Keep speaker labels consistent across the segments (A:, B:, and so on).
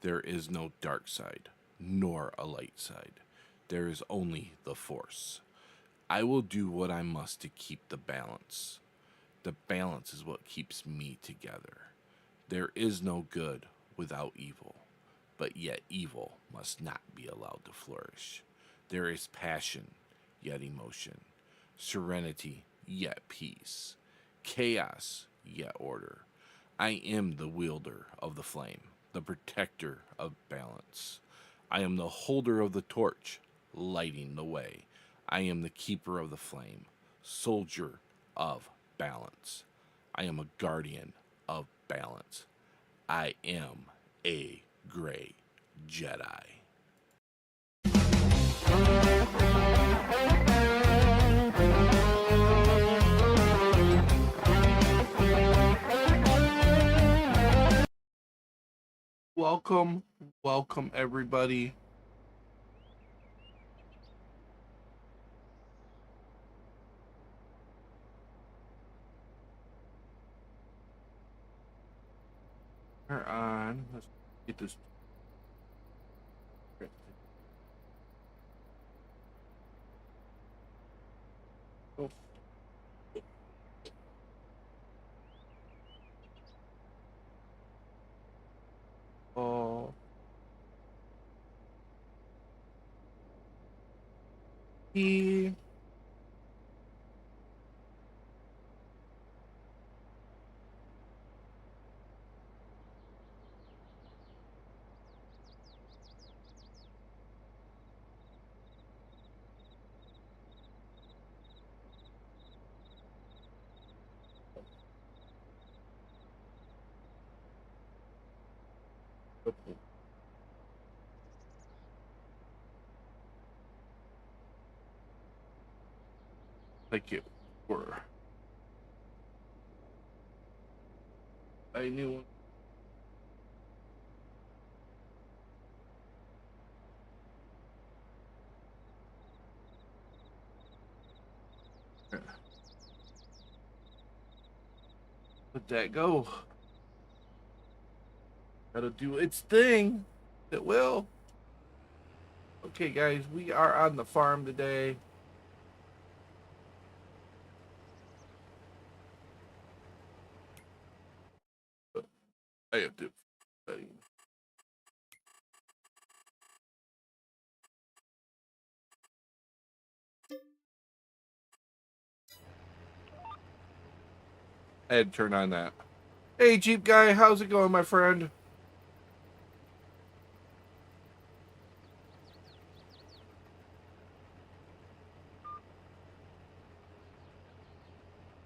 A: There is no dark side, nor a light side. There is only the Force. I will do what I must to keep the balance. The balance is what keeps me together. There is no good without evil, but yet evil must not be allowed to flourish. There is passion, yet emotion, serenity, yet peace, chaos, yet order. I am the wielder of the flame, the protector of balance. I am the holder of the torch, lighting the way. I am the keeper of the flame, soldier of balance. I am a guardian of balance. I am a gray Jedi. Welcome, welcome everybody. We're on. Let's get this. Oh, he. Like it were. I knew. Let that go. Gotta do its thing. It will. Okay, guys, we are on the farm today. I have to. I had to turn on that. Hey, Jeep guy, how's it going, my friend?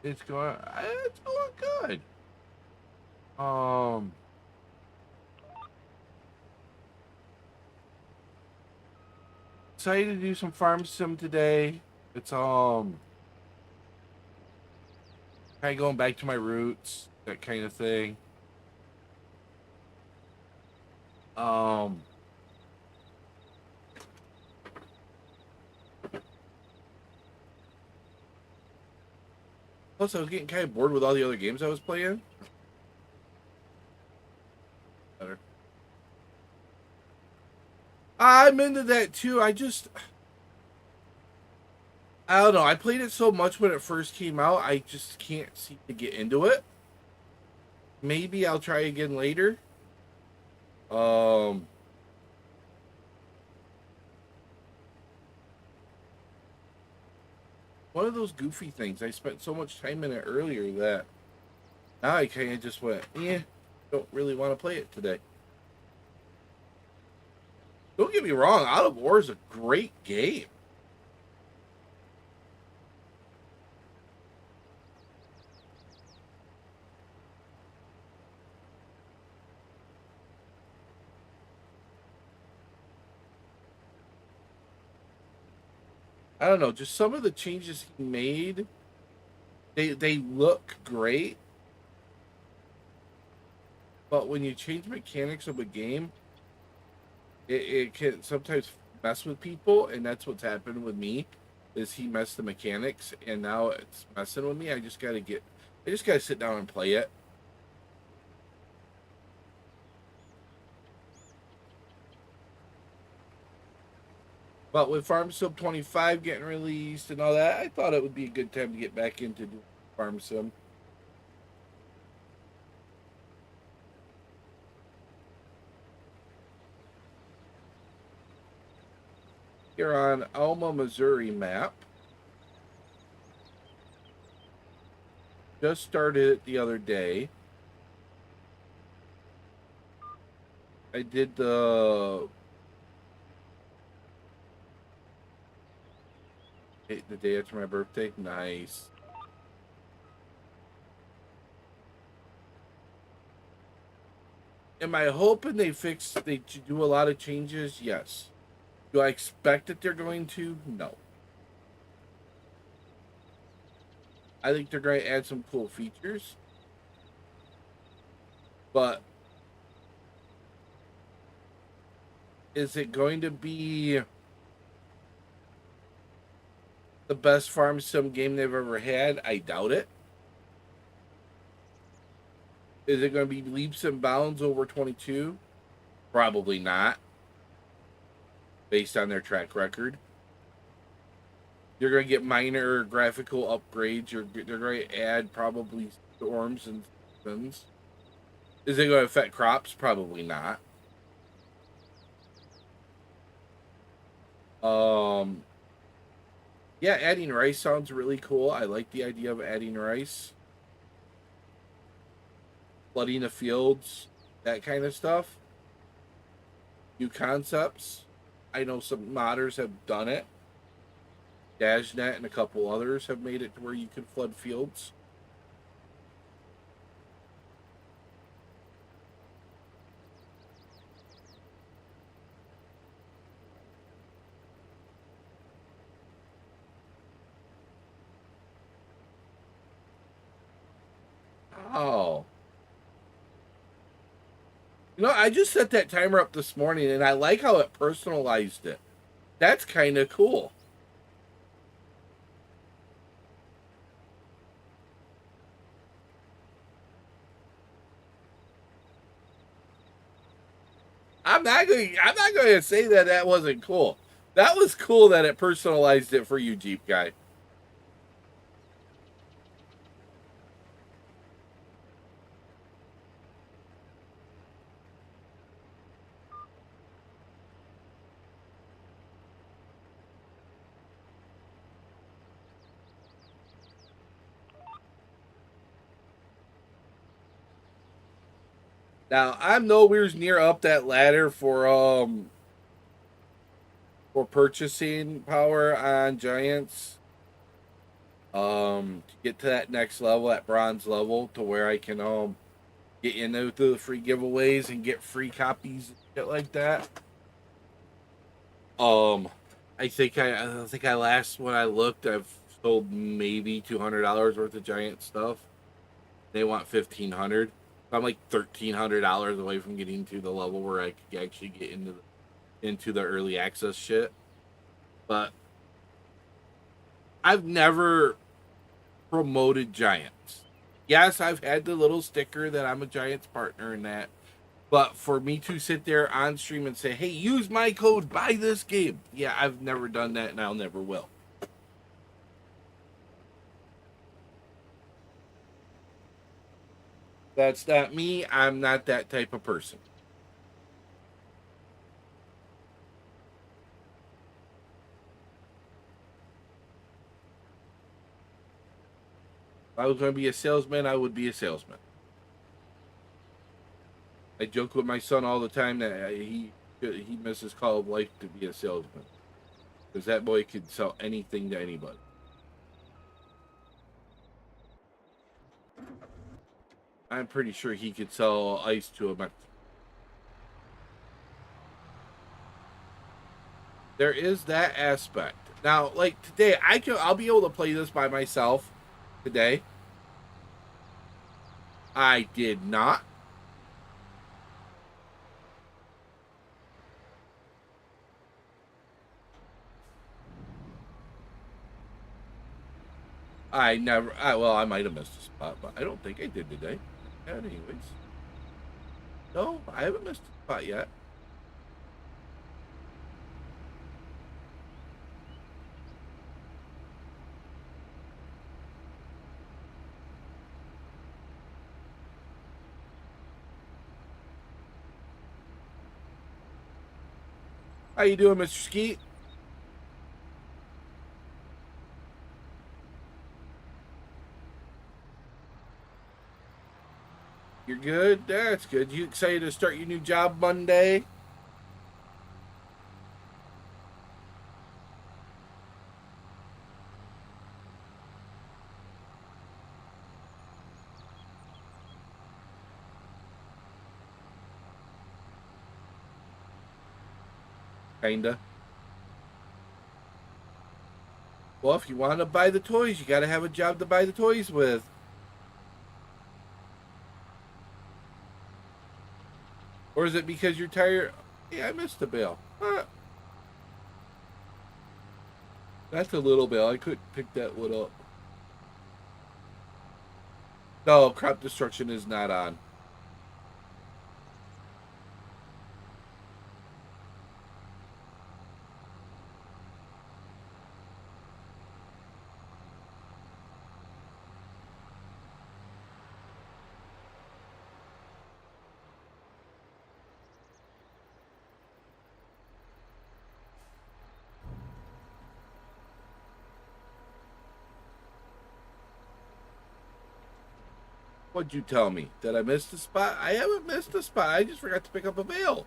A: It's going good. Excited to do some farm sim today. It's kind of going back to my roots, that kind of thing. Um, Plus, I was getting kind of bored with all the other games I was playing. Better. I'm into that too. I don't know. I played it so much when it first came out. I just can't seem to get into it. Maybe I'll try again later. Um, One of those goofy things. I spent so much time in it earlier that now I kind of just went, yeah, don't really want to play it today. Don't get me wrong, Out of War is a great game. I don't know, just some of the changes he made, they look great, but when you change mechanics of a game, it can sometimes mess with people, and that's what's happened with me. Is he messed the mechanics, and now it's messing with me. I just gotta sit down and play it. But with Farm Sim 25 getting released and all that, I thought it would be a good time to get back into doing Farm Sim. Here on Alma, Missouri map. Just started it the other day. I did the day after my birthday. Nice. Am I hoping they do a lot of changes? Yes. Do I expect that they're going to? No. I think they're going to add some cool features. But is it going to be the best farm sim game they've ever had? I doubt it. Is it going to be leaps and bounds over 22? Probably not, based on their track record. You're going to get minor graphical upgrades. They're going to add probably storms and seasons. Is it going to affect crops? Probably not. Yeah, adding rice sounds really cool. I like the idea of adding rice. Flooding the fields, that kind of stuff. New concepts. I know some modders have done it. Dashnet and a couple others have made it to where you can flood fields. Oh. I just set that timer up this morning and I like how it personalized it. That's kind of cool. I'm not going to say that that wasn't cool. That was cool that it personalized it for you, Jeep guy. Now, I'm nowhere near up that ladder for purchasing power on Giants. To get to that next level, that bronze level, to where I can get into the free giveaways and get free copies and shit like that. Um, I think I last when I looked, I've sold maybe $200 worth of Giant stuff. They want 1,500. I'm like $1,300 away from getting to the level where I could actually get into the early access shit. But I've never promoted Giants. Yes, I've had the little sticker that I'm a Giants partner in that. But for me to sit there on stream and say, hey, use my code, buy this game. Yeah, I've never done that and I'll never will. That's not me. I'm not that type of person. If I was going to be a salesman, I would be a salesman. I joke with my son all the time that he misses Call of Life to be a salesman, because that boy could sell anything to anybody. I'm pretty sure he could sell ice to a Mexican. There is that aspect. Now, like today, I'll be able to play this by myself today. I did not. Well, I might have missed a spot, but I don't think I did today. Yeah, anyways. No, I haven't missed a spot yet. How you doing, Mr. Skeet? You're good? That's good. You excited to start your new job Monday? Kinda. Well, if you want to buy the toys, you got to have a job to buy the toys with. Or is it because you're tired? Yeah, I missed the bill. That's a little bill. I couldn't pick that one up. No, crop destruction is not on. What'd you tell me? Did I miss the spot? I haven't missed the spot. I just forgot to pick up a bill.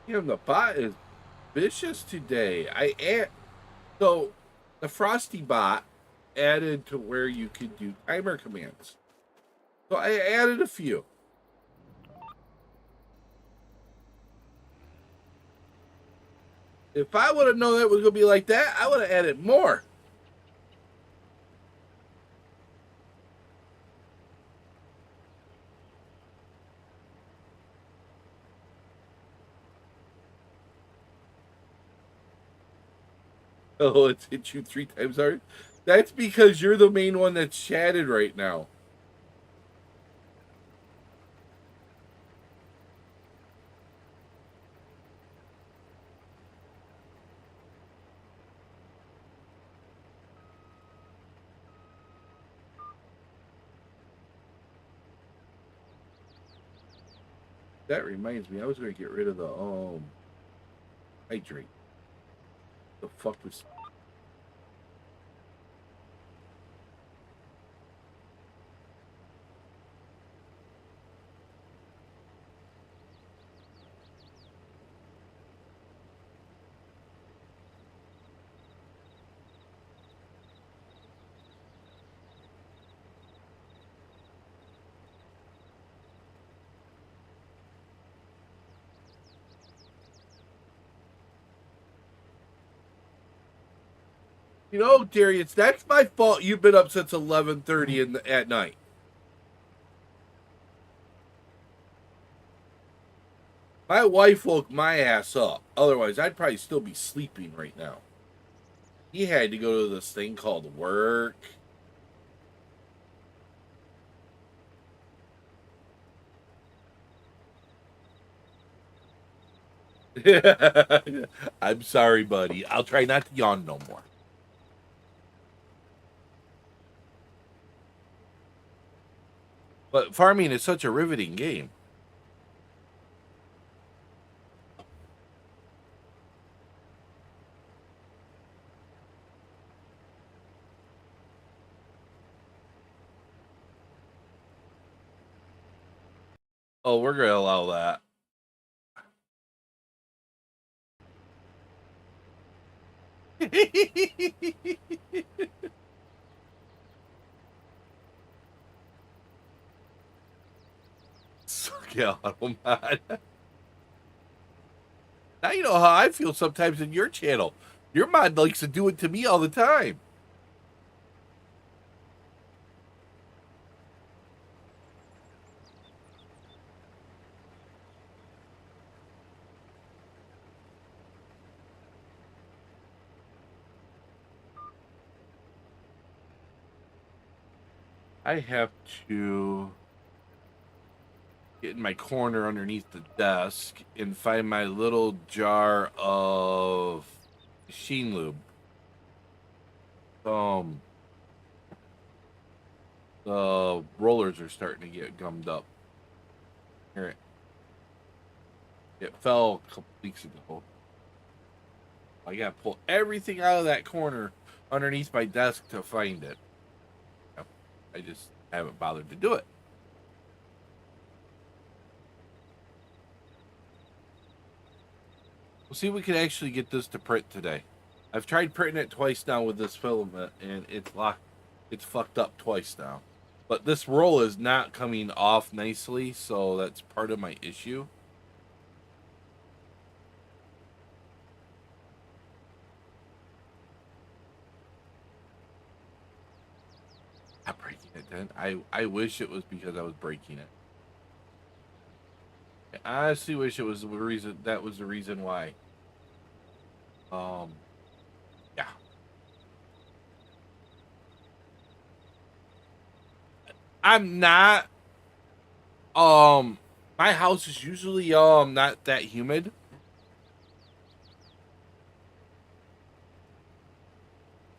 A: The bot is vicious today. So the Frosty bot added to where you could do timer commands. So I added a few. If I would have known it was gonna be like that, I would have added more. Oh, it's hit you 3 times hard. That's because you're the main one that's chatted right now. That reminds me, I was going to get rid of the hydrate. The fuck was? Darius, that's my fault. You've been up since 11:30 at night. My wife woke my ass up. Otherwise, I'd probably still be sleeping right now. He had to go to this thing called work. I'm sorry, buddy. I'll try not to yawn no more. But farming is such a riveting game. Oh, we're going to allow that. Suck it, Automat. Now you know how I feel sometimes in your channel. Your mod likes to do it to me all the time. I have to get in my corner underneath the desk and find my little jar of machine lube. The rollers are starting to get gummed up. Here, it fell a couple weeks ago. I gotta pull everything out of that corner underneath my desk to find it. I just haven't bothered to do it. We'll see if we can actually get this to print today. I've tried printing it twice now with this filament, and it's locked. It's fucked up twice now. But this roll is not coming off nicely, so that's part of my issue. Not breaking it then. I wish it was because I was breaking it. I honestly wish it was the reason. That was the reason why. Yeah. I'm not. My house is usually not that humid.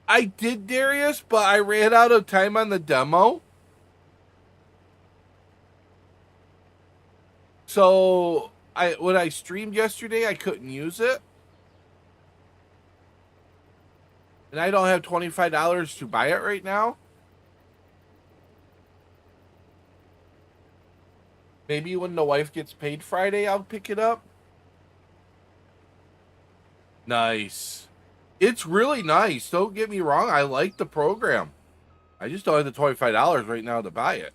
A: I did, Darius, but I ran out of time on the demo. So when I streamed yesterday, I couldn't use it. And I don't have $25 to buy it right now. Maybe when the wife gets paid Friday, I'll pick it up. Nice. It's really nice. Don't get me wrong. I like the program. I just don't have the $25 right now to buy it.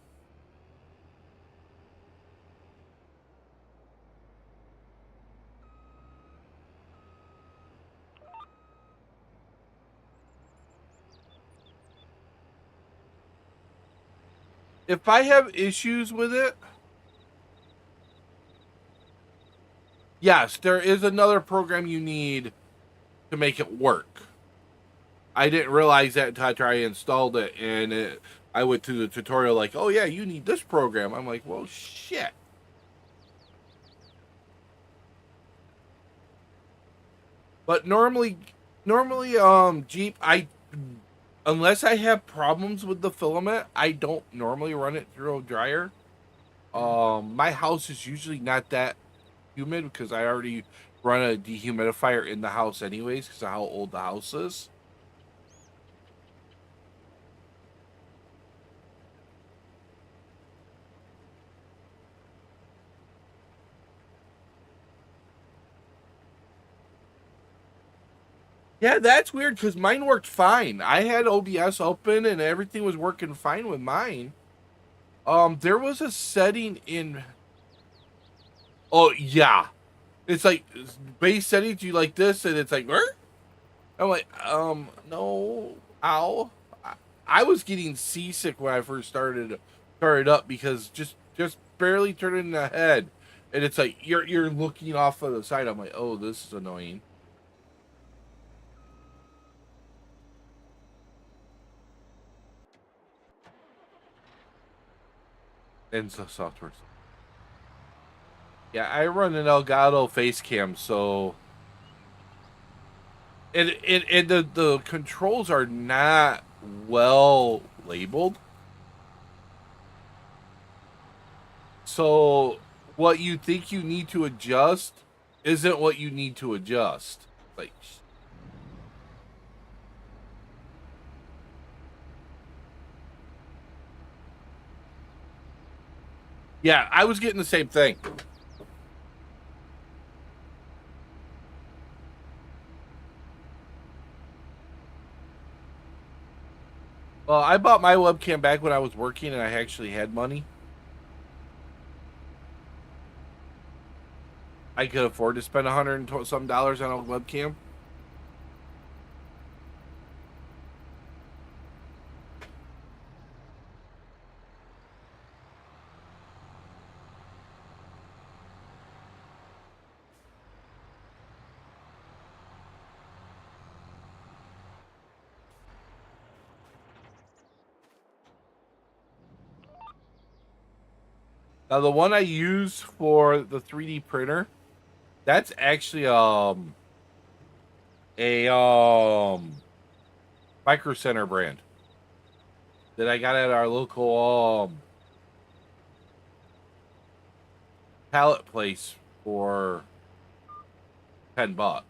A: If I have issues with it, yes, there is another program you need to make it work. I didn't realize that until after I installed it, and I went through the tutorial like, oh yeah, you need this program. I'm like, well, shit. But normally, Jeep, unless I have problems with the filament, I don't normally run it through a dryer. My house is usually not that humid because I already run a dehumidifier in the house anyways because of how old the house is. Yeah, that's weird because mine worked fine. I had OBS open and everything was working fine with mine. There was a setting in. Oh yeah, it's like base settings. You like this, and it's like, Where? I'm like, no, ow. I was getting seasick when I first started up because just barely turning the head, and it's like you're looking off of the side. I'm like, oh, this is annoying. And the software. Yeah, I run an Elgato face cam, so and the controls are not well labeled. So what you think you need to adjust isn't what you need to adjust. Like, yeah, I was getting the same thing. Well, I bought my webcam back when I was working and I actually had money. I could afford to spend $100 and some on a webcam. Now the one I use for the 3D printer, that's actually a Micro Center brand that I got at our local pallet place for $10.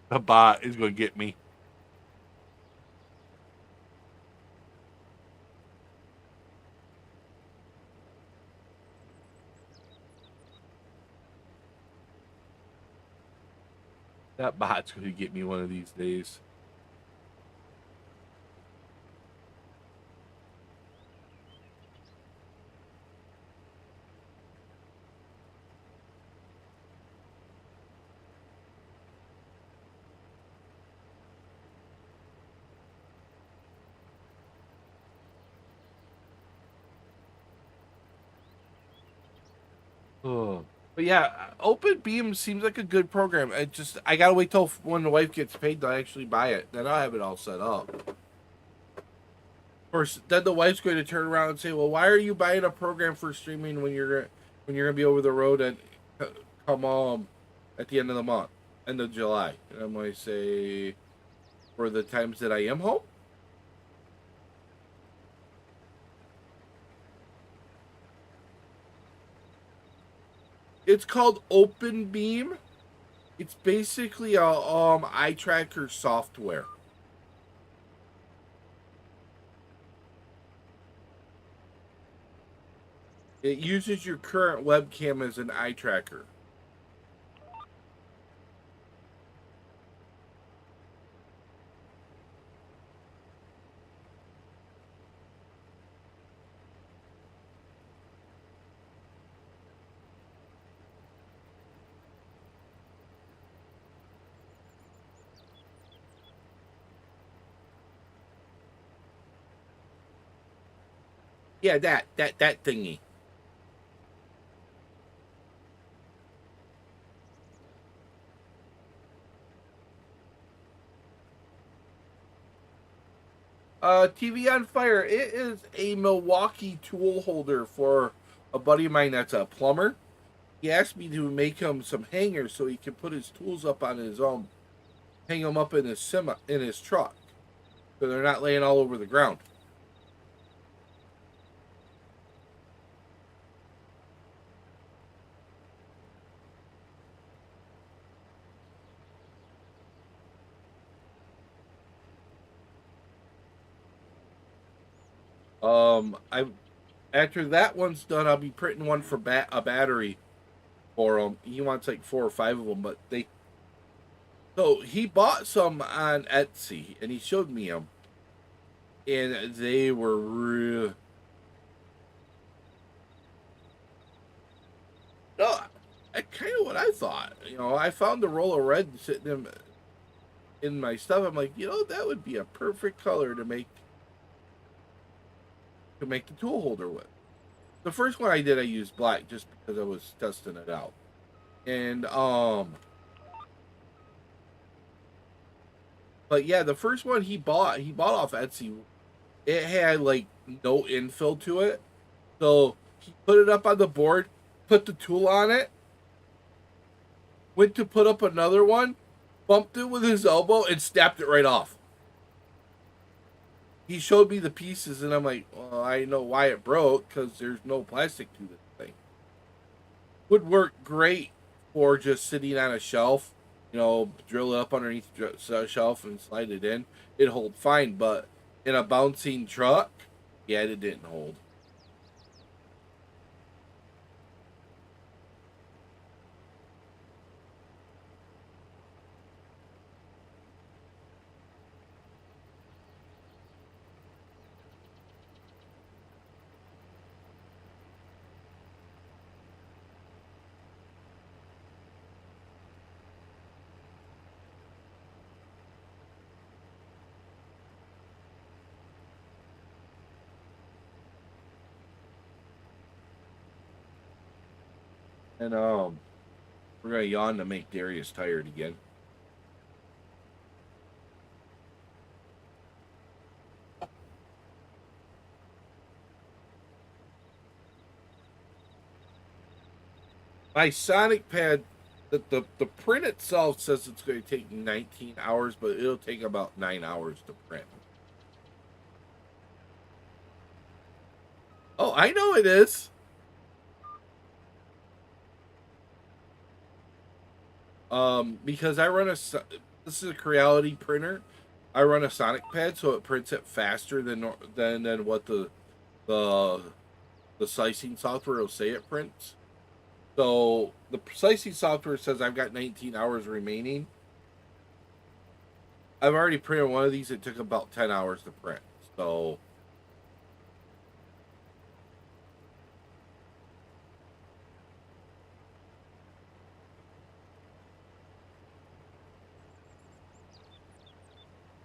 A: The bot is going to get me. That bot's going to get me one of these days. Oh. But yeah, Open Beam seems like a good program. I gotta wait till when the wife gets paid to actually buy it. Then I'll have it all set up. Of course, then the wife's going to turn around and say, "Well, why are you buying a program for streaming when you're gonna be over the road and come at the end of the month, end of July?" And I'm going to say, "For the times that I am home." It's called Open Beam. It's basically a eye tracker software. It uses your current webcam as an eye tracker. Yeah, that thingy. TV on Fire. It is a Milwaukee tool holder for a buddy of mine that's a plumber. He asked me to make him some hangers so he can put his tools up on his hang them up in his truck, so they're not laying all over the ground. I After that one's done, I'll be printing one for a battery for him. He wants like 4 or 5 of them, but they so he bought some on Etsy and he showed me them, and they were real. No, kind of what I thought. I found the roll of red sitting in my stuff. I'm like, that would be a perfect color to make the tool holder with. The first one I did, I used black just because I was testing it out. And but yeah, the first one he bought off Etsy. It had like no infill to it. So he put it up on the board, put the tool on it, went to put up another one, bumped it with his elbow and snapped it right off. He showed me the pieces, and I'm like, well, I know why it broke because there's no plastic to this thing. Would work great or just sitting on a shelf, drill it up underneath the shelf and slide it in, it hold fine. But in a bouncing truck, yeah, it didn't hold. And we're gonna yawn to make Darius tired again. My Sonic Pad, the print itself says it's going to take 19 hours, but it'll take about 9 hours to print. Oh, I know it is. Because I run this is a Creality printer. I run a Sonic Pad, so it prints it faster than what the the slicing software will say it prints. So the slicing software says I've got 19 hours remaining. I've already printed one of these. It took about 10 hours to print. So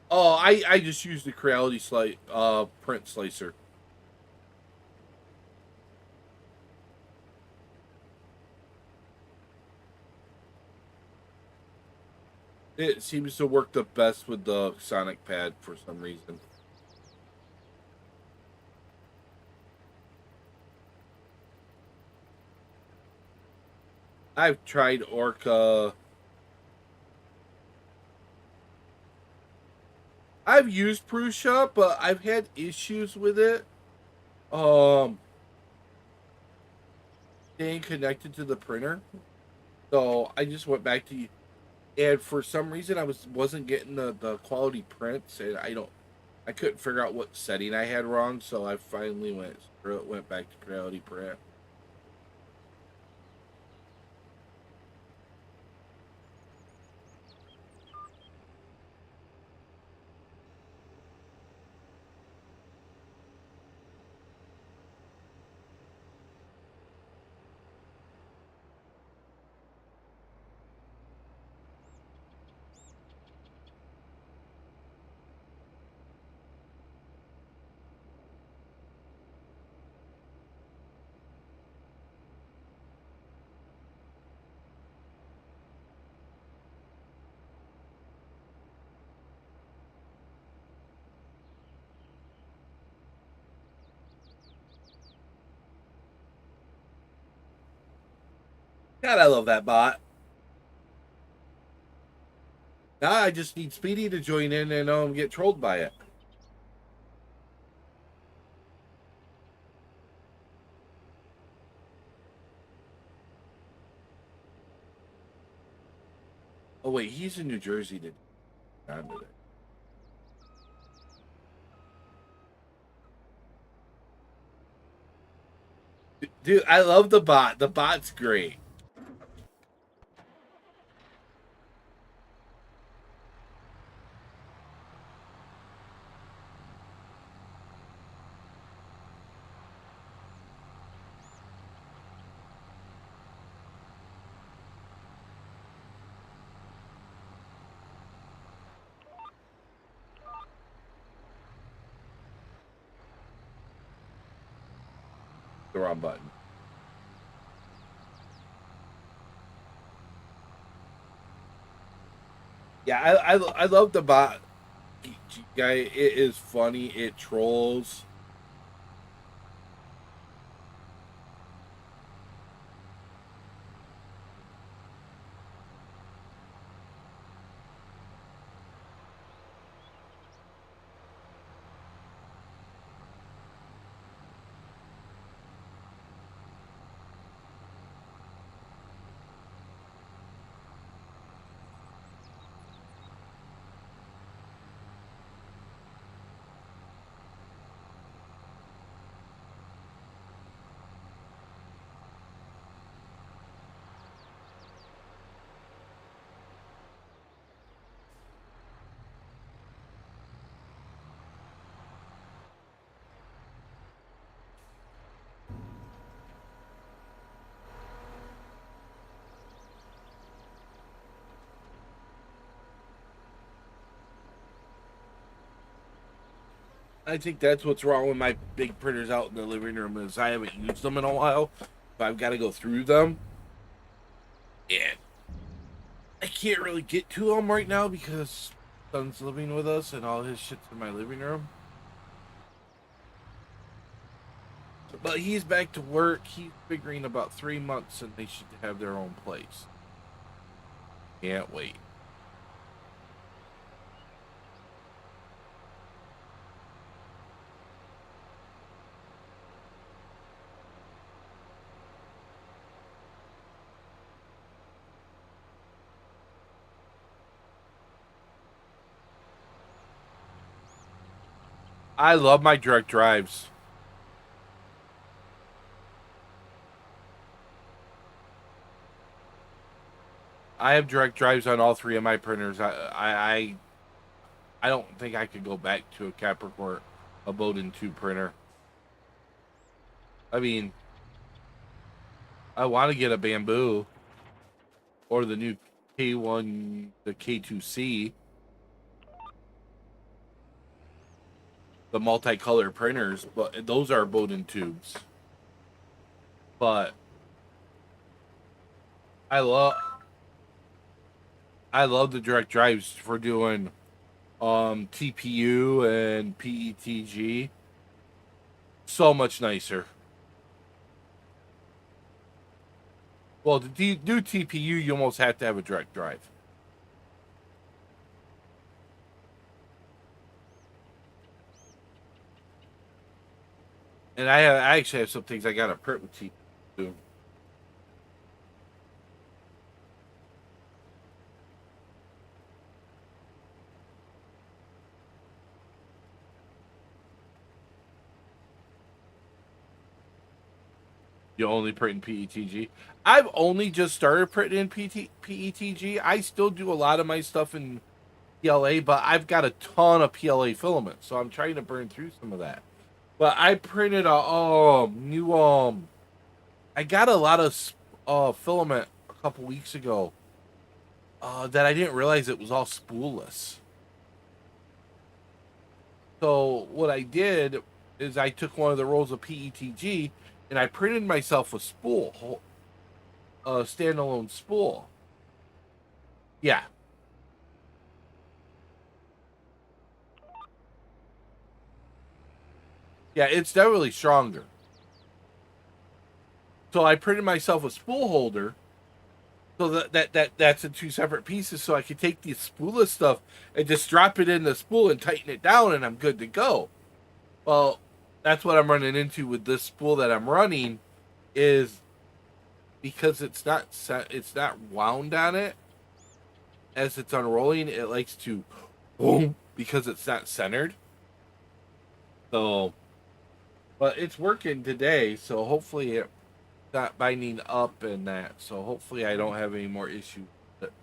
A: oh, I just used the Creality print slicer. It seems to work the best with the Sonic Pad for some reason. I've tried Orca. I've used Prusa, but I've had issues with it. Um, Staying connected to the printer. So I just went back to, and for some reason wasn't getting the quality prints, and I couldn't figure out what setting I had wrong. So I finally went back to Creality Print. God, I love that bot. Now I just need Speedy to join in and get trolled by it. Oh wait, he's in New Jersey today. Dude, I love the bot. The bot's great. The wrong button. Yeah, I love the bot guy. It is funny. It trolls. I think that's what's wrong with my big printers out in the living room is I haven't used them in a while. So I've got to go through them. And I can't really get to them right now because son's living with us and all his shit's in my living room. But he's back to work. He's figuring about 3 months and they should have their own place. Can't wait. I love my direct drives. I have direct drives on all three of my printers. I don't think I could go back to a Capricorn, a Bowden 2 printer. I mean, I want to get a Bamboo or the new K1, the K2C, the multicolor printers, but those are Bowden tubes. But I love I love the direct drives for doing TPU and PETG. So much nicer. Well, to do TPU, you almost have to have a direct drive. And I actually have some things I got to print with TPU. You only print in PETG. I've only just started printing in PETG. I still do a lot of my stuff in PLA, but I've got a ton of PLA filament, so I'm trying to burn through some of that. But I printed a new I got a lot of filament a couple weeks ago that I didn't realize it was all spoolless. So what I did is I took one of the rolls of PETG and I printed myself a spool, a standalone spool. Yeah, yeah, it's definitely stronger. So I printed myself a spool holder, so that's in two separate pieces, so I could take the spoolless stuff and just drop it in the spool and tighten it down, and I'm good to go. Well, that's what I'm running into with this spool that I'm running is because it's not wound on it as it's unrolling. It likes to boom because it's not centered. So, but it's working today, so hopefully it's not binding up in that. So hopefully I don't have any more issues with it.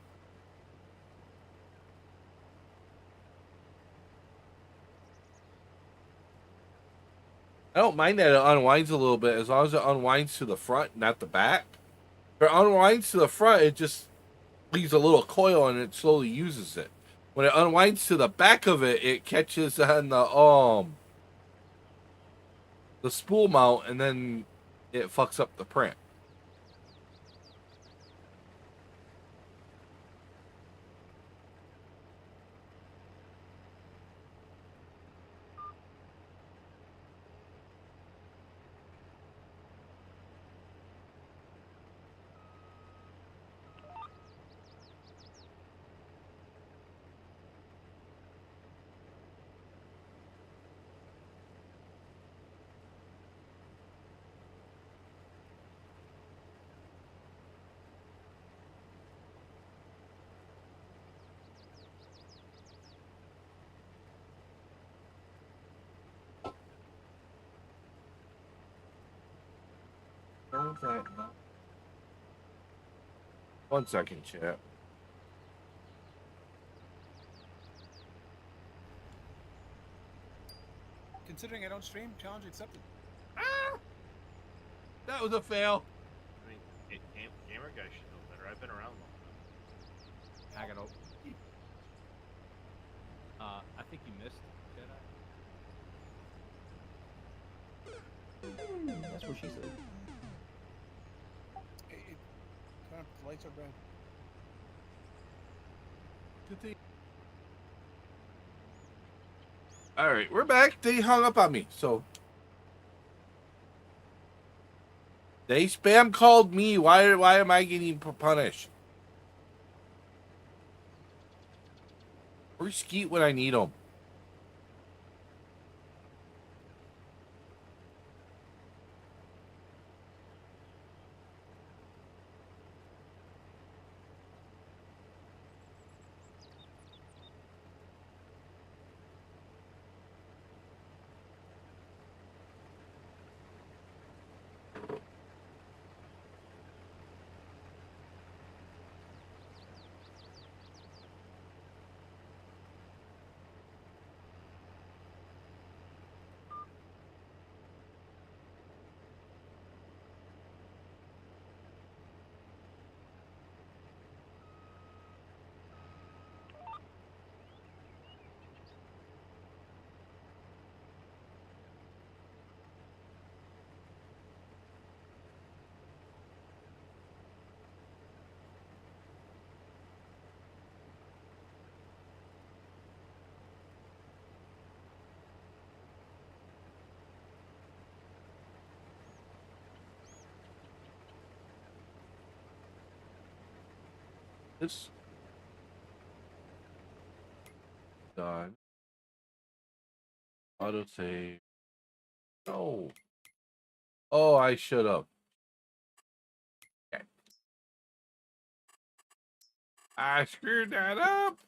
A: I don't mind that it unwinds a little bit as long as it unwinds to the front, not the back. If it unwinds to the front, it just leaves a little coil and it slowly uses it. When it unwinds to the back of it, it catches on the spool mount and then it fucks up the print. One second, chat.
B: Considering I don't stream, challenge accepted.
A: Ah, that was a fail.
C: I mean, gamer guy should know better. I've been around long enough.
B: Hack it out.
D: I think you missed Jedi. That's what she said.
B: Turn up the lights are red.
A: All right, we're back. They hung up on me, so they spam called me. Why am I getting punished? Where's Skeet when I need him? This done. Autosave. No. Oh, I should have. Okay. I screwed that up.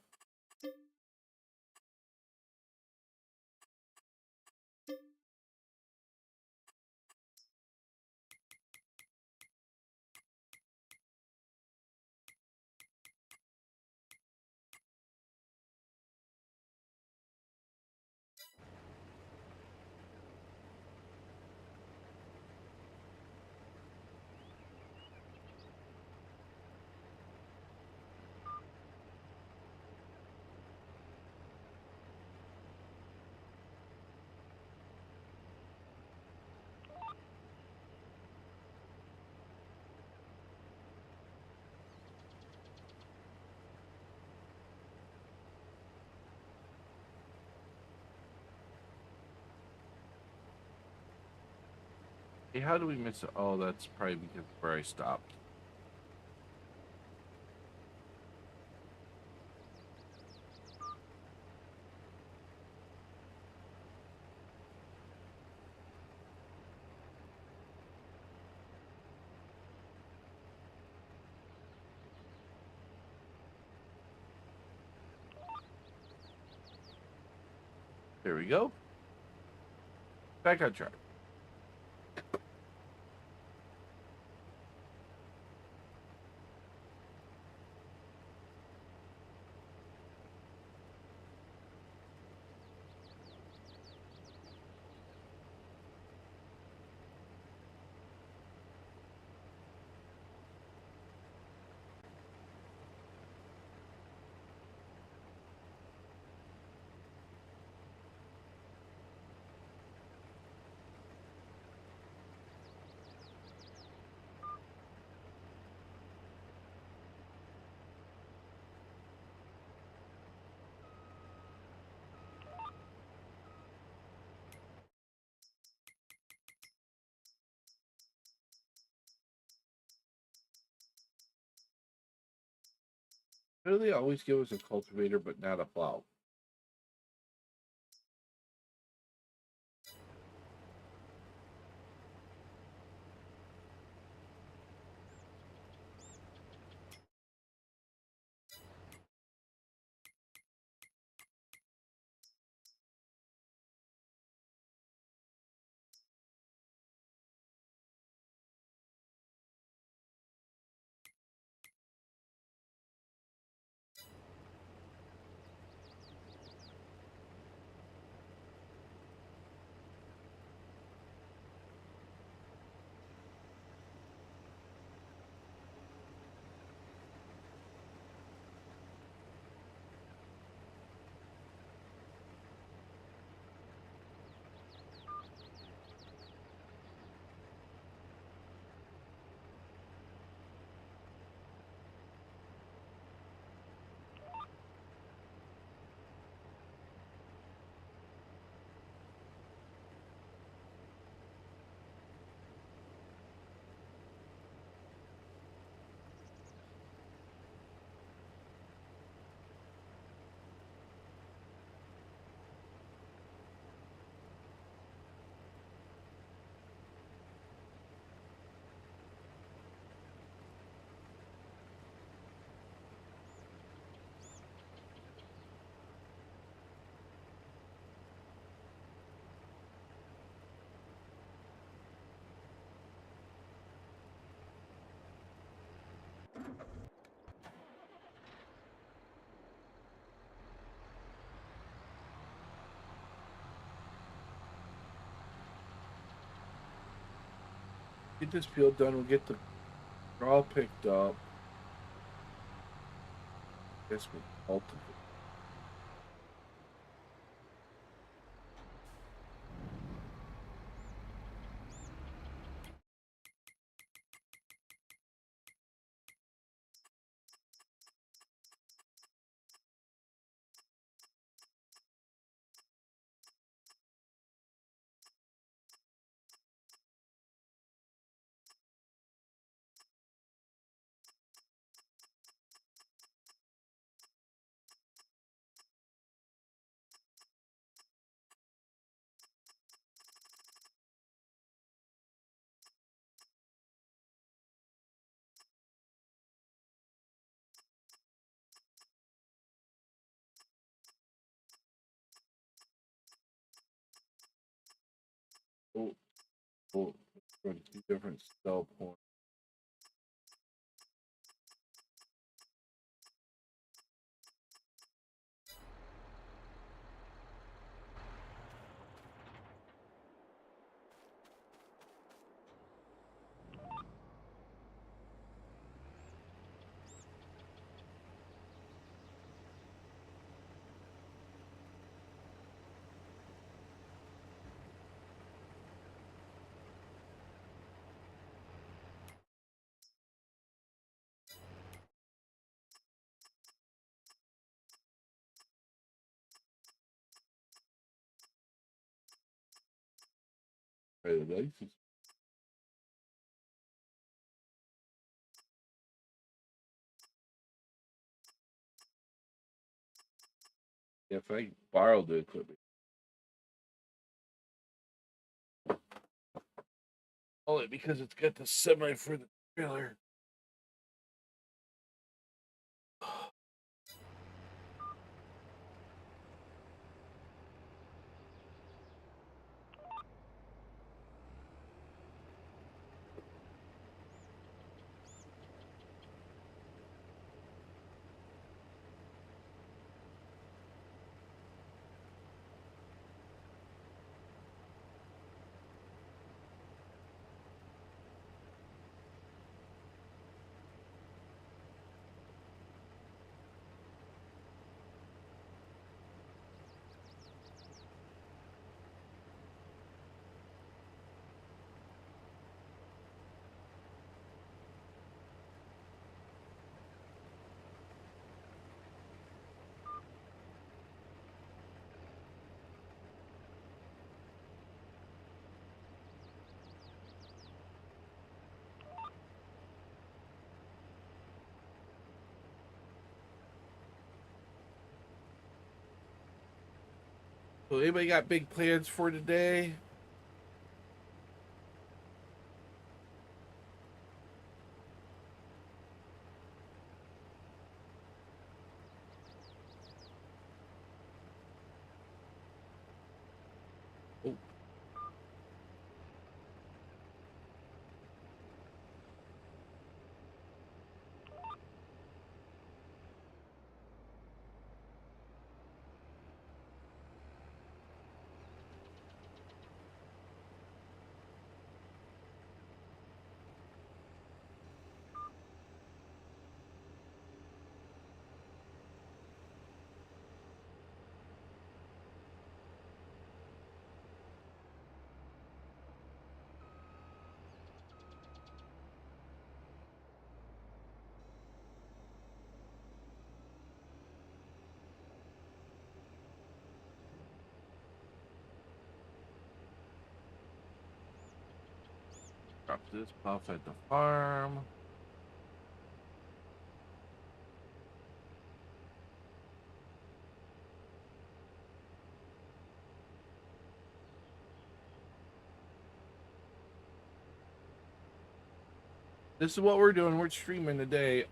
A: Hey, how do we miss it? Oh, that's probably because where I stopped. There we go. Back on track. Why do they always give us a cultivator but not a plow? Get this field done. We'll get the draw picked up. Guess we'll cultivate. Oh, oh, two different cell points. Right, the lights. If I borrowed the equipment. Only because it's got the semi for the trailer. So anybody got big plans for today? Oh, drop this puff at the farm. This is what we're doing. We're streaming today.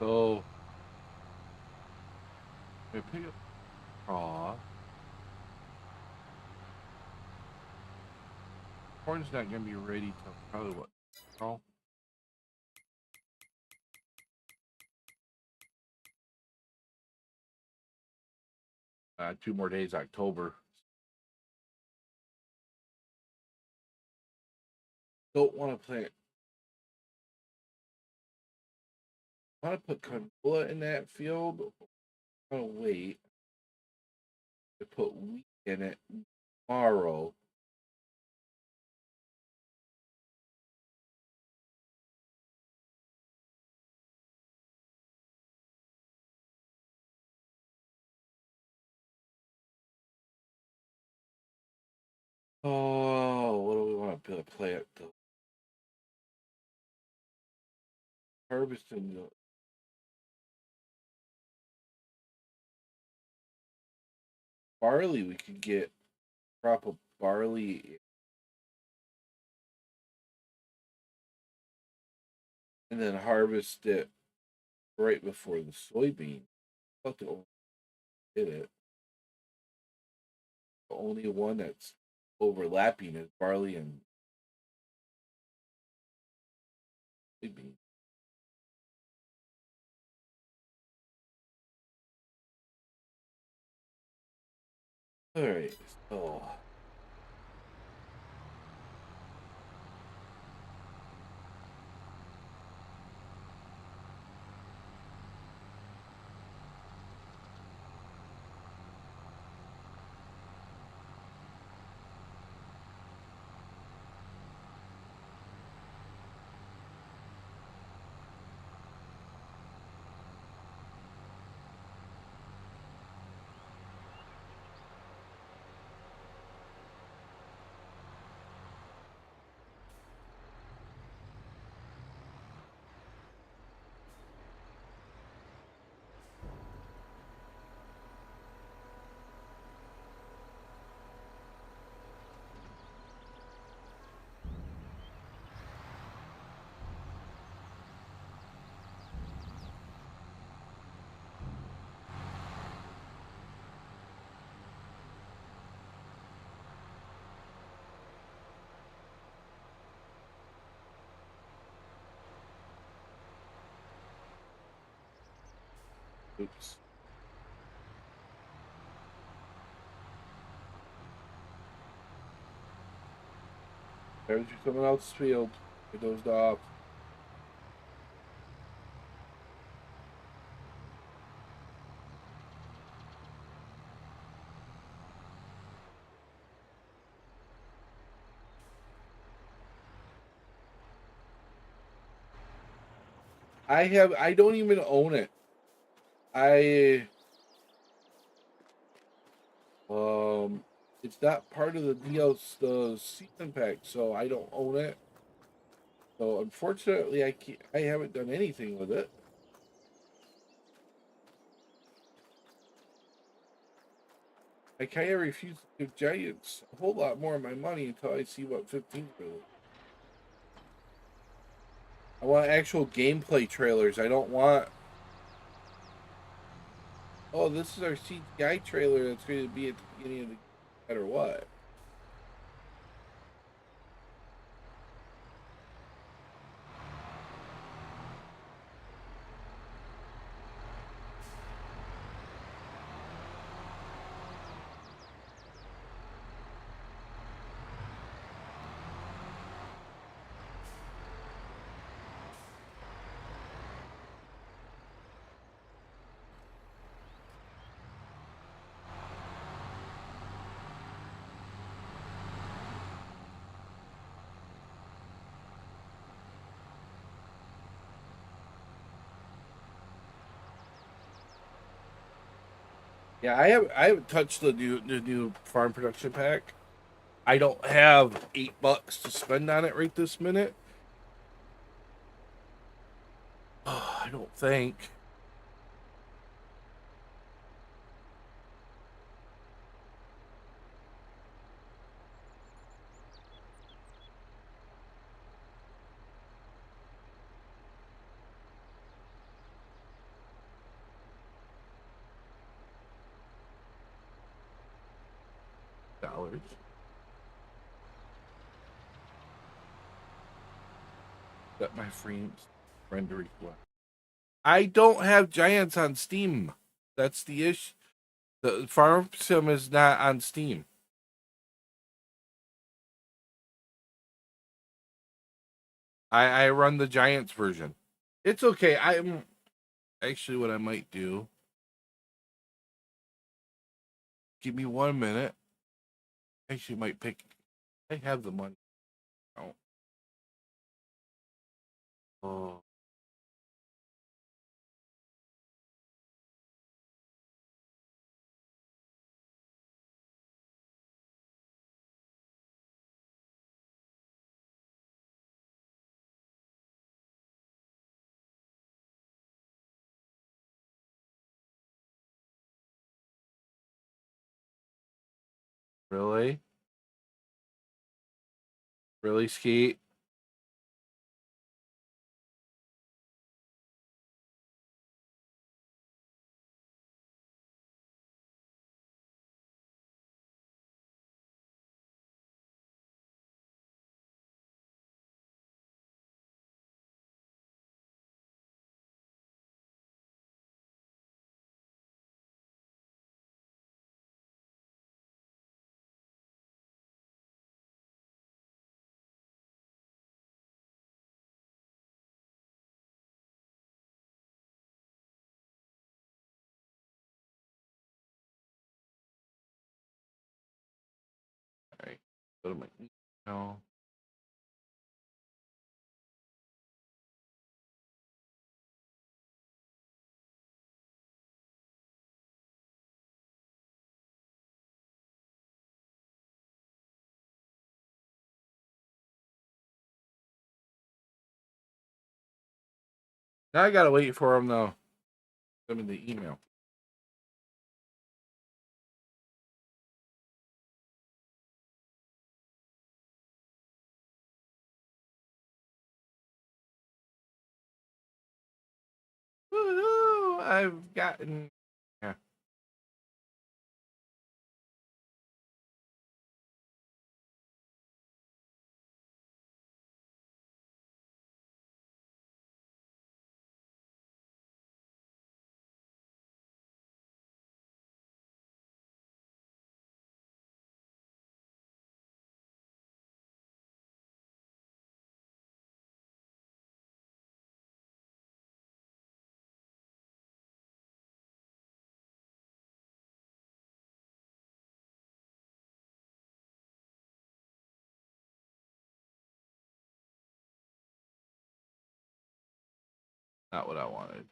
A: So we pick up raw. Corn's not gonna be ready till probably what? Oh, 2 more days, October. Don't want to plant. I want to put canola in that field. I'm gonna wait to put wheat in it tomorrow. Oh, what do we want to plant? The harvesting the barley. We could get crop of barley and then harvest it right before the soybean. But the did it. The only one that's overlapping is barley and soybean. All right, so oops. There's someone else's field. It dozed off. I don't even own it. It's not part of the DLC, the season pack, so I don't own it. So unfortunately, I haven't done anything with it. I kind of refuse to give Giants a whole lot more of my money until I see what 15 really. I want actual gameplay trailers. I don't want. Oh, this is our CGI trailer that's going to be at the beginning of the game, no matter what. Yeah, I haven't touched the new farm production pack. I don't have $8 to spend on it right this minute. I don't think. $50. Got my friend request. I don't have Giants on Steam. That's the issue. The Farm Sim is not on Steam. I run the Giants version. It's okay. I'm actually what I might do. Give me 1 minute. Actually, might pick. I have the money. Oh. Oh. Really? Really, Skeet? All right. Go to my email. Now I gotta wait for him though. Send me the email. Woohoo! I've gotten. Yeah. Not what I wanted.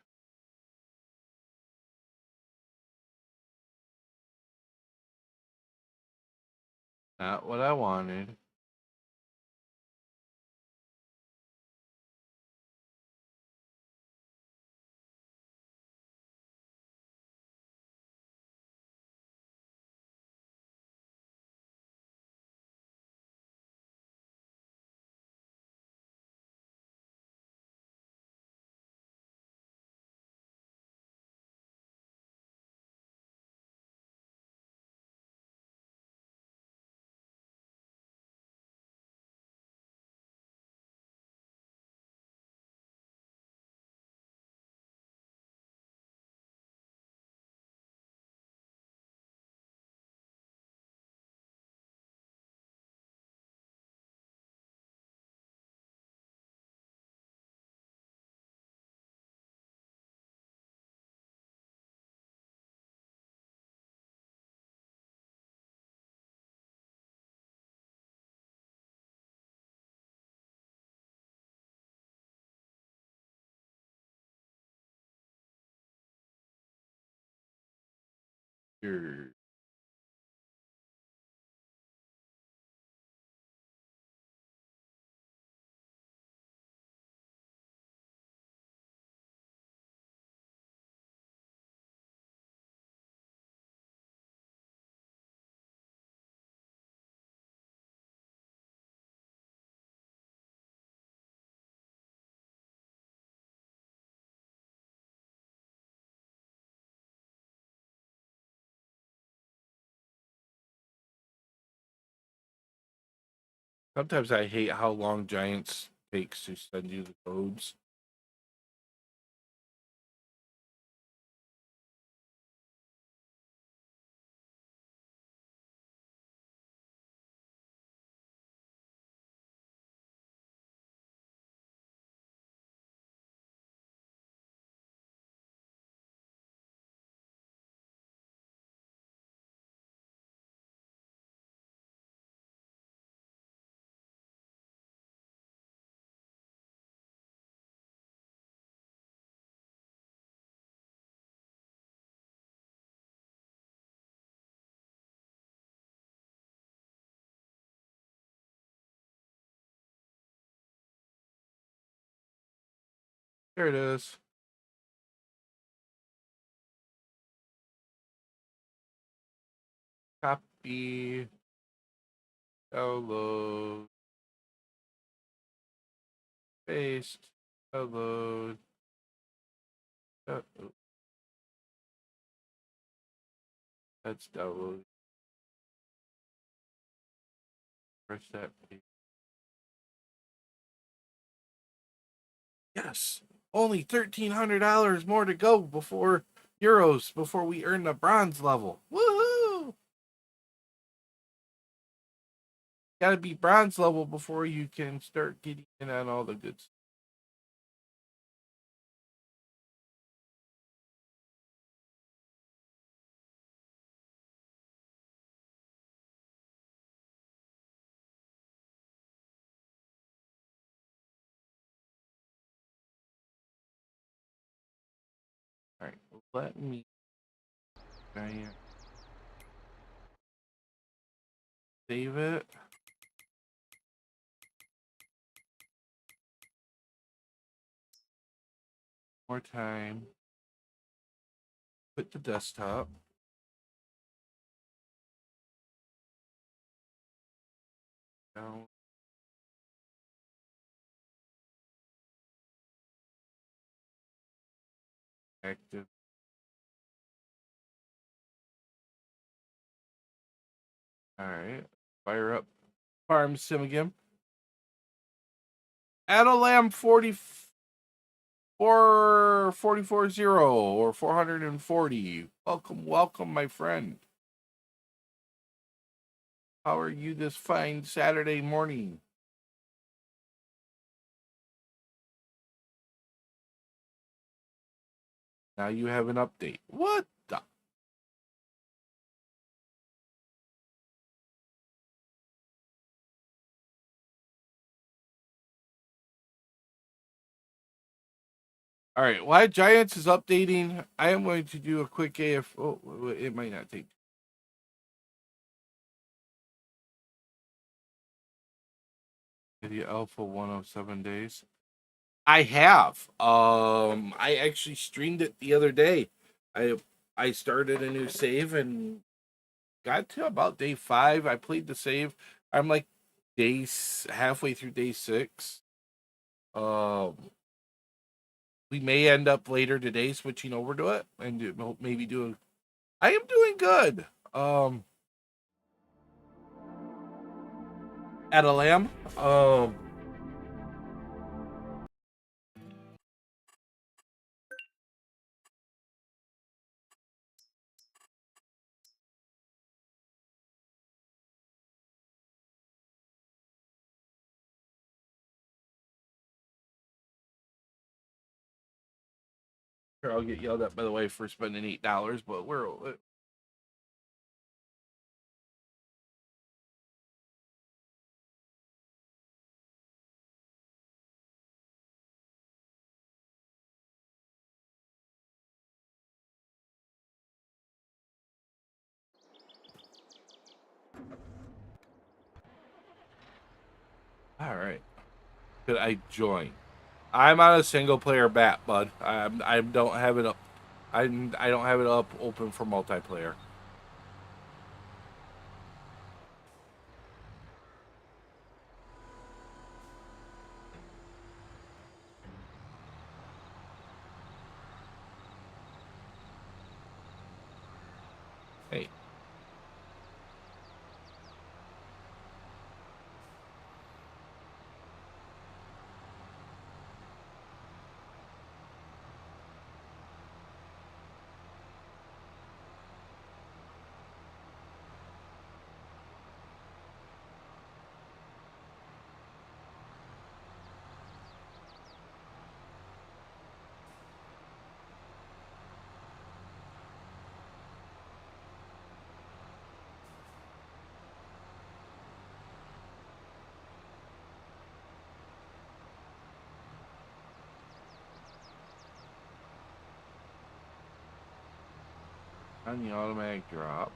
A: Not what I wanted. Sure. Sometimes I hate how long Giants takes to send you the codes. There it is. Copy. Download. Paste. Download. That's download. Press that. Yes. Only $1,300 more to go before euros before we earn the bronze level. Woohoo! Gotta be bronze level before you can start getting in on all the good stuff. All right, let me save it. More time. Quit the desktop. Down. Active. All right. Fire up Farm Sim again. Adelam 440 or 440. Welcome, welcome, my friend. How are you this fine Saturday morning? Now you have an update. What the? All right. While Giants is updating, I am going to do a quick AF. Oh, it might not take. Video Alpha 107 days. I have. I actually streamed it the other day. I I started a new save and got to about day 5. I played the save. I'm like halfway through day 6. Um, we may end up later today switching over to it and maybe do. I am doing good. At a lamb. Here, I'll get yelled at by the way for spending $8, but we're. All right. Could I join? I'm on a single player bat, bud. I don't have it up. I don't have it up open for multiplayer. Hey. On the automatic drop.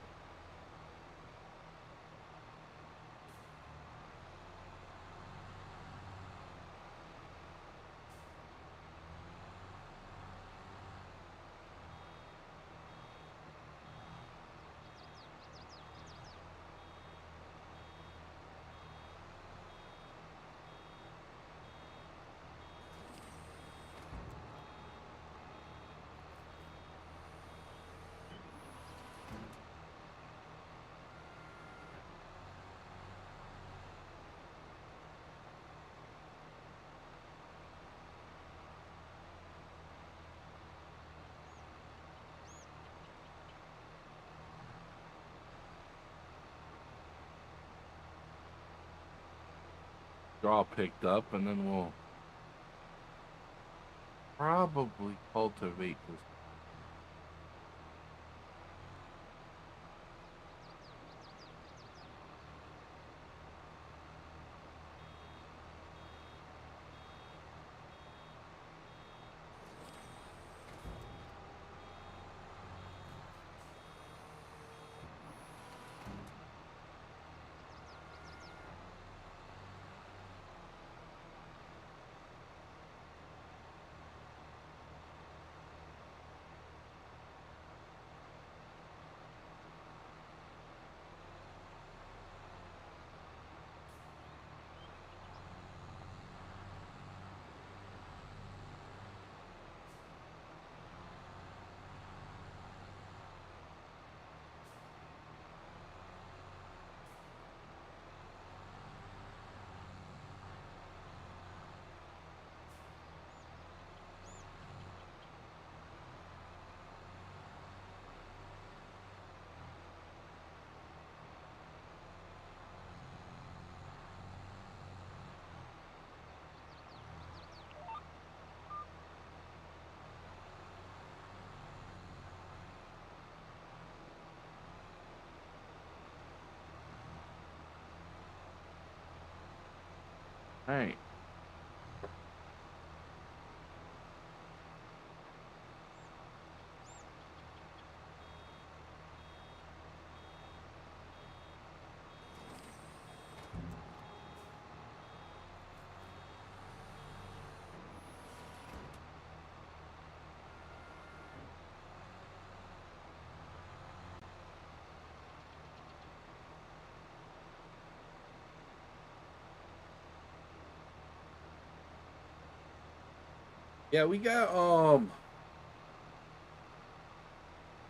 A: Draw picked up, and then we'll probably cultivate this. All right. Yeah, we got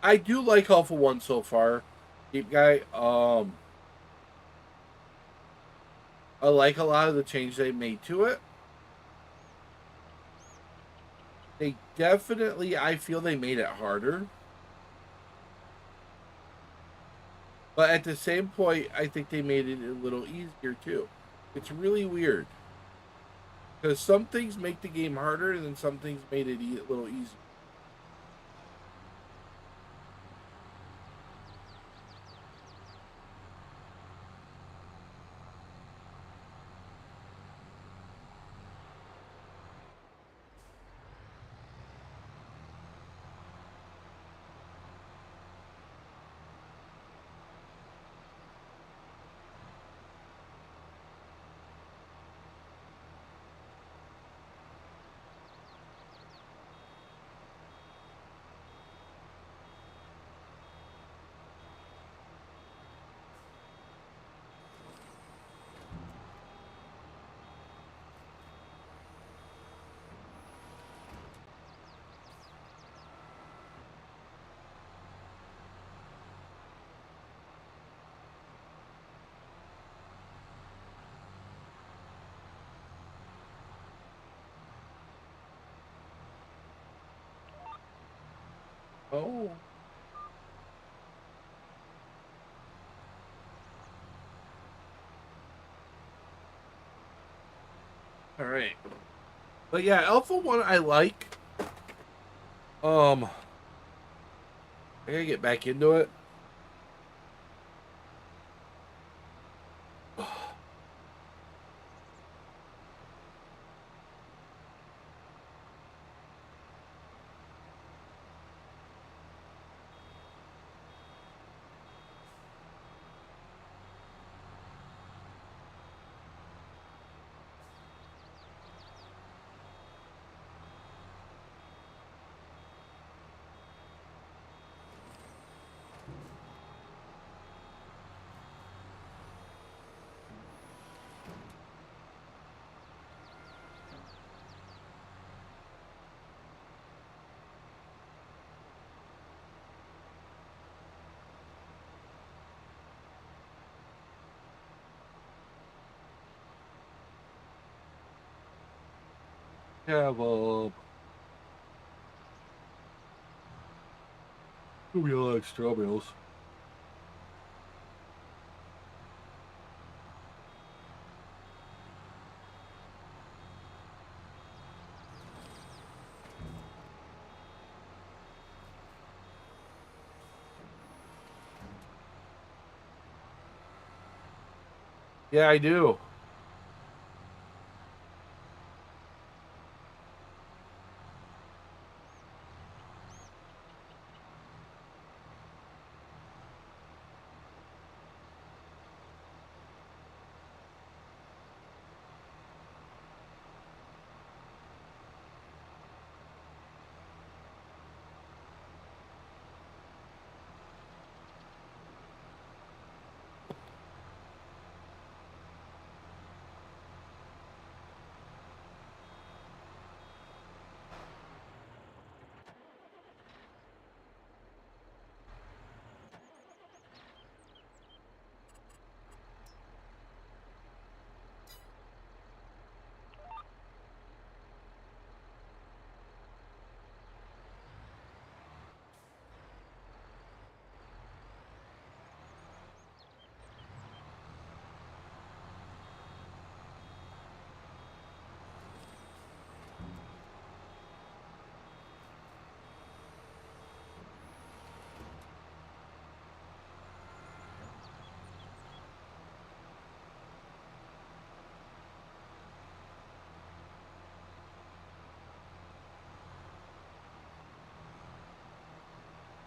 A: I do like Alpha 1 so far. Deep guy. I like a lot of the changes they made to it. They definitely, I feel they made it harder. But at the same point, I think they made it a little easier too. It's really weird. Because some things make the game harder, and then some things made it a little easier. Oh. All right. But yeah, Alpha 1 I like. I gotta get back into it. have we like straw bales. Yeah, I do.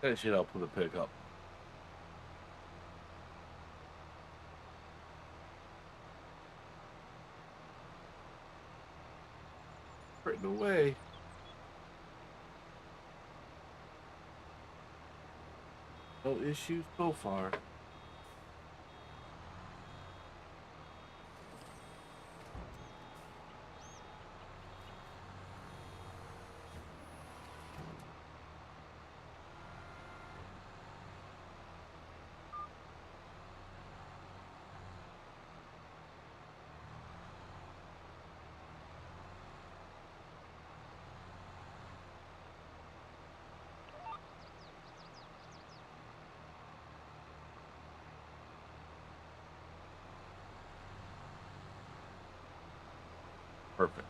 A: That shit help with a pickup. Right away. No issues so far. Perfect.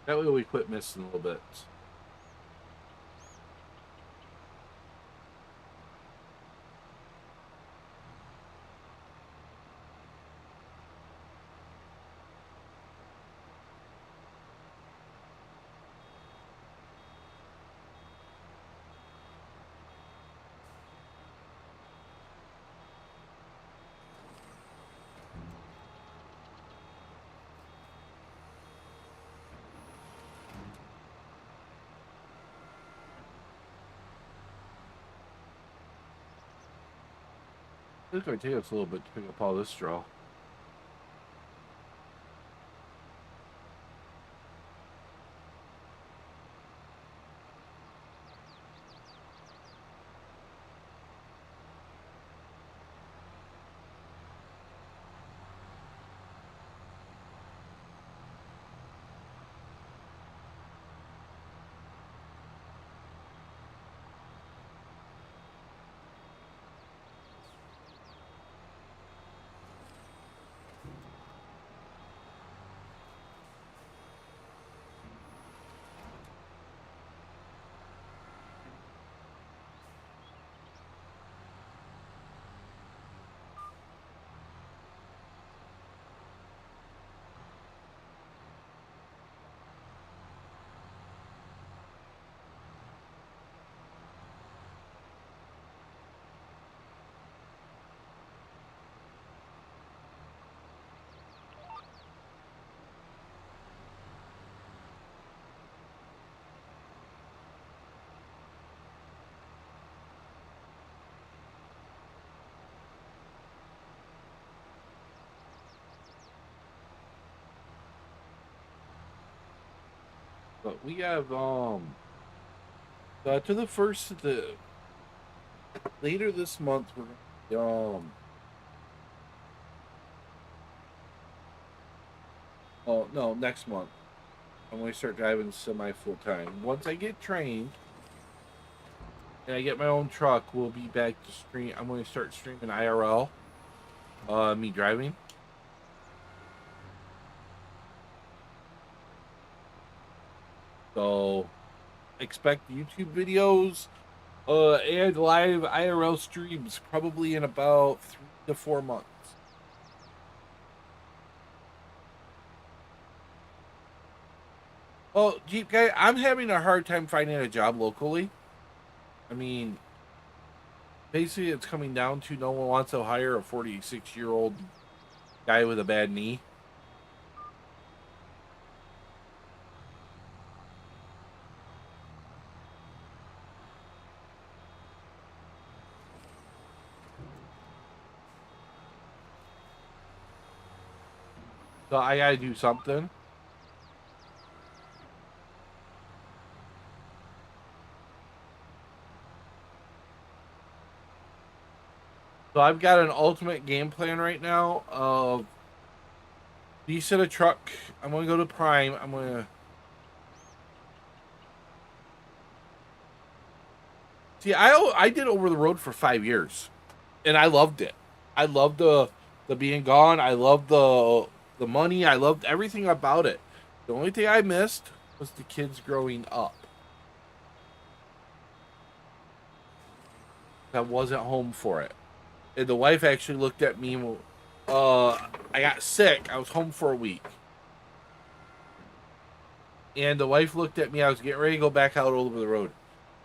A: That way we quit missing a little bit. It's going to take us a little bit to pick up all this straw. But we have to the first of the later this month we're gonna Oh no, next month. I'm going to start driving semi full time. Once I get trained and I get my own truck, we'll be back to stream. I'm going to start streaming IRL. Me driving. So expect YouTube videos and live IRL streams probably in about 3 to 4 months. Well, Jeep guy, I'm having a hard time finding a job locally. I mean, basically, it's coming down to no one wants to hire a 46-year-old guy with a bad knee. So I gotta do something. So I've got an ultimate game plan right now of decent a truck. I'm gonna go to Prime. I'm gonna see. I did over the road for 5 years, and I loved it. I loved the being gone. I loved the money. I loved everything about it. The only thing I missed was the kids growing up. I wasn't home for it. And the wife actually looked at me. I got sick. I was home for a week. And the wife looked at me. I was getting ready to go back out over the road.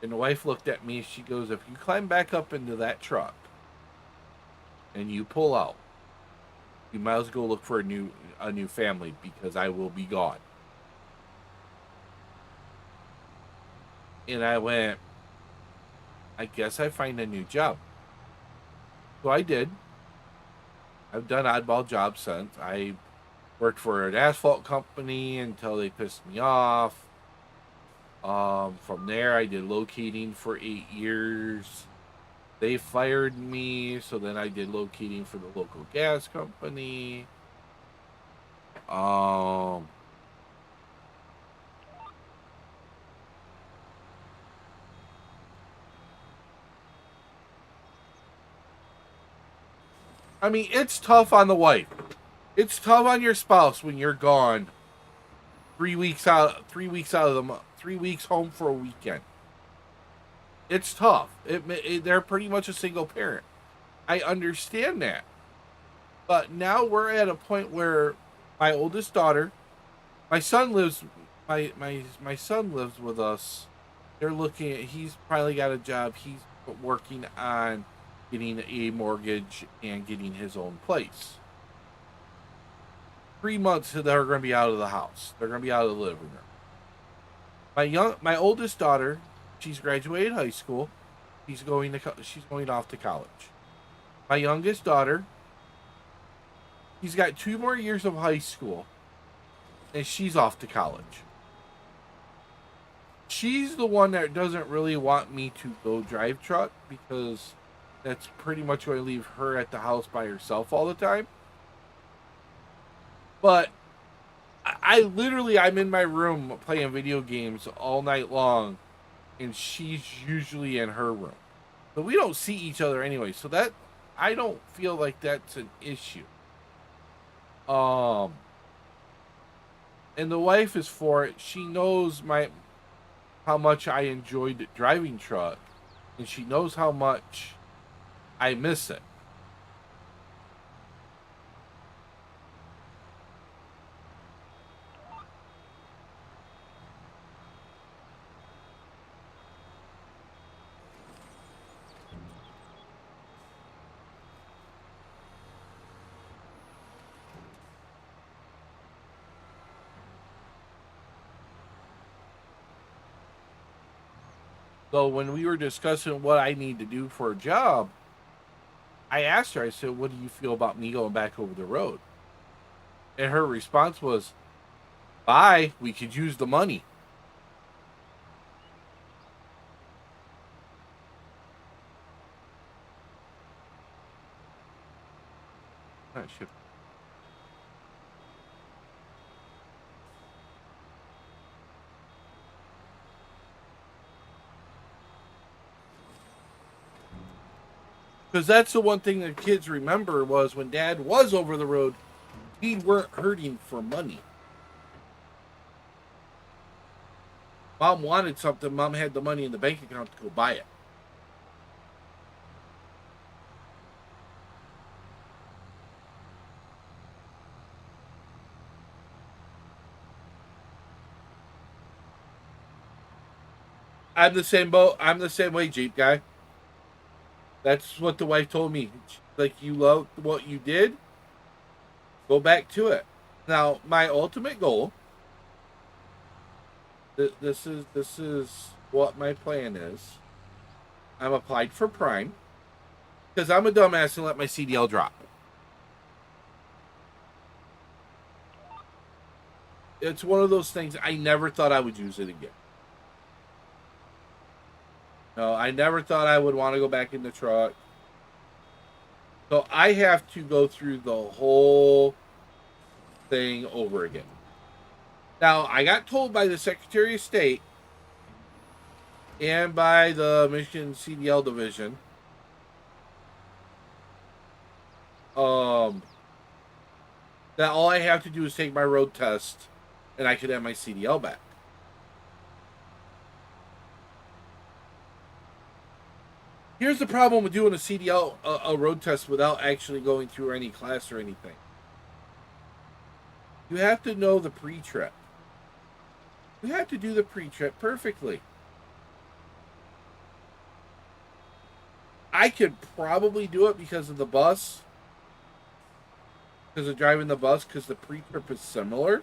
A: And the wife looked at me. She goes, "If you climb back up into that truck and you pull out, you might as well go look for a new family because I will be gone." And I went, "I guess I find a new job." So I did. I've done oddball jobs since. I worked for an asphalt company until they pissed me off. From there, I did locating for 8 years. They fired me, so then I did locating for the local gas company. Um, I mean, it's tough on the wife. It's tough on your spouse when you're gone 3 weeks out, 3 weeks out of the month, 3 weeks home for a weekend. It's tough. They're pretty much a single parent. I understand that, but now we're at a point where my oldest daughter, my son lives, my son lives with us. They're looking at. He's probably got a job. He's working on getting a mortgage and getting his own place. 3 months they're going to be out of the house. They're going to be out of the living room. My oldest daughter, she's graduated high school. She's going off to college. My youngest daughter, she's got 2 more years of high school, and she's off to college. She's the one that doesn't really want me to go drive truck because that's pretty much going to leave her at the house by herself all the time. But I literally, I'm in my room playing video games all night long, and she's usually in her room. But we don't see each other anyway, so that I don't feel like that's an issue. Um, and the wife is for it. She knows how much I enjoyed driving truck, and she knows how much I miss it. So when we were discussing what I need to do for a job, I asked her, I said, "What do you feel about me going back over the road?" And her response was, "Bye, we could use the money." Oh, shit. Because that's the one thing that kids remember was when Dad was over the road, we weren't hurting for money. Mom wanted something. Mom had the money in the bank account to go buy it. I'm the same boat. I'm the same way, Jeep guy. That's what the wife told me. She's like, you love what you did, go back to it. Now, my ultimate goal. This is what my plan is. I'm applied for Prime because I'm a dumbass and let my CDL drop. It's one of those things I never thought I would use it again. No, I never thought I would want to go back in the truck. So I have to go through the whole thing over again. Now, I got told by the Secretary of State and by the Michigan CDL division that all I have to do is take my road test and I could have my CDL back. Here's the problem with doing a CDL, a road test without actually going through any class or anything. You have to know the pre-trip. You have to do the pre-trip perfectly. I could probably do it because of the bus. Because of driving the bus, because the pre-trip is similar.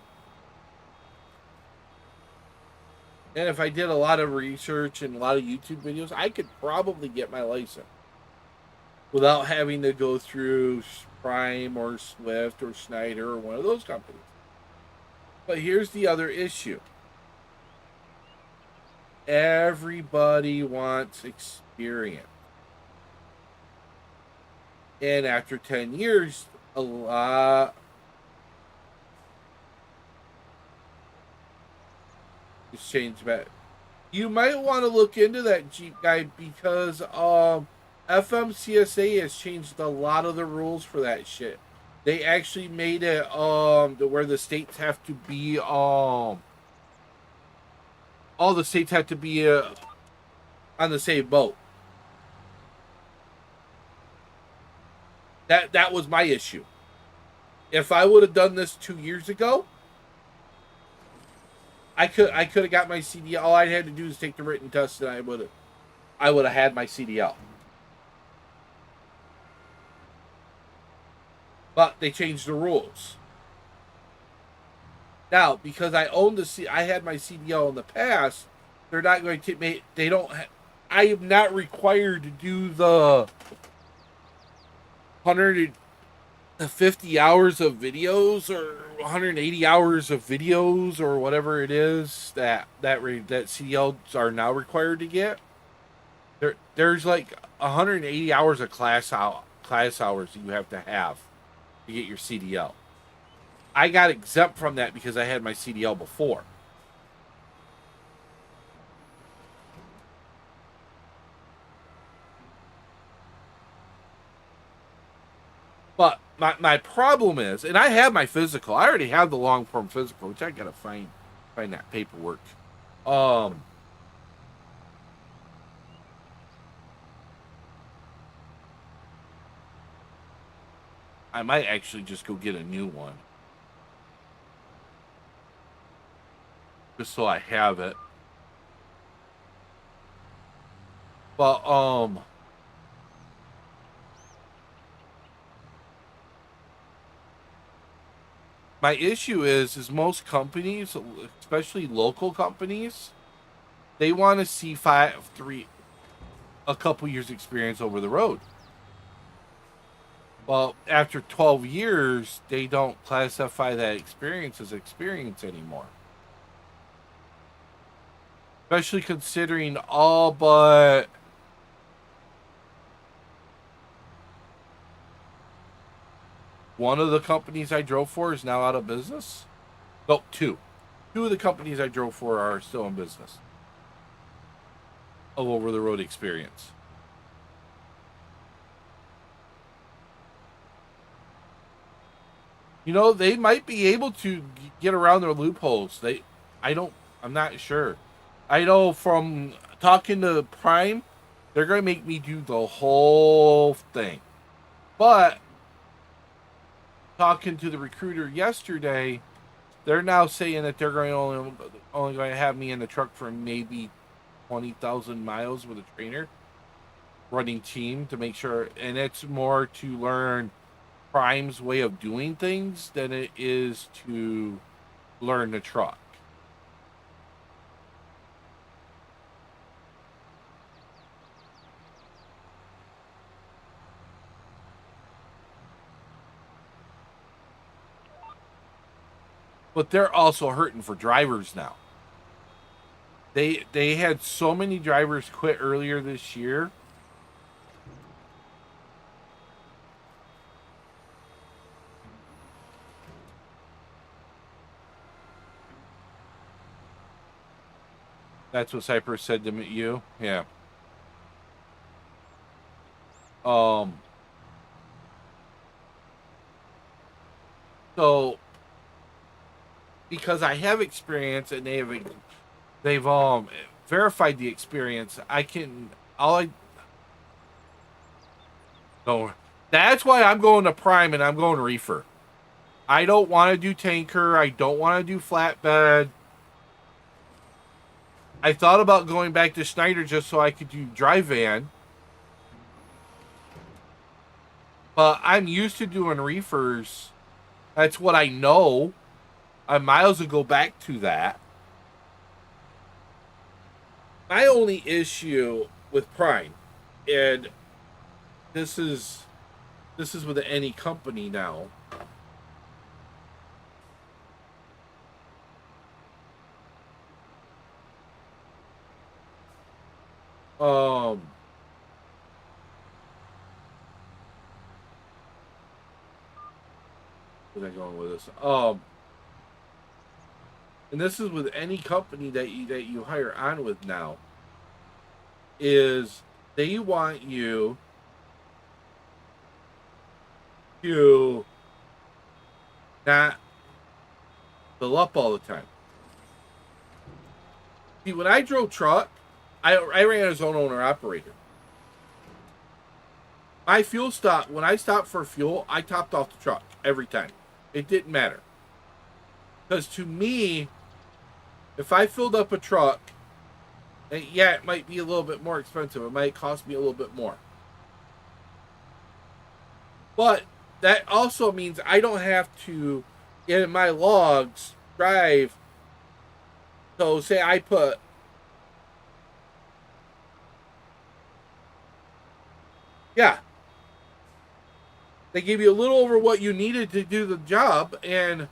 A: And if I did a lot of research and a lot of YouTube videos, I could probably get my license without having to go through Prime or Swift or Schneider or one of those companies. But here's the other issue. Everybody wants experience. And after 10 years, a lot has changed back. You might want to look into that, Jeep guy, because FMCSA has changed a lot of the rules for that shit. They actually made it to where the states have to be all the states have to be on the same boat. That was my issue. If I would have done this 2 years ago, I could have got my CDL. All I had to do is take the written test, and I would have had my CDL. But they changed the rules. Now, because I had my CDL in the past, they're not going to make. They don't. I am not required to do the 150 hours of videos or 180 hours of videos or whatever it is that CDLs are now required to get. There's like 180 hours of class hours that you have to get your CDL. I got exempt from that because I had my CDL before. But my problem is, and I have my physical. I already have the long form physical, which I gotta find that paperwork. I might actually just go get a new one. Just so I have it. But my issue is most companies, especially local companies, they want to see a couple years experience over the road. Well, after 12 years, they don't classify that experience as experience anymore. Especially considering all but one of the companies I drove for is now out of business. No, two. Two of the companies I drove for are still in business of over the road experience. You know, they might be able to get around their loopholes. I'm not sure. I know from talking to Prime, they're going to make me do the whole thing. But talking to the recruiter yesterday, they're now saying that they're going to only going to have me in the truck for maybe 20,000 miles with a trainer running team to make sure, and it's more to learn Prime's way of doing things than it is to learn the truck. But they're also hurting for drivers now. They had so many drivers quit earlier this year. That's what Cypress said to you. Yeah. Um. So because I have experience and they've verified the experience, I can all I no. That's why I'm going to Prime and I'm going reefer. I don't want to do tanker. I don't want to do flatbed. I thought about going back to Schneider just so I could do dry van. But I'm used to doing reefers. That's what I know. I might as well go back to that. My only issue with Prime, and this is with any company now. Um, where am I going with this? And this is with any company that you hire on with now. Is they want you to not fill up all the time. See, when I drove truck, I ran as own owner operator. My fuel stop, when I stopped for fuel, I topped off the truck every time. It didn't matter. Because to me, if I filled up a truck, and yeah, it might be a little bit more expensive. It might cost me a little bit more. But that also means I don't have to, in my logs, drive. So say I put, yeah, they give you a little over what you needed to do the job. And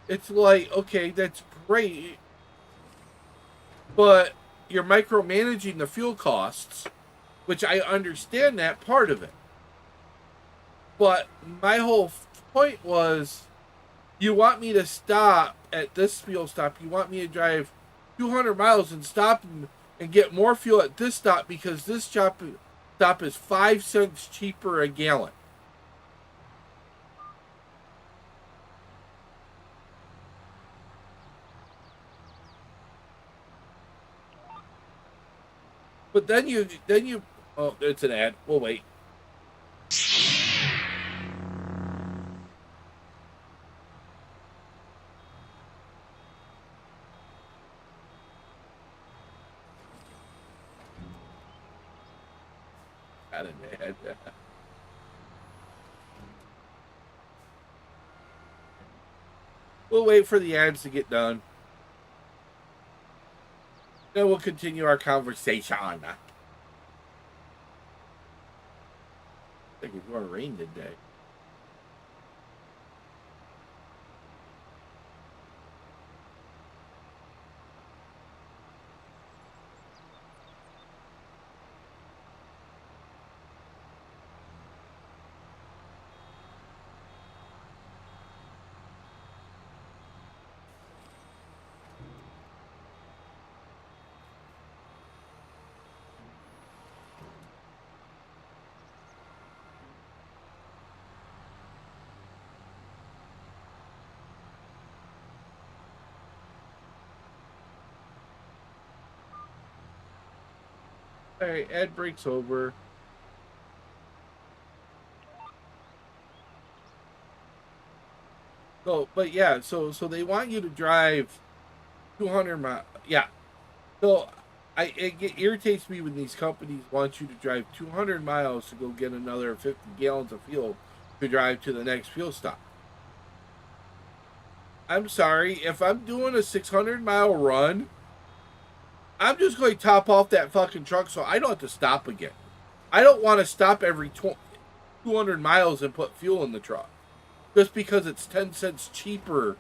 A: it's like, okay, that's great. But you're micromanaging the fuel costs, which I understand that part of it. But my whole point was, you want me to stop at this fuel stop. You want me to drive 200 miles and stop and get more fuel at this stop because this stop is 5 cents cheaper a gallon. But then you oh, it's an ad. We'll wait. Not an ad. We'll wait for the ads to get done. Then we'll continue our conversation. I think it's going to rain today. All right, add brakes over. So, but yeah, so they want you to drive 200 miles. Yeah. So it irritates me when these companies want you to drive 200 miles to go get another 50 gallons of fuel to drive to the next fuel stop. I'm sorry, if I'm doing a 600-mile run, I'm just going to top off that fucking truck so I don't have to stop again. I don't want to stop every 200 miles and put fuel in the truck just because it's 10 cents cheaper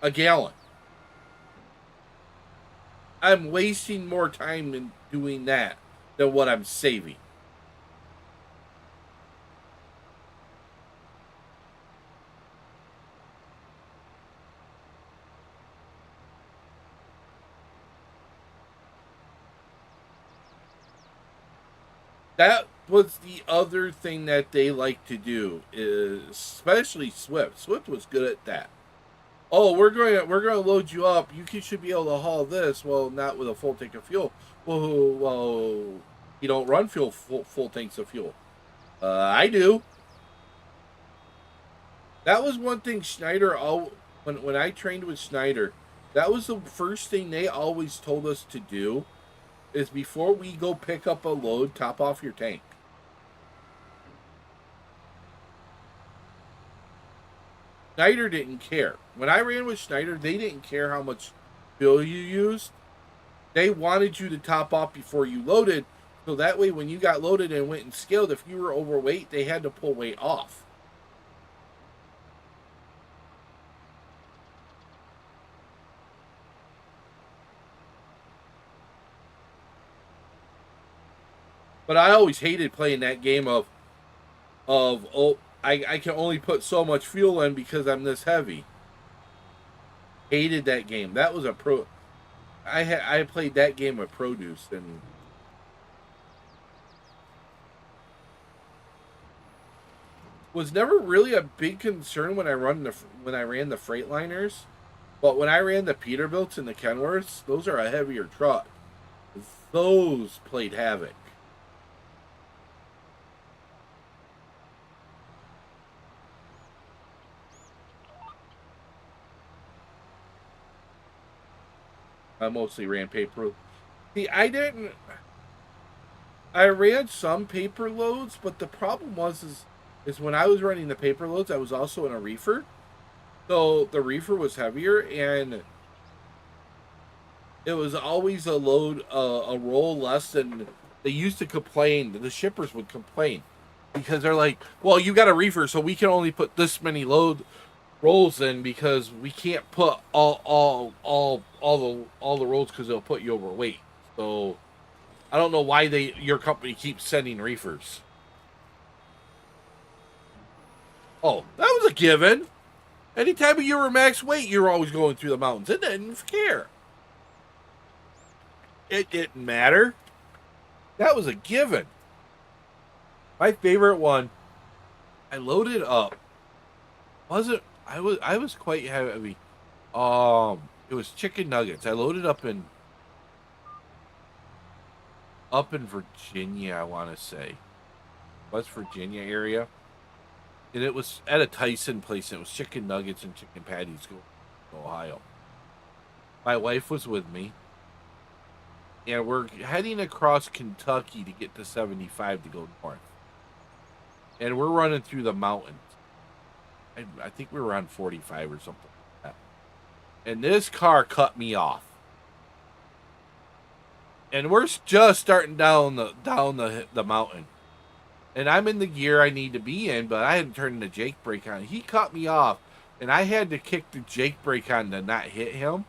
A: a gallon. I'm wasting more time in doing that than what I'm saving. That was the other thing that they like to do, is especially Swift. Swift was good at that. Oh, we're going to load you up. Should be able to haul this. Well, not with a full tank of fuel. Well, you don't run full tanks of fuel. I do. That was one thing Schneider when I trained with Schneider, that was the first thing they always told us to do is before we go pick up a load, top off your tank. Schneider didn't care. When I ran with Schneider, they didn't care how much fuel you used. They wanted you to top off before you loaded, so that way when you got loaded and went and scaled, if you were overweight, they had to pull weight off. But I always hated playing that game of oh, I can only put so much fuel in because I'm this heavy. Hated that game. That was a pro. I played that game with produce and was never really a big concern when I ran the Freightliners, but when I ran the Peterbilts and the Kenworths, those are a heavier truck. Those played havoc. I mostly ran paper. See, I didn't. I ran some paper loads, but the problem is when I was running the paper loads, I was also in a reefer. So the reefer was heavier, and it was always a load, a roll less than they used to complain. The shippers would complain because they're like, "Well, you got a reefer, so we can only put this many load rolls in because we can't put all the rolls because they'll put you overweight." So I don't know why your company keeps sending reefers. Oh, that was a given. Anytime you were max weight, you were always going through the mountains. It didn't care. It didn't matter. That was a given. My favorite one, I loaded up. Wasn't I was quite heavy. It was chicken nuggets. I loaded up in Virginia, I want to say. West Virginia area. And it was at a Tyson place, and it was chicken nuggets and chicken patties going to Ohio. My wife was with me, and we're heading across Kentucky to get to 75 to go north. And we're running through the mountains. I think we were on 45 or something like that. And this car cut me off. And we're just starting down the mountain. And I'm in the gear I need to be in, but I hadn't turned the Jake brake on. He cut me off, and I had to kick the Jake brake on to not hit him.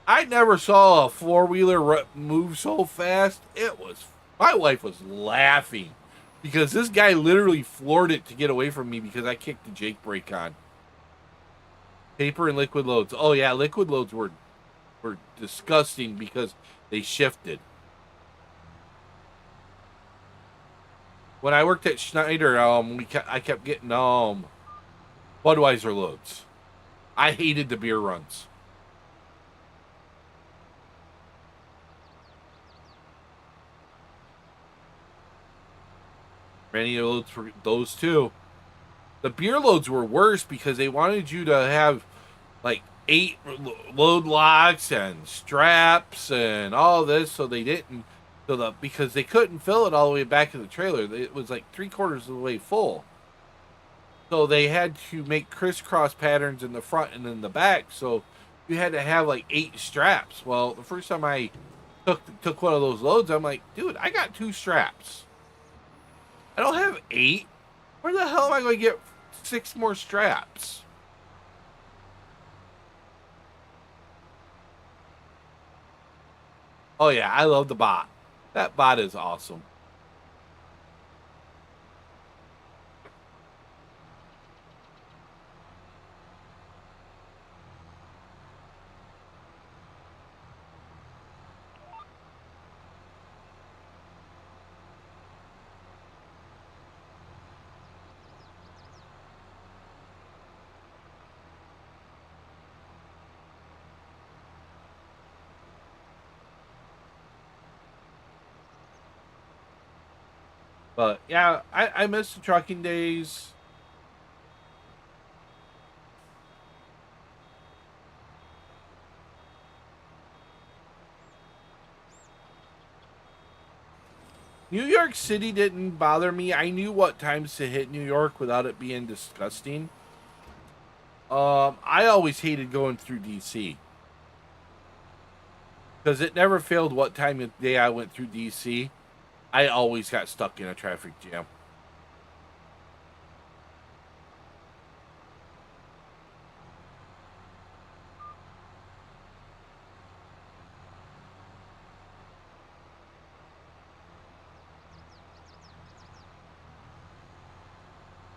A: I never saw a four-wheeler move so fast. My wife was laughing because this guy literally floored it to get away from me because I kicked the Jake brake on. Paper and liquid loads. Oh yeah, liquid loads were disgusting because they shifted. When I worked at Schneider, I kept getting Budweiser loads. I hated the beer runs. Granny loads for those too. The beer loads were worse because they wanted you to have like 8 load locks and straps and all this, so they didn't. Because they couldn't fill it all the way back in the trailer. It was like 3/4 of the way full. So they had to make crisscross patterns in the front and in the back. So you had to have like 8 straps. Well, the first time I took one of those loads, I'm like, dude, I got 2 straps. I don't have 8. Where the hell am I going to get 6 more straps? Oh yeah, I love the bot. That bot is awesome. But yeah, I miss the trucking days. New York City didn't bother me. I knew what times to hit New York without it being disgusting. I always hated going through DC because it never failed what time of day I went through DC. I always got stuck in a traffic jam.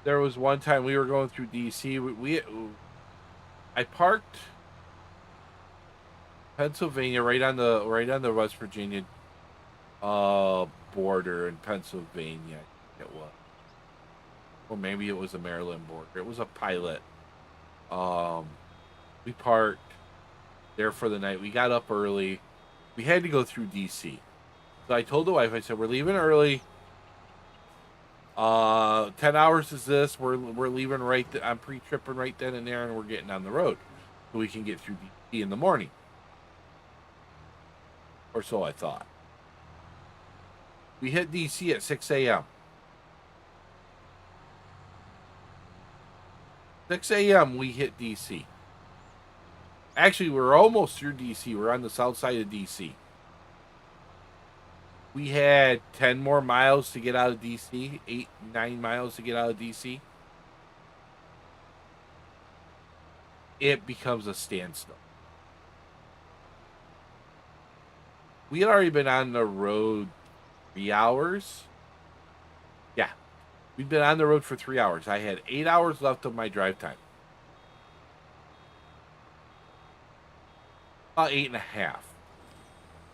A: There was one time we were going through DC. I parked Pennsylvania right on the West Virginia border in Pennsylvania. It was, or maybe it was the Maryland border. It was a pilot. Um, we parked there for the night. We got up early. We had to go through DC. So I told the wife, I said, we're leaving early. 10 hours is this. We're leaving right. I'm pre-tripping right then and there, and we're getting on the road so we can get through DC in the morning, or so I thought. We hit DC at 6 a.m. 6 a.m. we hit DC. Actually, we're almost through DC. We're on the south side of DC. We had 10 more miles to get out of DC, 8, 9 miles to get out of DC. It becomes a standstill. We had already been on the road 3 hours. Yeah, we'd been on the road for 3 hours. I had 8 hours left of my drive time. About 8.5.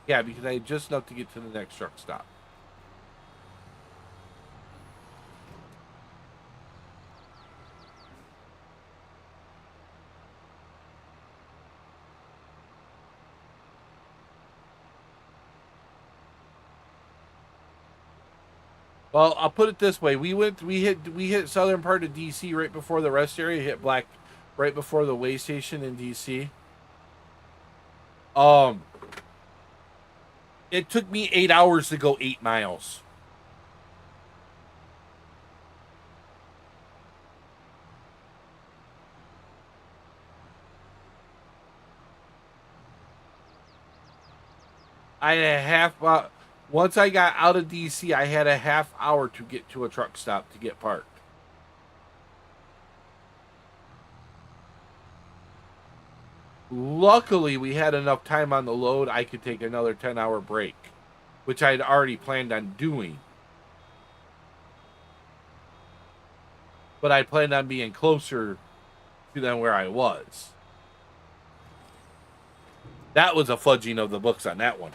A: Yeah, because I had just enough to get to the next truck stop. Well, I'll put it this way: we hit southern part of DC right before the rest area. Hit Black right before the way station in DC. It took me 8 hours to go 8 miles. I had a half. Once I got out of DC, I had a half hour to get to a truck stop to get parked. Luckily, we had enough time on the load. I could take another 10-hour break, which I had already planned on doing. But I planned on being closer to than where I was. That was a fudging of the books on that one.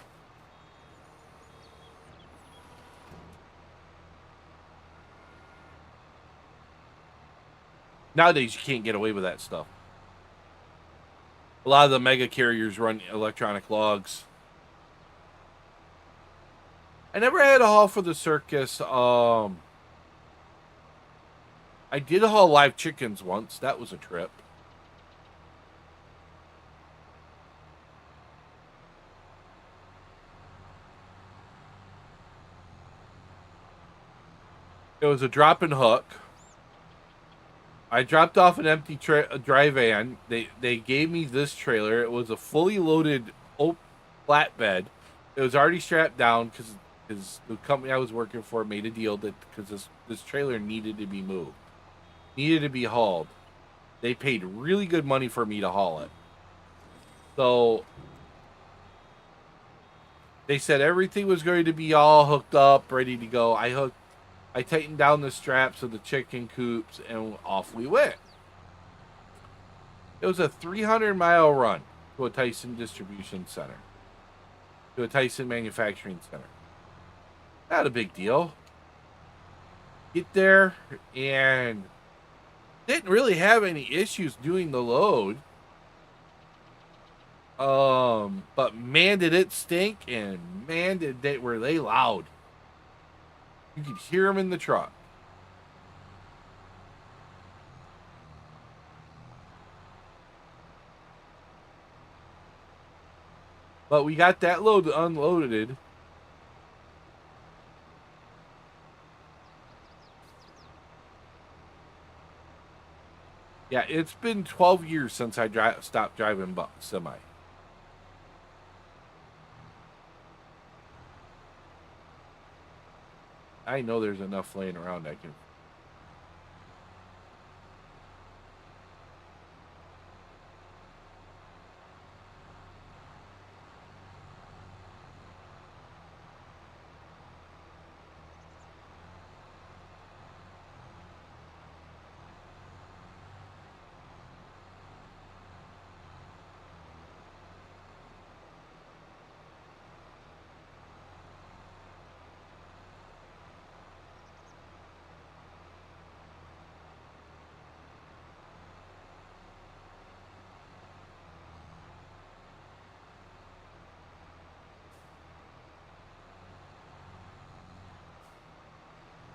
A: Nowadays, you can't get away with that stuff. A lot of the mega carriers run electronic logs. I never had a haul for the circus. I did haul live chickens once. That was a trip. It was a drop and hook. I dropped off an empty dry van. They gave me this trailer. It was a fully loaded flatbed. It was already strapped down because the company I was working for made a deal that because this trailer needed to be moved, needed to be hauled. They paid really good money for me to haul it. So they said everything was going to be all hooked up, ready to go. I tightened down the straps of the chicken coops, and off we went. It was a 300-mile run to a Tyson distribution center, to a Tyson manufacturing center. Not a big deal. Get there and didn't really have any issues doing the load. But man, did it stink, and man, were they loud. You could hear them in the truck. But we got that load unloaded. Yeah, it's been 12 years since I stopped driving semi. I know there's enough laying around I can.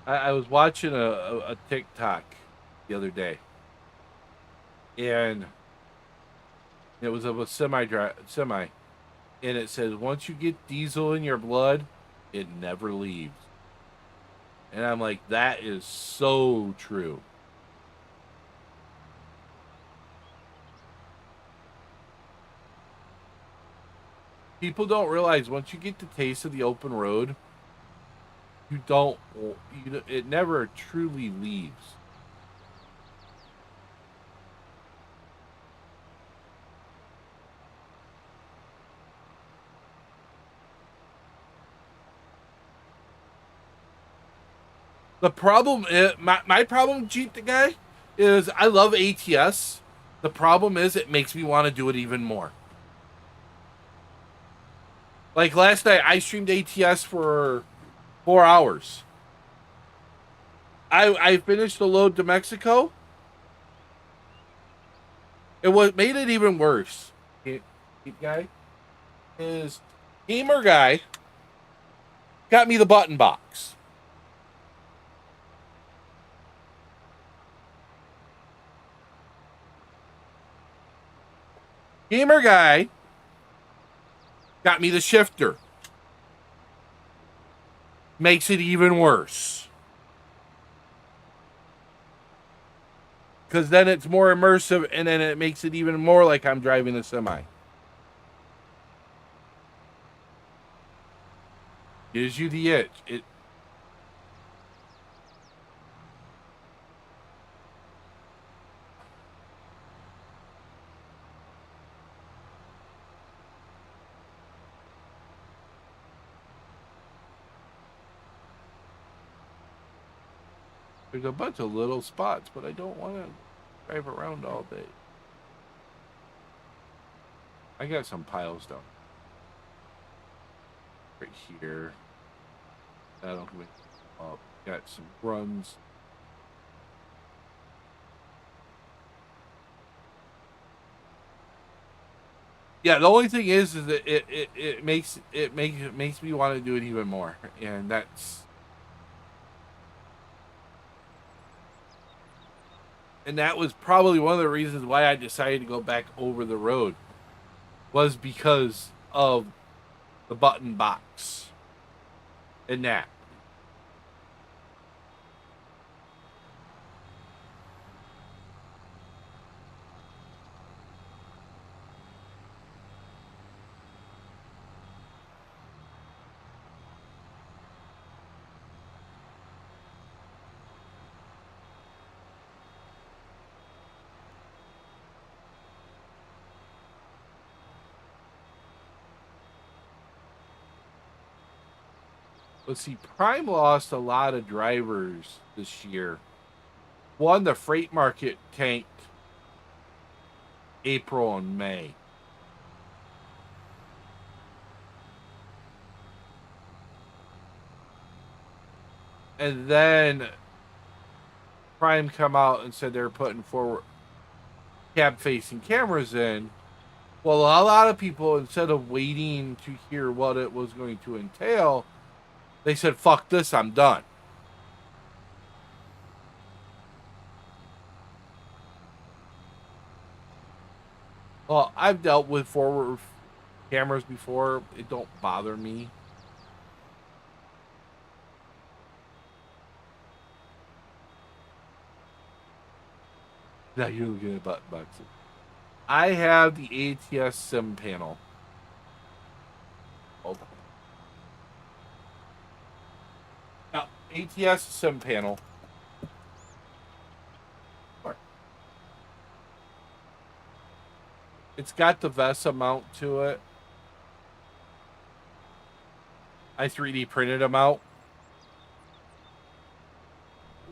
A: I was watching a TikTok the other day, and it was of a semi, and it says once you get diesel in your blood, it never leaves. And I'm like, that is so true. People don't realize once you get the taste of the open road, it never truly leaves. The problem is, my problem, Jeep the guy, is I love ATS. The problem is it makes me want to do it even more. Like last night, I streamed ATS for 4 hours. I finished the load to Mexico. And what made it even worse, guy, is gamer guy got me the button box. Gamer guy got me the shifter. Makes it even worse. Because then it's more immersive, and then it makes it even more like I'm driving a semi. Gives you the itch. There's a bunch of little spots, but I don't want to drive around all day. I got some piles down right here. That'll make up. Got some runs. Yeah, the only thing is that it makes me want to do it even more, and that's And that was probably one of the reasons why I decided to go back over the road, was because of the button box and that. But see, Prime lost a lot of drivers this year. One, the freight market tanked April and May. And then Prime come out and said they're putting forward cab-facing cameras in. Well, a lot of people, instead of waiting to hear what it was going to entail, they said, fuck this, I'm done. Well, I've dealt with forward cameras before. It don't bother me. Now you're looking at button boxes. I have the ATS sim panel. Oh. Now, ATS sim panel. It's got the VESA mount to it. I 3D printed them out.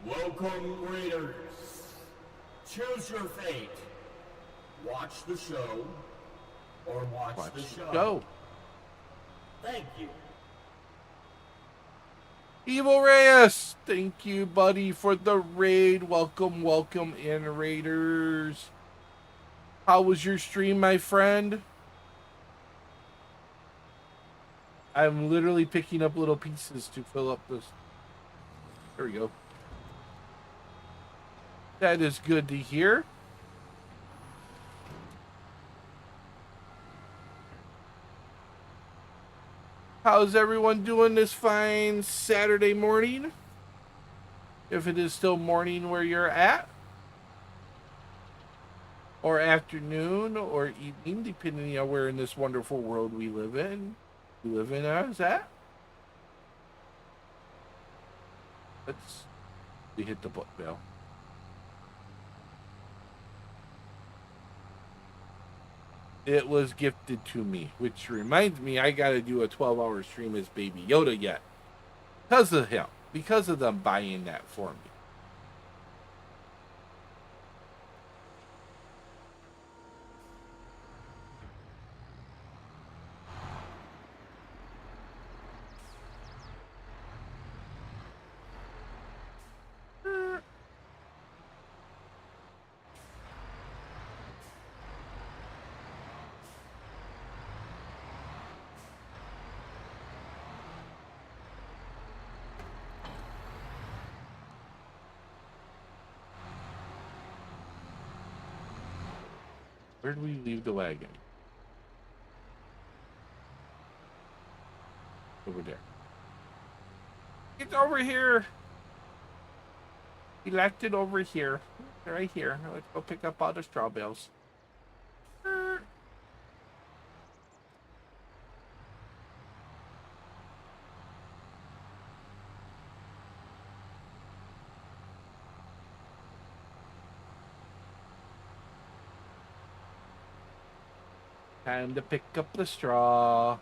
D: Welcome, Raiders. Choose your fate. Watch the show or watch the show.
A: Go.
D: Thank you.
A: Evil Reyes, thank you, buddy, for the raid. Welcome, welcome in, Raiders. How was your stream, my friend? I'm literally picking up little pieces to fill up this. There we go. That is good to hear. How's everyone doing this fine Saturday morning? If it is still morning where you're at. Or afternoon or evening, depending on where in this wonderful world we live in. You live in as that? Let's hit the bell. It was gifted to me, which reminds me I gotta do a 12-hour stream as Baby Yoda yet. Because of him. Because of them buying that for me. Where did we leave the wagon? Over there. It's over here. He left it over here. Right here. Let's go pick up all the straw bales. Time to pick up the straw.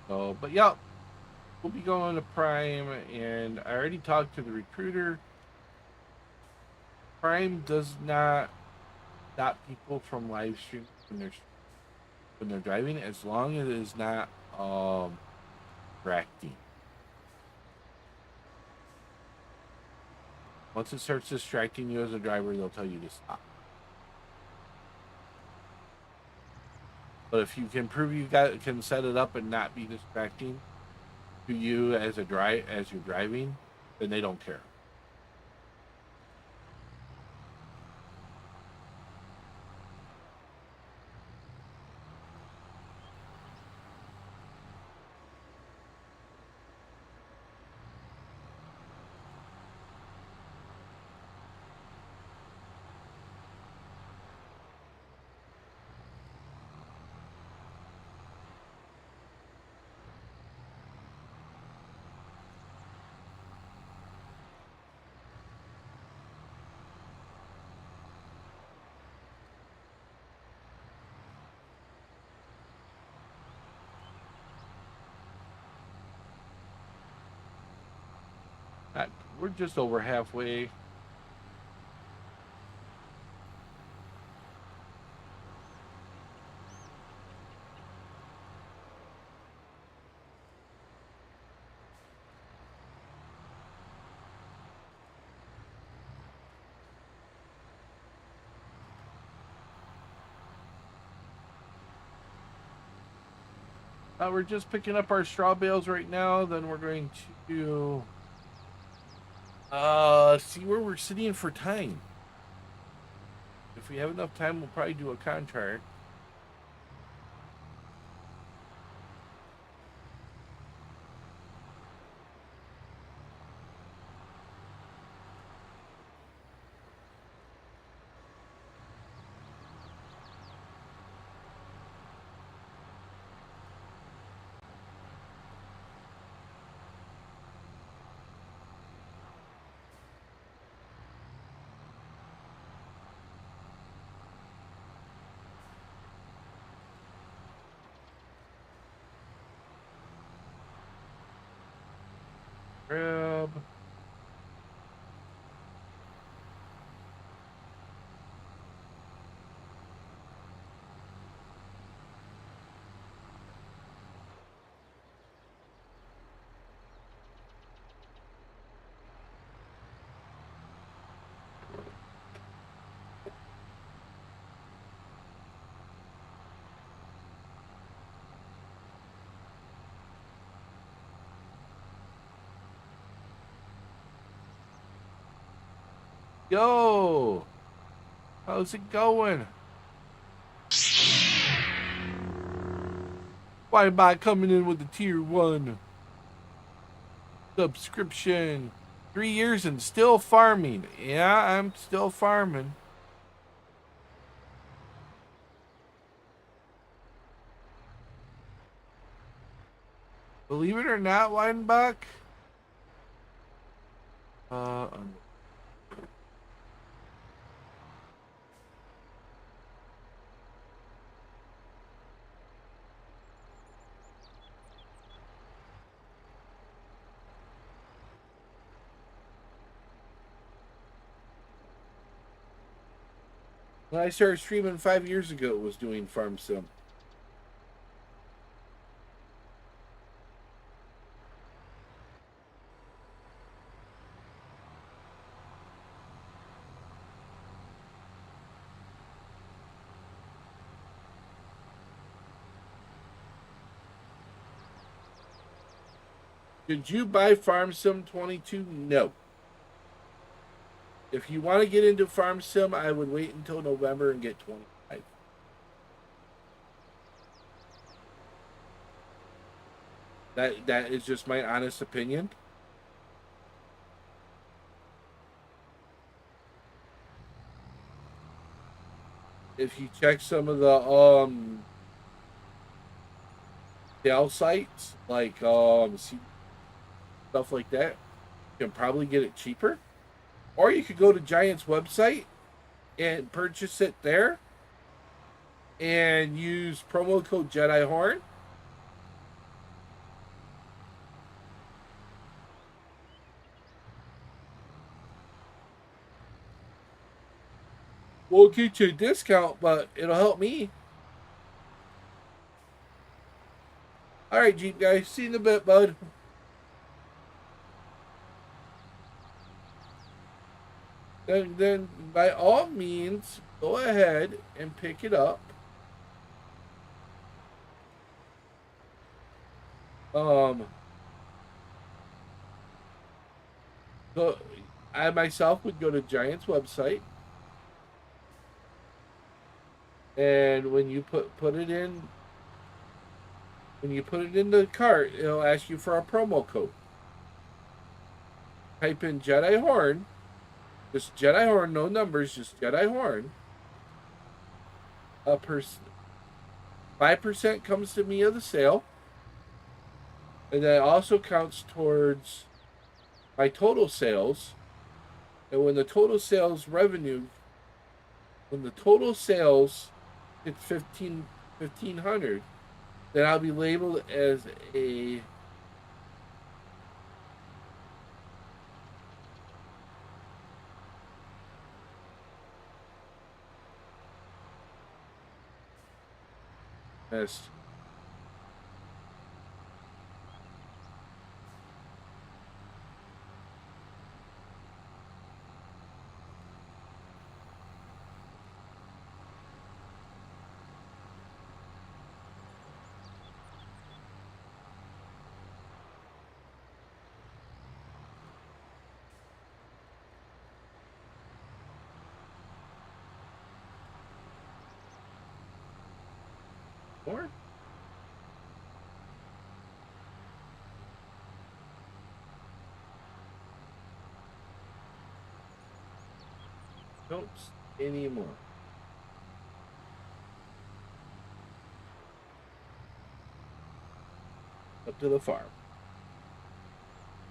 A: Oh, but yeah, we'll be going to Prime, and I already talked to the recruiter. Prime does not stop people from live streaming when when they're driving, as long as it is not distracting. Once it starts distracting you as a driver, they'll tell you to stop. But if you can prove can set it up and not be distracting to you as you're driving, then they don't care. We're just over halfway. We're just picking up our straw bales right now. Then we're going to see where we're sitting for time. If we have enough time, we'll probably do a contract. Grab. Yo, how's it going? Why am I coming in with the tier 1 subscription? 3 years and still farming. Yeah, I'm still farming. Believe it or not, Weidenbach. When I started streaming 5 years ago, it was doing farm sim. Did you buy Farm Sim 22? No. If you want to get into Farm Sim, I would wait until November and get 25. That is just my honest opinion. If you check some of the sale sites like stuff like that, you can probably get it cheaper. Or you could go to Giant's website and purchase it there and use promo code Jedi Horn. We'll get you a discount, but it'll help me. All right, Jeep guy. See you in a bit, bud. Then by all means, go ahead and pick it up. So I myself would go to Giant's website, and when you put it in, when you put it in the cart, it'll ask you for a promo code. Type in Jedi Horn, just Jedi Horn, no numbers, just Jedi Horn. 5% comes to me of the sale, and that also counts towards my total sales. And when the total sales revenue, when the total sales hit 1,500, then I'll be labeled as a as more. Don't anymore. Up to the farm.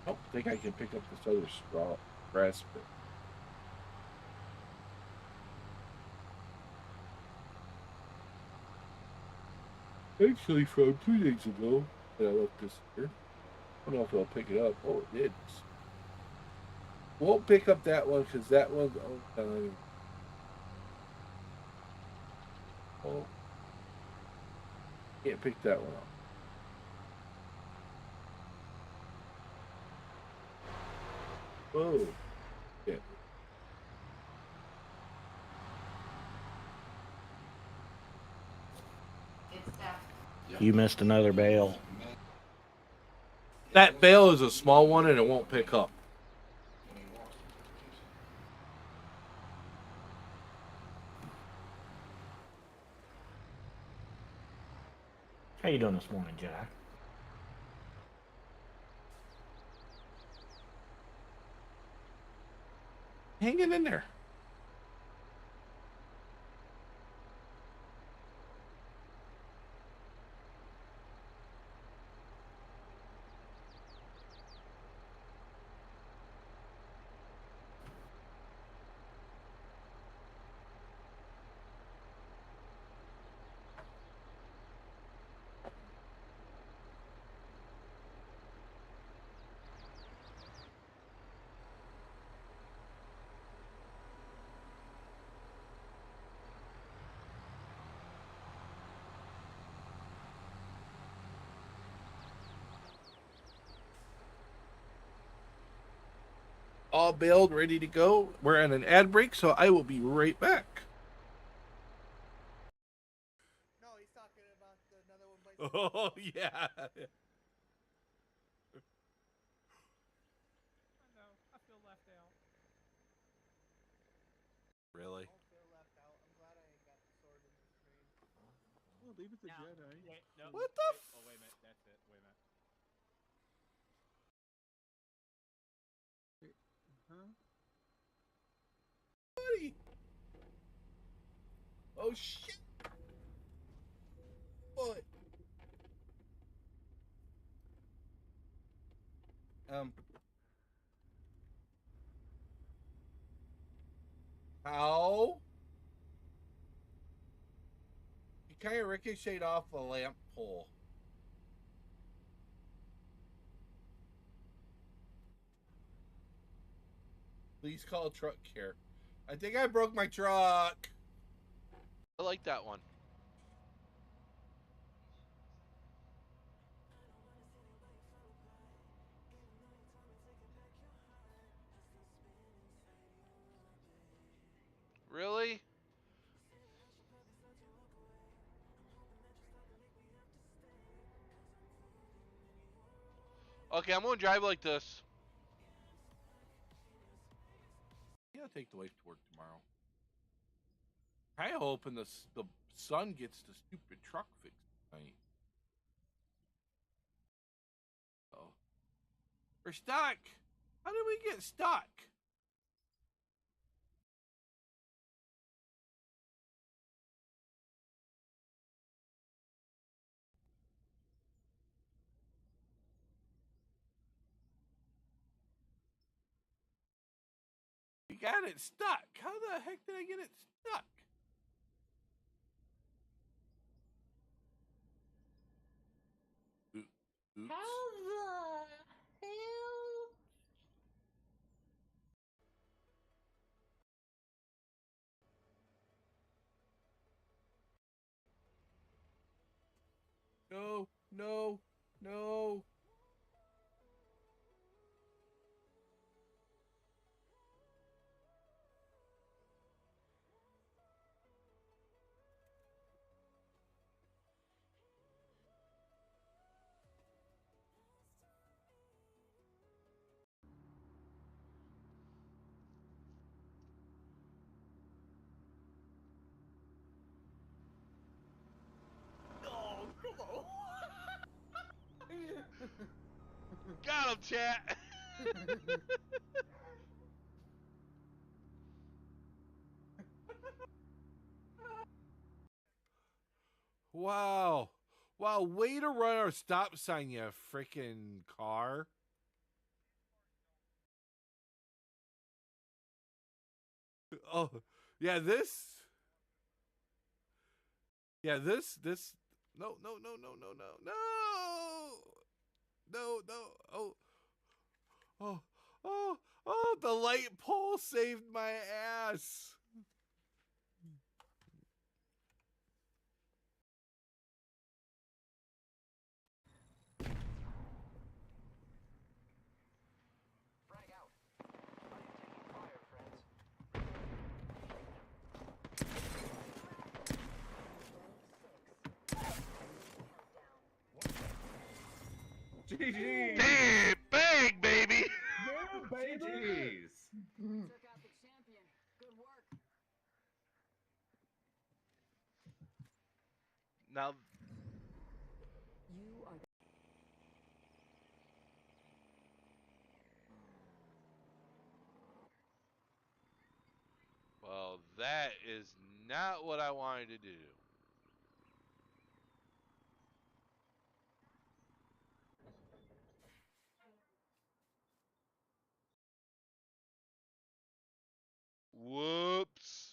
A: Oh, I think I can pick up this other straw grass bit. Actually, from 2 days ago, that I left this here. I don't know if I'll pick it up. Oh, it did. Won't pick up that one because that one's on. Oh, can't pick that one up. Oh, yeah.
E: You missed another bale.
A: That bale is a small one and it won't pick up.
E: How you doing this morning, Jack?
A: Hanging in there. All bailed, ready to go. We're on an ad break, so I will be right back.
B: No, he's talking about another one by.
A: Oh, yeah.
B: No, I feel left out.
A: Really?
B: I don't feel left out. I'm glad I ain't got the sword in this train.
F: Well, leave it to Jedi.
C: Wait, no.
A: What the
C: wait, oh, wait a minute. That's it. Wait a minute.
F: Huh?
A: Buddy. Oh, shit. What? How? He kind of ricocheted off a lamp pole. Please call truck care. I think I broke my truck.
G: I like that one. Really? Okay, I'm gonna drive like this.
A: I gotta take the wife to work tomorrow. I hoping the son gets the stupid truck fixed tonight. Oh, we're stuck. How did we get stuck? We got it stuck. How the heck did I get it stuck? Oops.
E: How the hell?
A: No, no, no.
B: Oh, come on.
G: Got him, chat.
A: Wow. Wow, way to run our stop sign, you freaking car. Oh, yeah, this. Yeah, this. No, no, no, no, no, no, no. No, no. Oh, oh, oh, oh, the light pole saved my ass.
F: GG.
G: Damn, bang, baby.
F: Yeah, baby.
H: GG's.
I: Took out the champion. Good work.
G: Now,
I: You are the
G: well, that is not what I wanted to do. Whoops.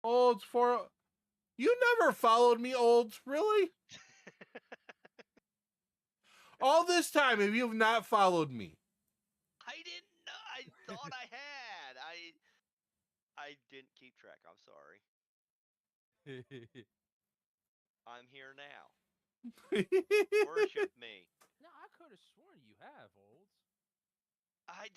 A: Olds for you never followed me, Olds. Really? All this time, if you have not followed me.
J: I didn't know. I thought I had. I didn't keep track. I'm sorry. I'm here now. Worship me.
B: No, I could have sworn you have, Olds.
J: I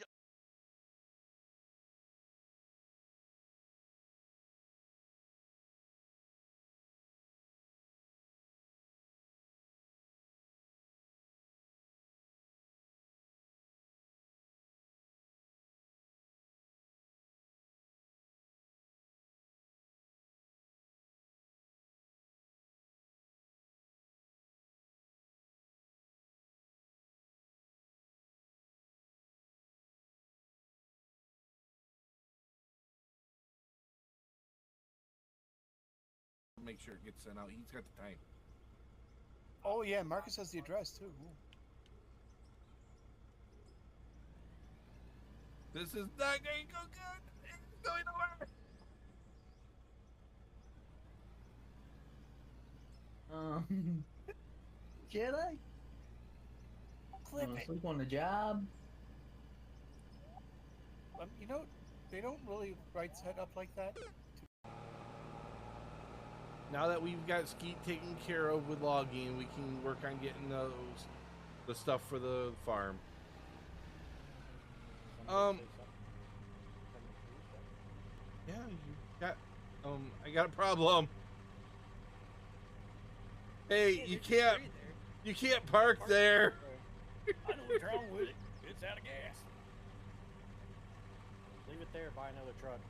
A: make sure it gets sent out. He's got the time.
B: Oh yeah, Marcus has the address too. Ooh.
A: This is not going to go good. It's going nowhere.
E: Jedi?
B: Clip it.
E: Sleep on the job?
B: You know, they don't really write set up like that.
A: Now that we've got Skeet taken care of with logging, we can work on getting the stuff for the farm. Yeah, you got I got a problem. Hey, you can't park there.
H: I know what's wrong with it. It's out of gas. Leave it there, buy another truck.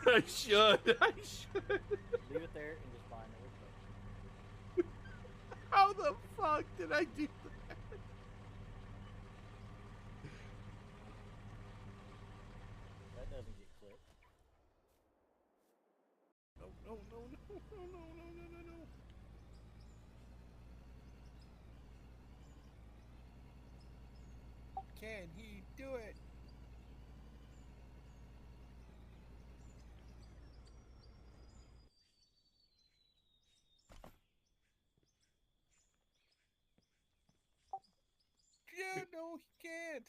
A: I should.
H: Leave it there and just buy another truck.
A: How the fuck did I do that?
H: That doesn't get clipped.
A: No.
B: Can he do it? Yeah, no, he can't.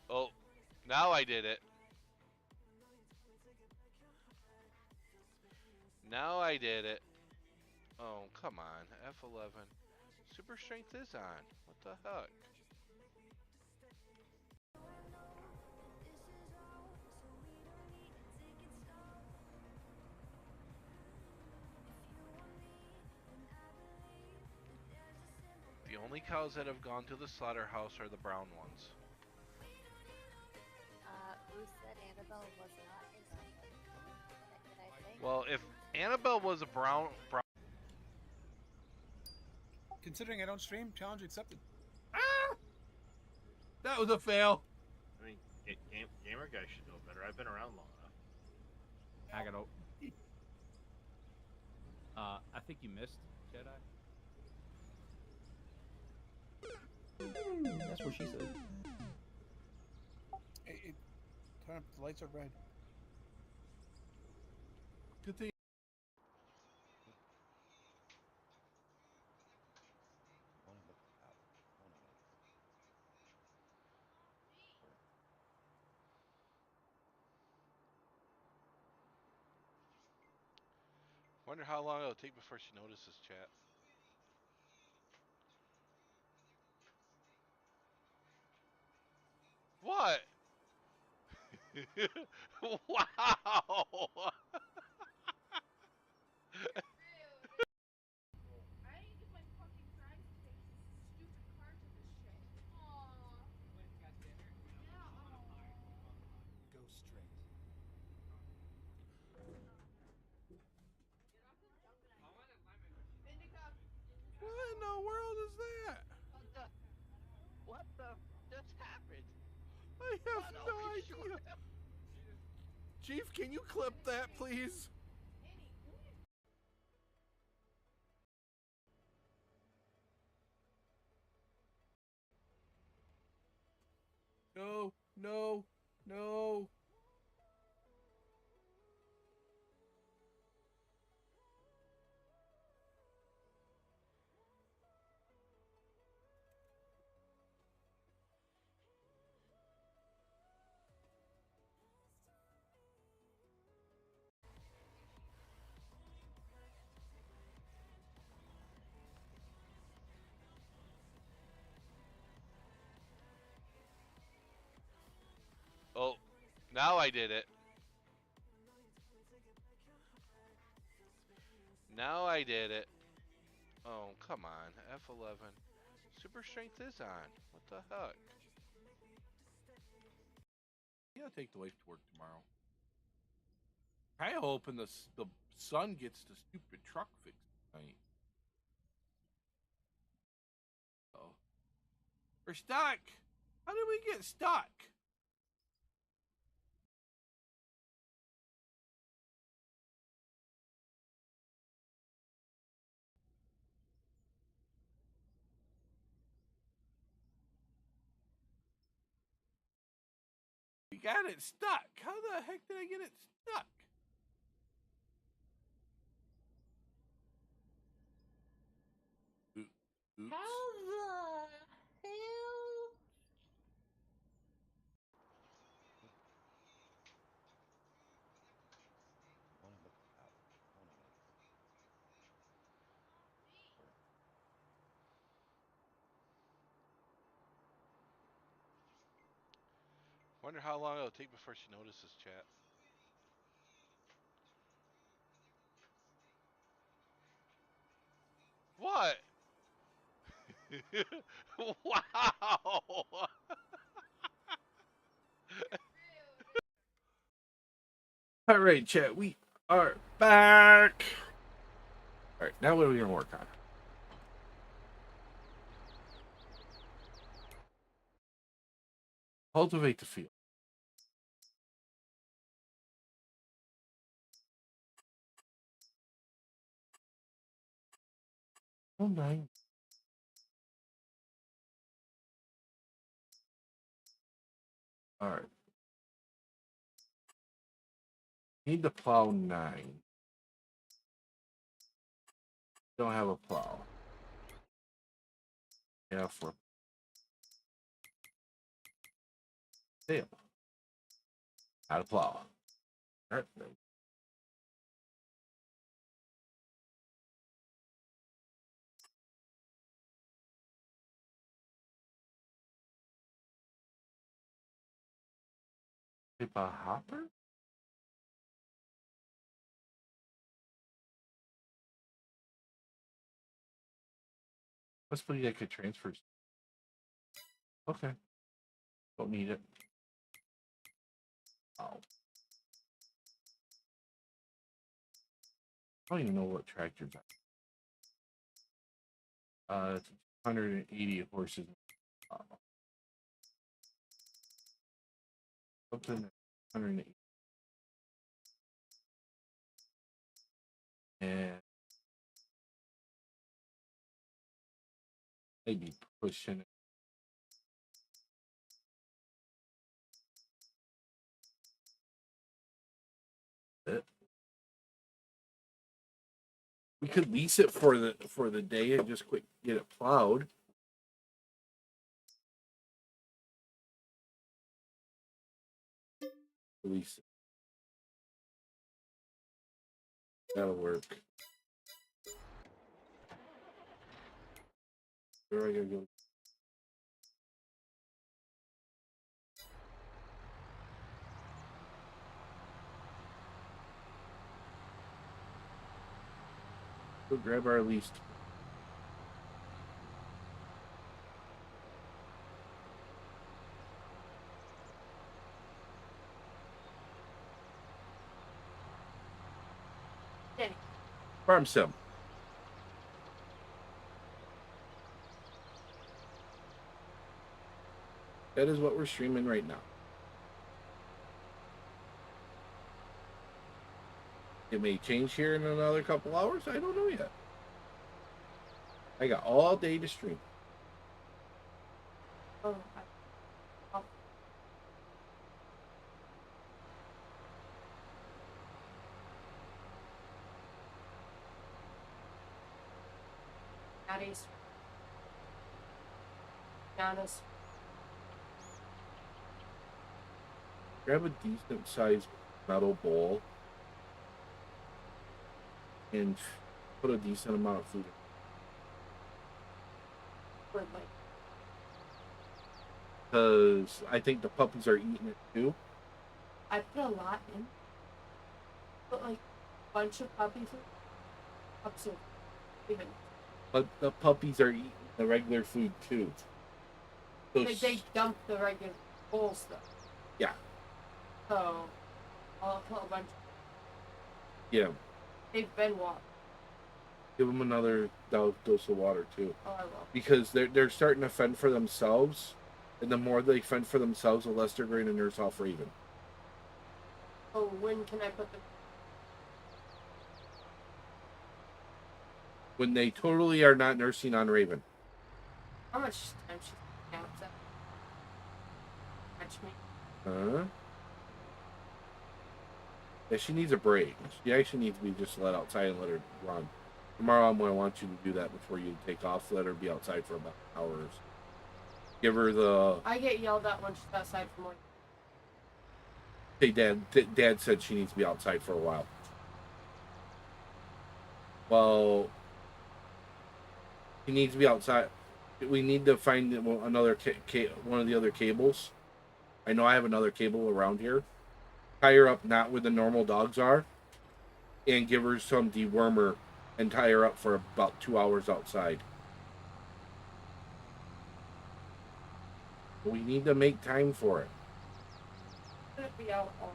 G: Oh, now I did it. Now I did it. Oh, come on. F11. Super strength is on. What the heck? The only cows that have gone to the slaughterhouse are the brown ones.
I: Bruce said Annabelle was not his name. Can I say?
G: Well, if Annabelle was a brown
B: Considering I don't stream, challenge accepted.
A: Ah! That was a fail.
C: I mean, gamer guy should know better. I've been around long enough.
F: I got out. I think you missed, Jedi.
E: That's what she said.
B: Hey, turn up. The lights are red.
A: Good thing.
G: Wonder how long it'll take before she notices, chat. What? Wow!
D: Go straight.
A: What in the world is that?
J: What the just happened?
A: I have
J: Oh,
A: no
J: we
A: idea.
J: shot him.
A: Chief, can you clip that, please? No.
G: Oh, now I did it. Now I did it. Oh, come on. F11. Super strength is on. What the heck?
A: You gotta take the wife to work tomorrow. I hoping the son gets the stupid truck fixed tonight. Oh, we're stuck. How did we get stuck? We got it stuck. How the heck did I get it stuck? Oops.
E: How the hell?
G: Wonder how long it'll take before she notices, chat. What? Wow!
A: All right, chat. We are back. All right, now what are we gonna work on? Cultivate the field. Oh, nice. All right. Need to plow 9. Don't have a plow. Yeah, for sale. Not a plow. All right. Tip a hopper? Possibly I could transfer. Okay. Don't need it. Oh. I don't even know what tractors are. It's 180 horses. Something 180. And maybe pushing it. We could lease it for the day and just quick get it plowed. Lease it. That'll work. Where I gotta go? Go grab our leased. Farm sim. That is what we're streaming right now. It may change here in another couple hours. I don't know yet. I got all day to stream.
K: Oh, Maddie's. Giannis.
A: Grab a decent sized metal bowl and put a decent amount of food in. Because I think the puppies are eating it too.
K: I put a lot in. Put like a bunch of puppies in. Up to even.
A: But the puppies are eating the regular food too. So
K: They dump the regular bowl stuff.
A: Yeah.
K: So I'll put a bunch.
A: Yeah.
K: They've been walked.
A: Give them another dose of water too.
K: Oh, I will.
A: Because they're starting to fend for themselves, and the more they fend for themselves, the less they're going to nurse off Raven.
K: Oh, when can I put them?
A: When they totally are not nursing on Raven.
K: How much time she's outside? Catch me.
A: Huh? Yeah, she needs a break. She actually needs to be just let outside and let her run. Tomorrow I'm going to want you to do that before you take off. Let her be outside for about hours. Give her the...
K: I get yelled at when she's outside for more.
A: Hey, Dad said she needs to be outside for a while. Well, she needs to be outside. We need to find another one of the other cables. I know I have another cable around here. Tie her up not where the normal dogs are, and give her some dewormer and tie her up for about 2 hours outside. We need to make time for it.
K: Could it be out all?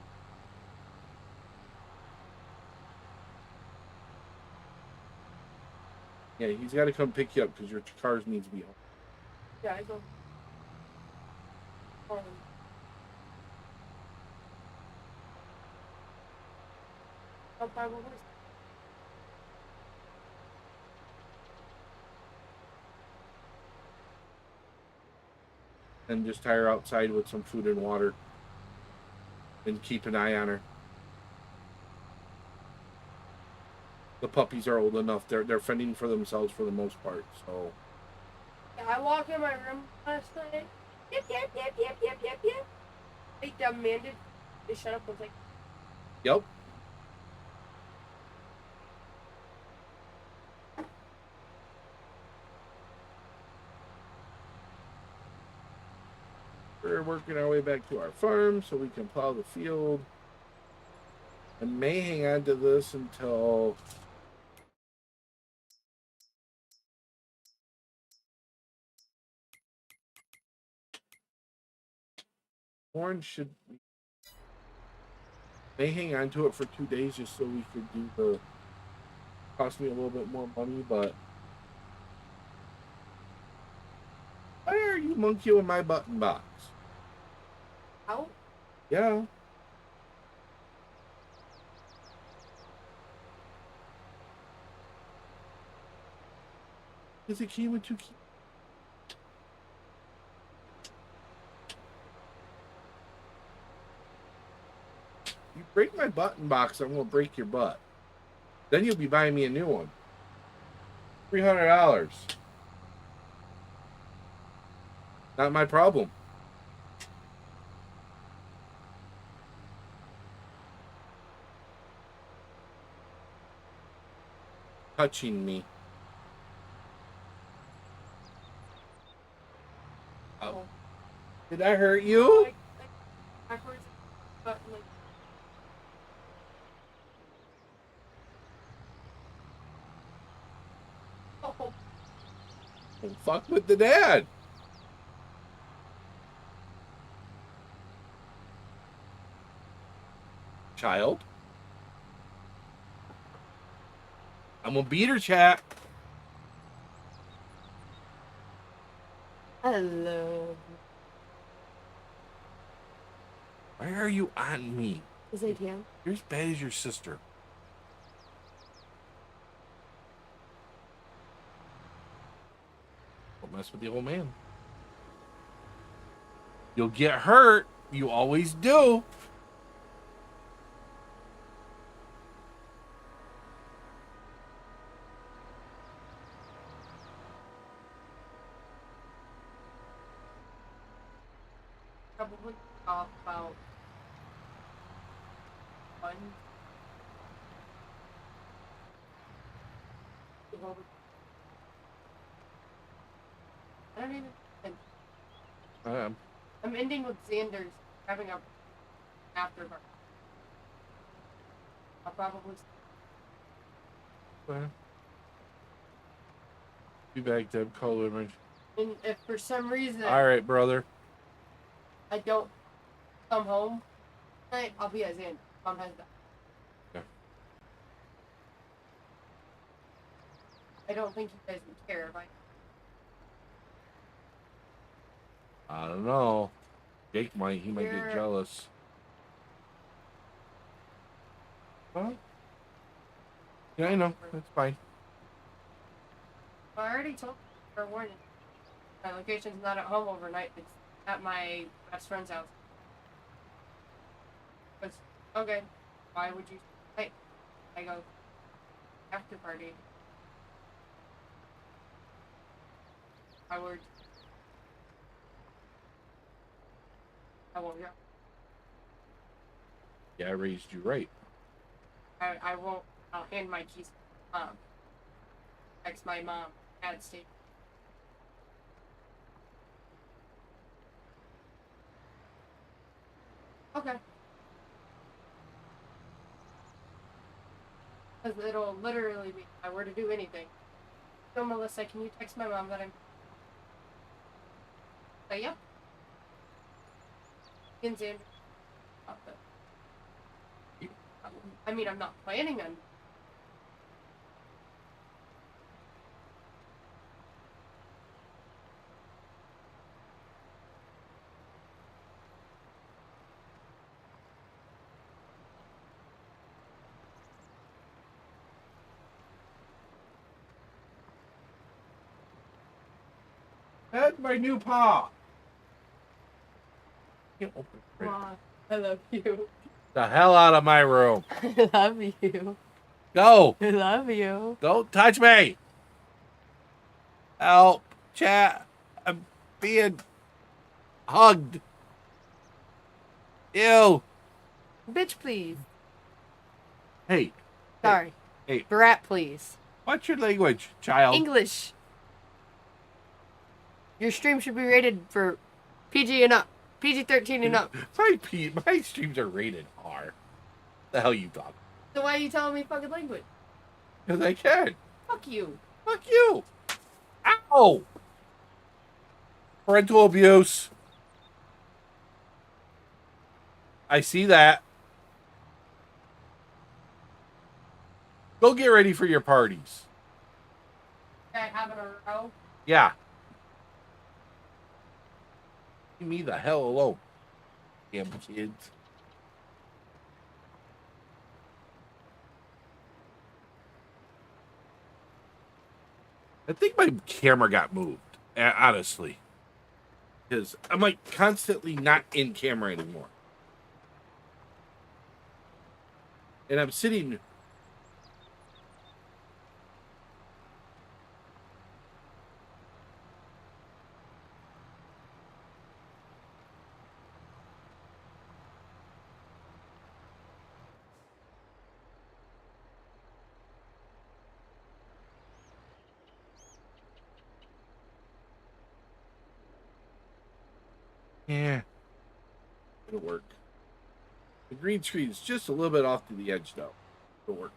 A: Yeah, he's got to come pick you up because your cars needs to be home.
K: Yeah, I go. I'll buy one horse.
A: And just tie her outside with some food and water. And keep an eye on her. The puppies are old enough. They're fending for themselves for the most part. So
K: Yeah, I walk in my room last night. Yep. They demanded they shut up. I was like,
A: yep. We're working our way back to our farm so we can plow the field. I may hang on to this until corn should may hang on to it for 2 days just so we could do the cost me a little bit more money, but why are you monkeying my button box?
K: out.
A: Yeah. Because it came with 2 keys. You break my button box, I'm going to break your butt. Then you'll be buying me a new one. $300. Not my problem. Touching me. Oh. Did I hurt you?
K: I heard but like oh.
A: Don't fuck with the dad. Child. I'm gonna beat her, chat.
K: Hello.
A: Why are you on me?
K: Is it him?
A: You're as bad as your sister. Don't mess with the old man. You'll get hurt. You always do.
K: Probably talk about one. I don't even think. I'm ending with Xander's having a afterburn. I'll probably
A: Be back, Deb. Call image.
K: and if for some reason
A: All right, brother.
K: I don't come home tonight, I'll be at Xander. Mom has that.
A: Yeah.
K: I don't think you guys would care if
A: I don't know. Jake might. He might
K: You're-
A: get jealous. Well, yeah, I know. That's fine.
K: I already told you for warning. My location's not at home overnight. It's at my best friend's house. But, okay. Why would you say? I go, after party. I would. I won't go.
A: Yeah, I raised you right.
K: I won't. I'll hand my keys to my mom. Text my mom. Dad state. Okay. Because it'll literally be if I were to do anything. So Melissa, can you text my mom that I'm say yep? And Xander. I mean I'm not planning on
A: That's my new paw. Can't open it.
K: Aw, I love you.
A: The hell out of my room.
K: I love you.
A: Go.
K: I love you.
A: Don't touch me. Help. Chat. I'm being hugged. Ew.
K: Bitch, please.
A: Hey.
K: Sorry.
A: Hey.
K: Brat, please.
A: What's your language, child?
K: English. Your stream should be rated for PG and up. PG-13 and up.
A: My streams are rated R. The hell you talking?
K: So why are you telling me fucking language?
A: Because I can.
K: Fuck you.
A: Fuck you. Ow. Parental abuse. I see that. Go get ready for your parties.
K: Okay, having a row.
A: Yeah. Leave me the hell alone. Damn kids. I think my camera got moved, honestly. Because I'm like constantly not in camera anymore. And I'm sitting. Yeah. It'll work. The green screen is just a little bit off to the edge, though. It'll work.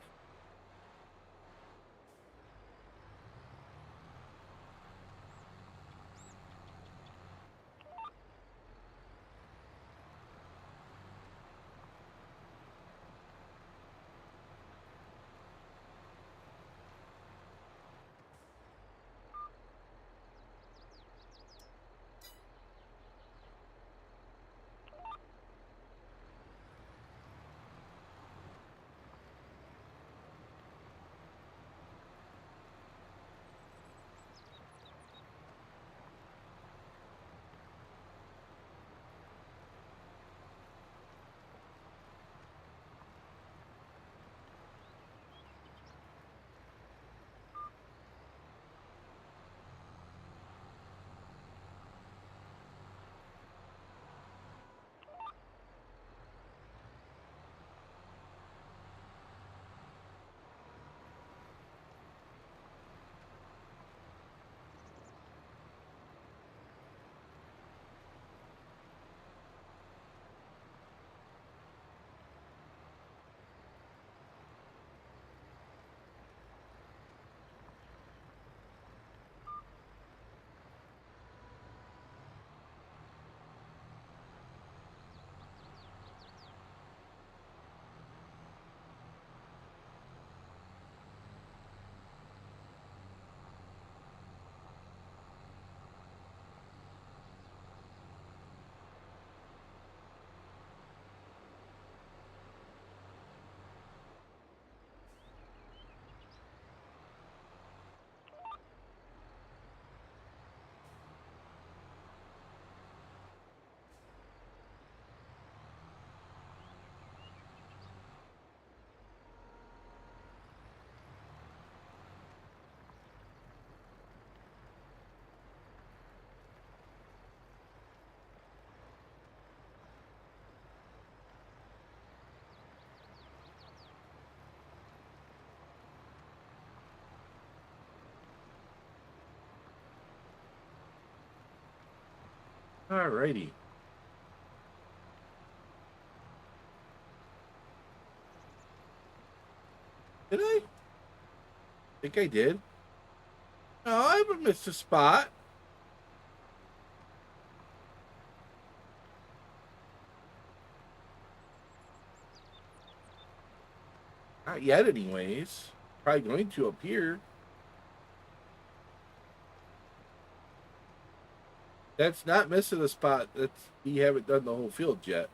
A: Alrighty. Did I? Think I did. No, I haven't missed a spot. Not yet, anyways. Probably going to up here. That's not missing a spot. That's you haven't done the whole field yet.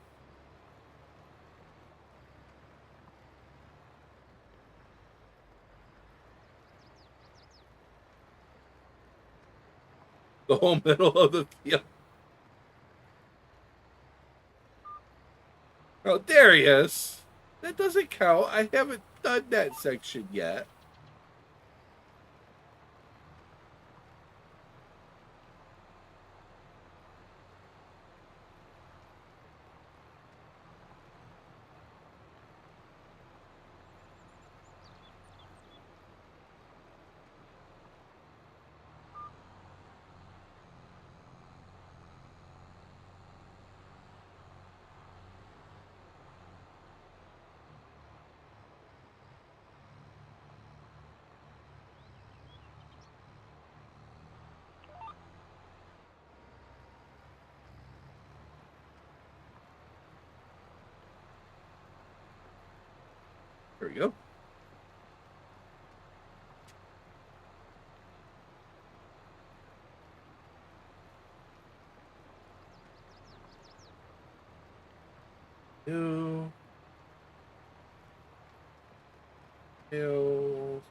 A: The whole middle of the field. Oh, Darius. That doesn't count. I haven't done that section yet. There we go. New. Hills.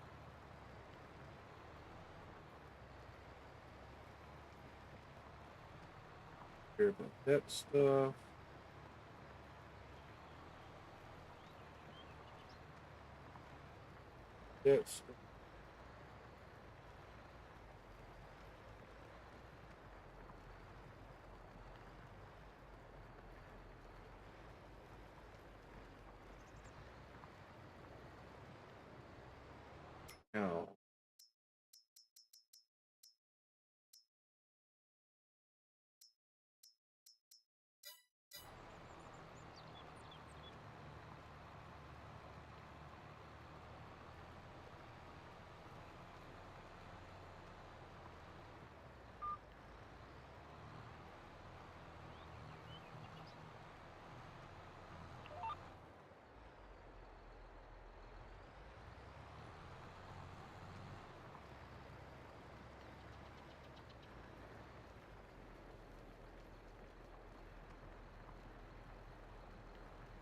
A: Care about that stuff. That's now.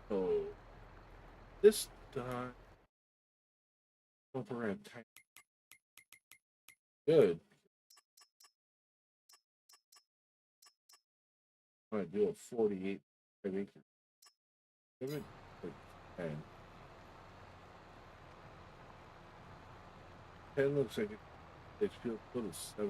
A: So this done over at time. Good. I'm gonna do a 48 acre. Give it like 10. 10 looks like it feels good as 7.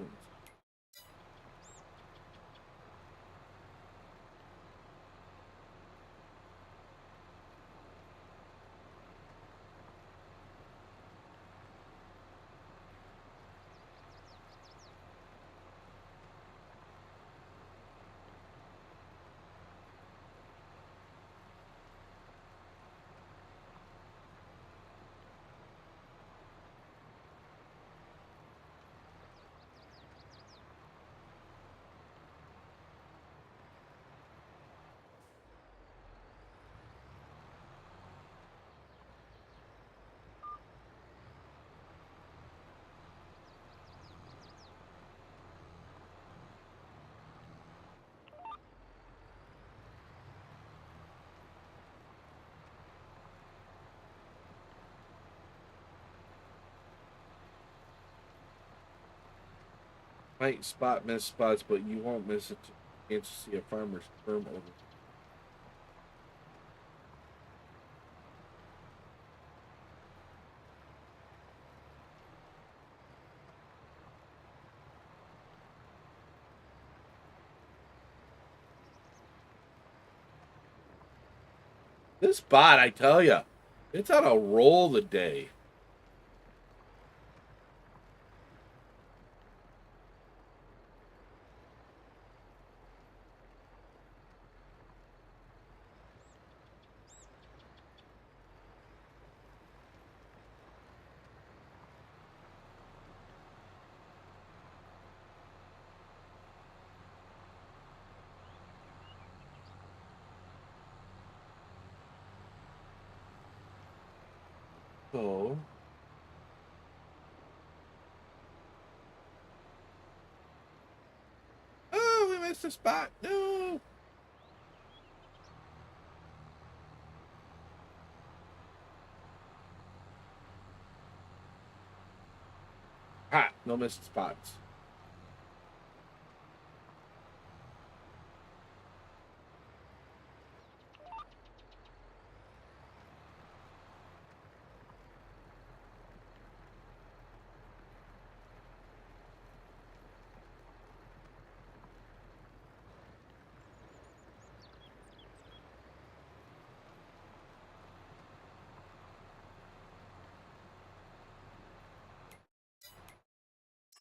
A: Might spot miss spots, but you won't miss it. Chance to see a farmer's firm over. This bot, I tell you, it's on a roll today. So. Oh, we missed a spot. No. Ha! No missed spots.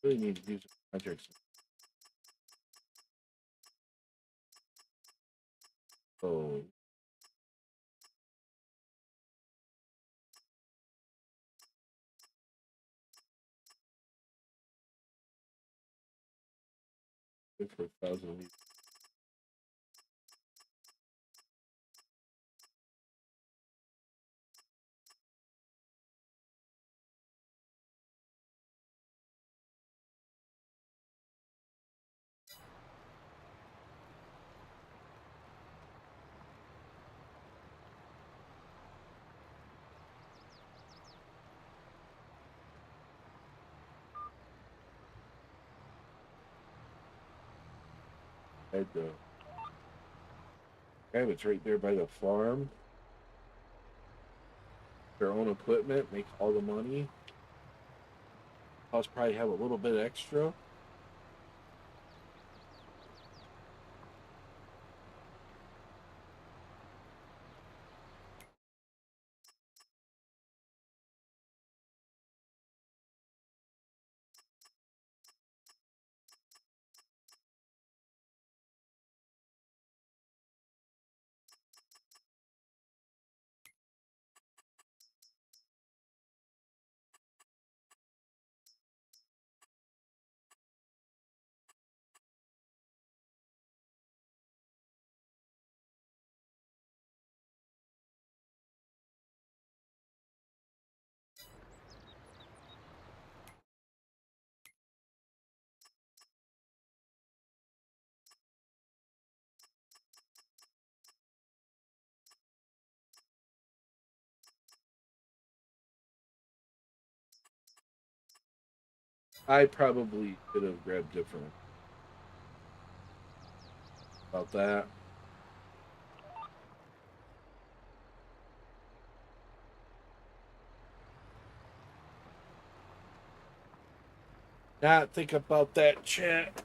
A: Really need to do some projects. So. Good for 1,000 liters. Had to. Okay, it's right there by the farm. Their own equipment makes all the money. I'll probably have a little bit extra. I probably could have grabbed different about that. Not think about that, chat.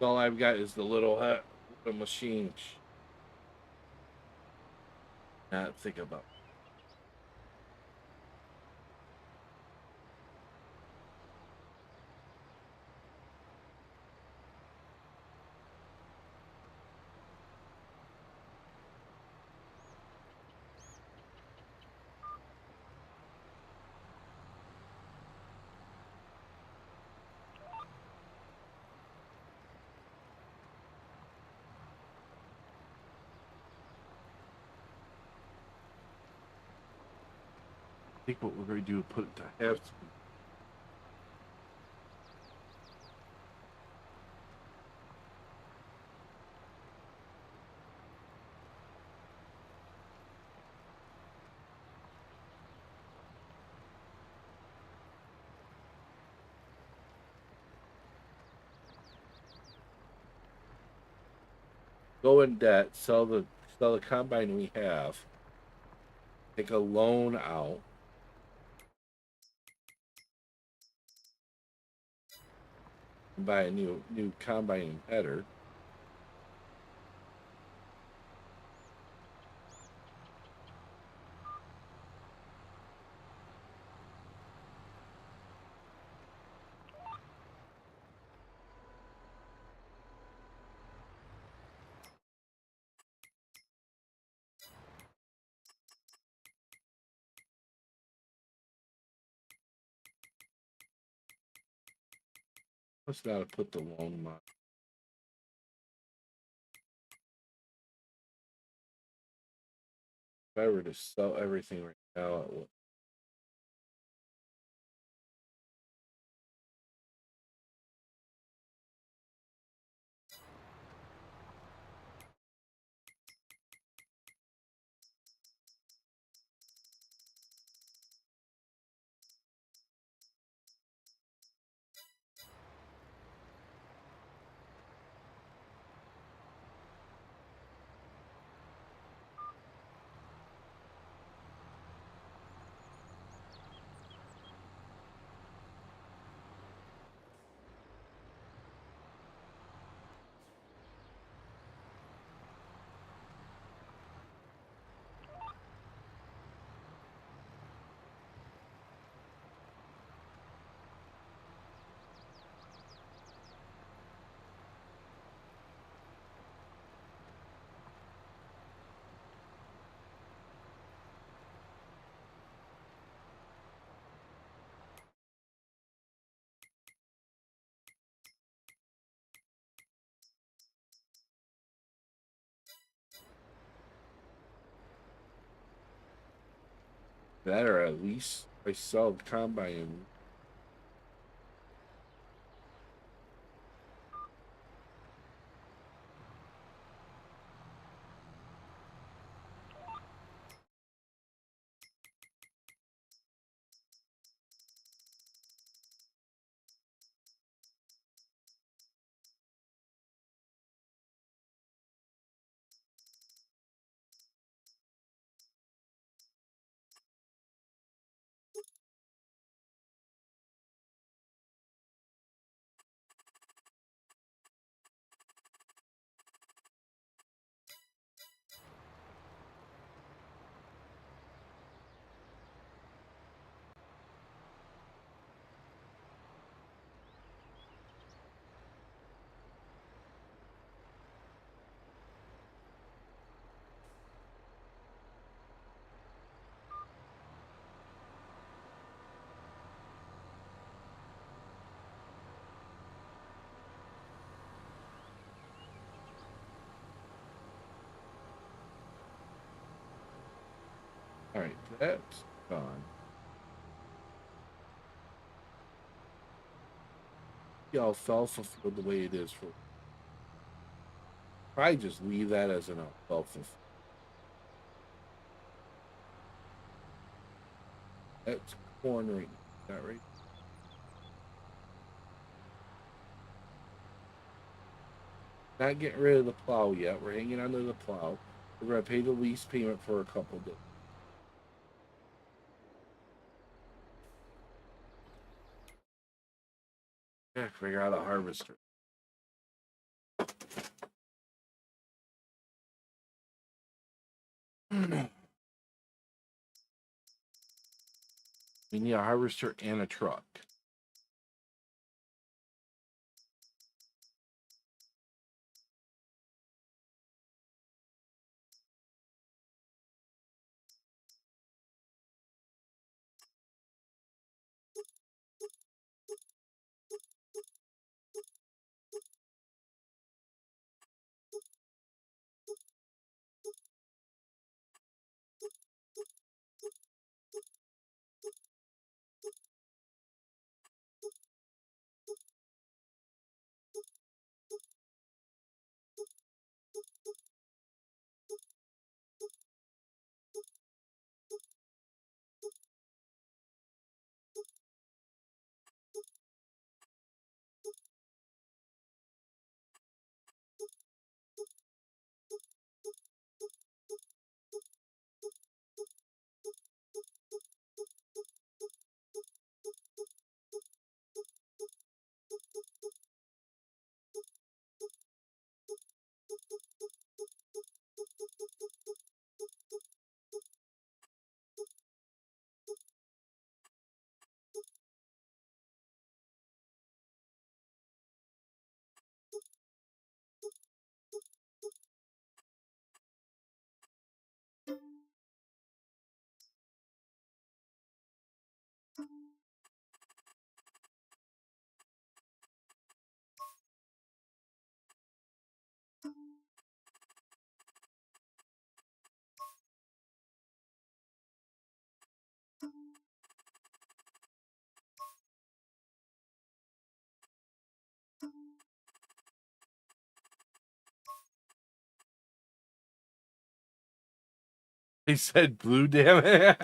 A: All I've got is the little machine. Not think about. I think what we're going to do is put it to half speed. Go in debt, sell the combine we have, take a loan out, and buy a new combine and header. Just gotta put the loan on. If I were to sell everything right now, it would. That or at least I sell the combine. All right, that's gone. The alfalfa field the way it is for. Probably just leave that as an alfalfa. That's corn right now, right? Not getting rid of the plow yet. We're hanging on to the plow. We're gonna pay the lease payment for a couple days. Yeah, figure out a harvester. We need a harvester and a truck. He said blue, damn it.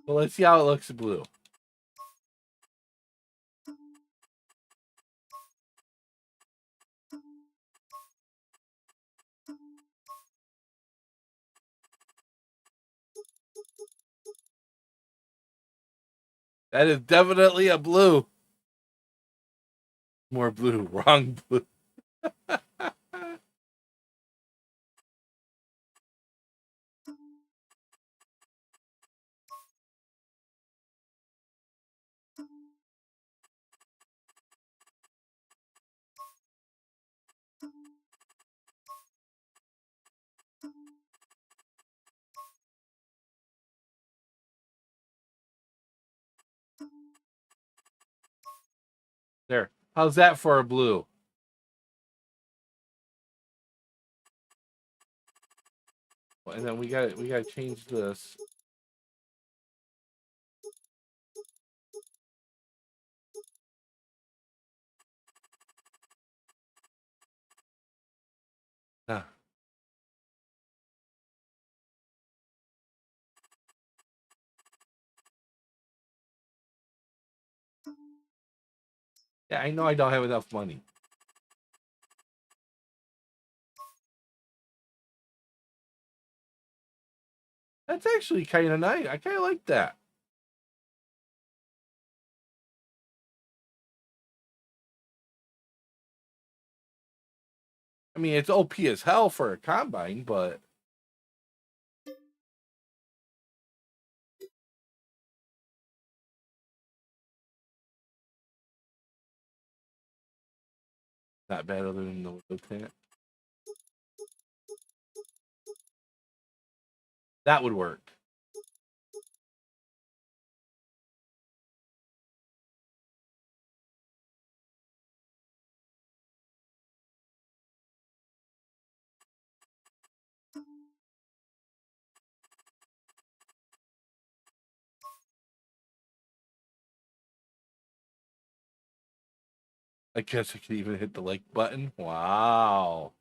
A: Well, let's see how it looks blue. That is definitely a blue. More blue. Wrong blue. There. How's that for a blue? And then we got to change this. Ah. Yeah, I know I don't have enough money. That's actually kind of nice. I kind of like that. I mean, it's OP as hell for a combine, but not bad other than the window tint. That would work. I guess I could even hit the like button. Wow.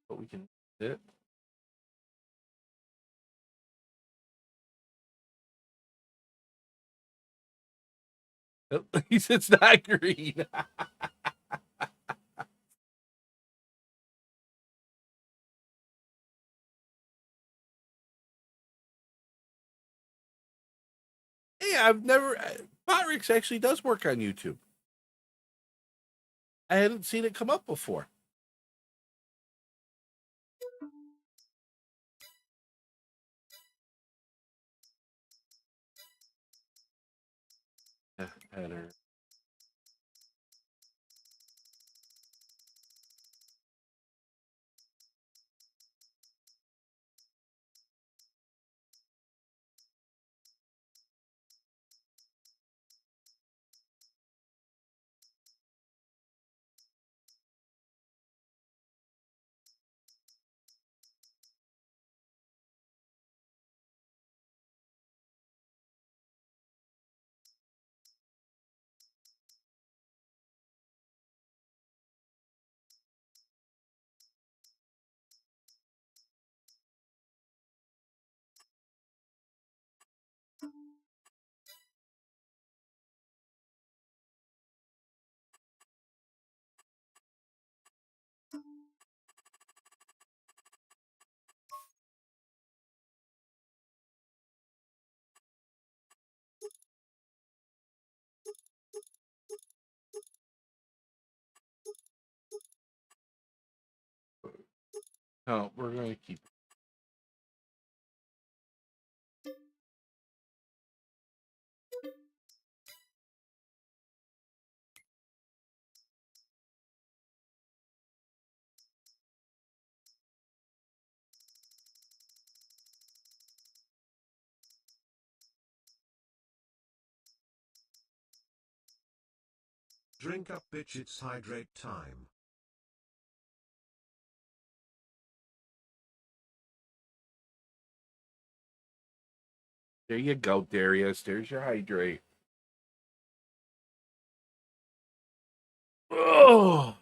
A: But we can hit it. At least it's not green. Hey, I've never. Potrix actually does work on YouTube. I hadn't seen it come up before. Header. Oh, we're going to keep.
L: Drink up, bitch, it's hydrate time.
A: There you go, Darius. There's your hydrate. Oh.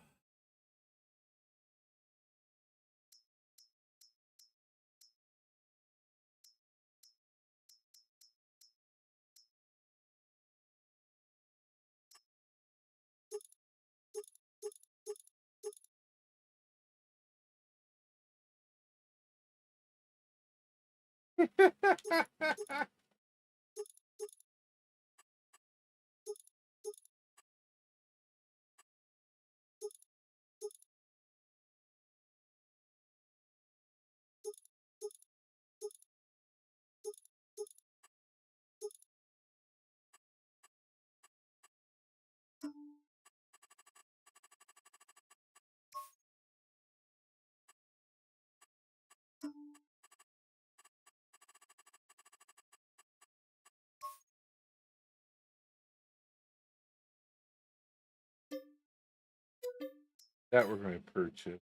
A: That we're going to purchase.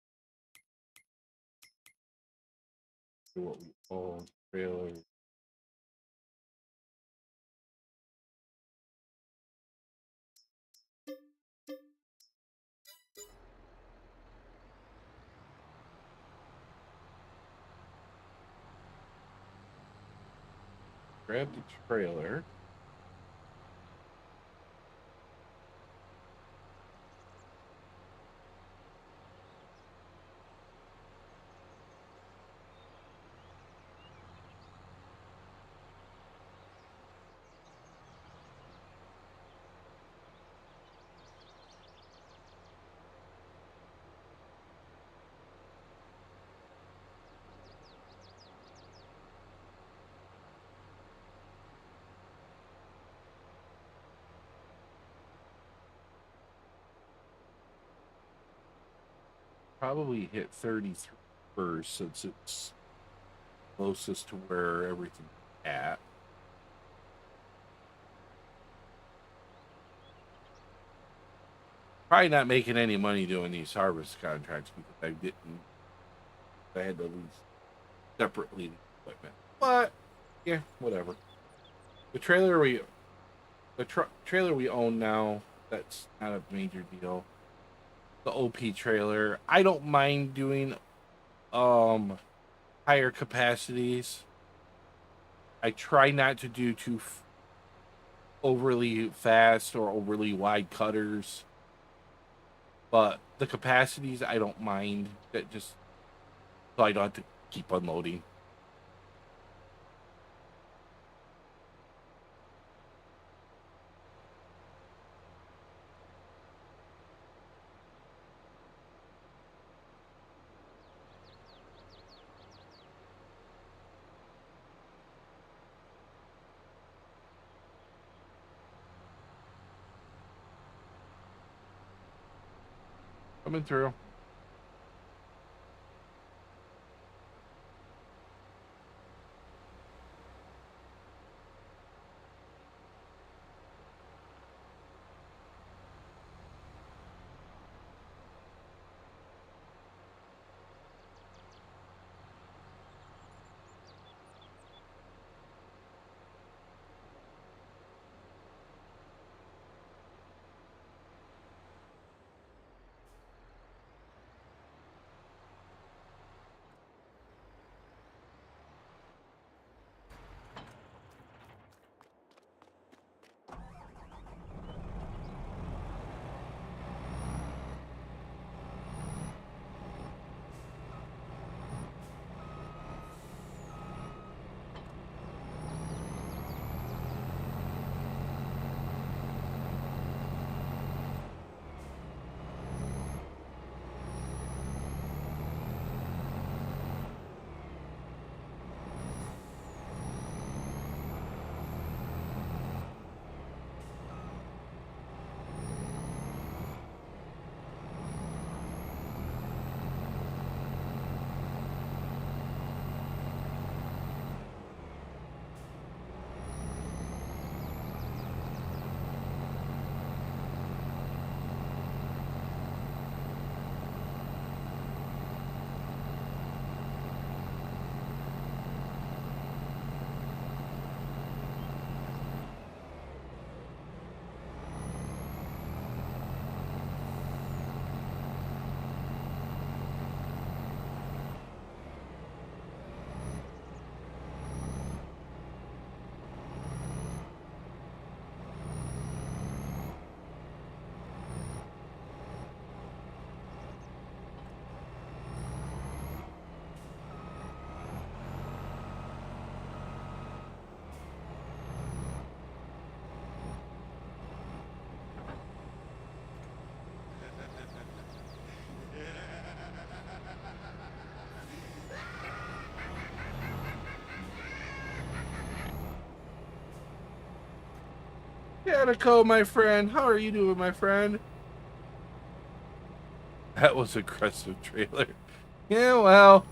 A: What we own, trailer. Grab the trailer. Probably hit 33 first since it's closest to where everything's at. Probably not making any money doing these harvest contracts because I had to lease separately the equipment. But yeah, whatever. The trailer we own now, that's not a major deal. The OP trailer, I don't mind doing higher capacities. I try not to do too overly fast or overly wide cutters. But the capacities I don't mind. That just so I don't have to keep unloading. Coming through. Canico, my friend. How are you doing, my friend? That was aggressive trailer. Yeah, well.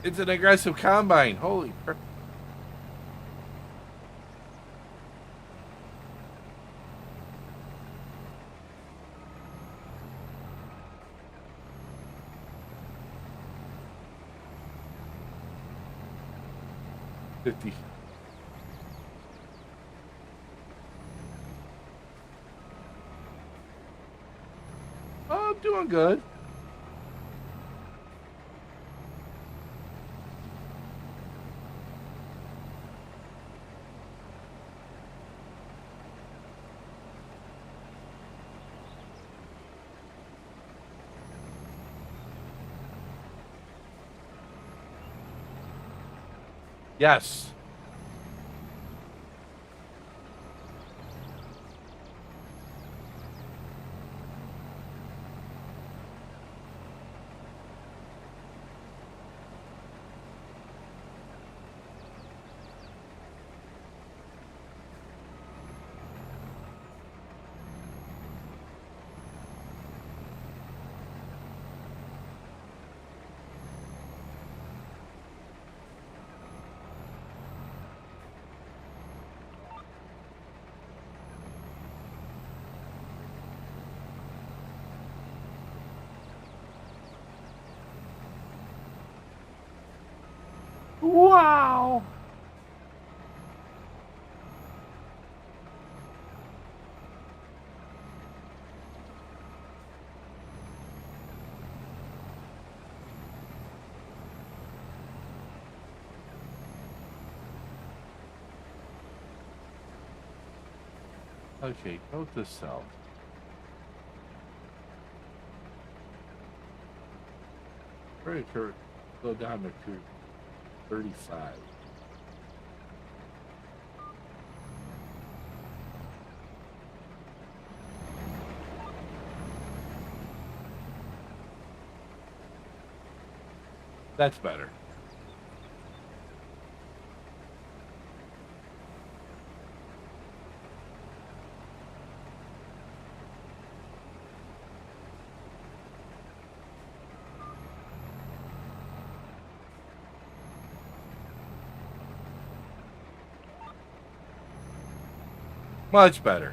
A: It's an aggressive combine. Holy crap. $50. Oh, I'm doing good. Yes. Wow. Okay, go to south. Pretty sure go down to 35. That's better. Much better.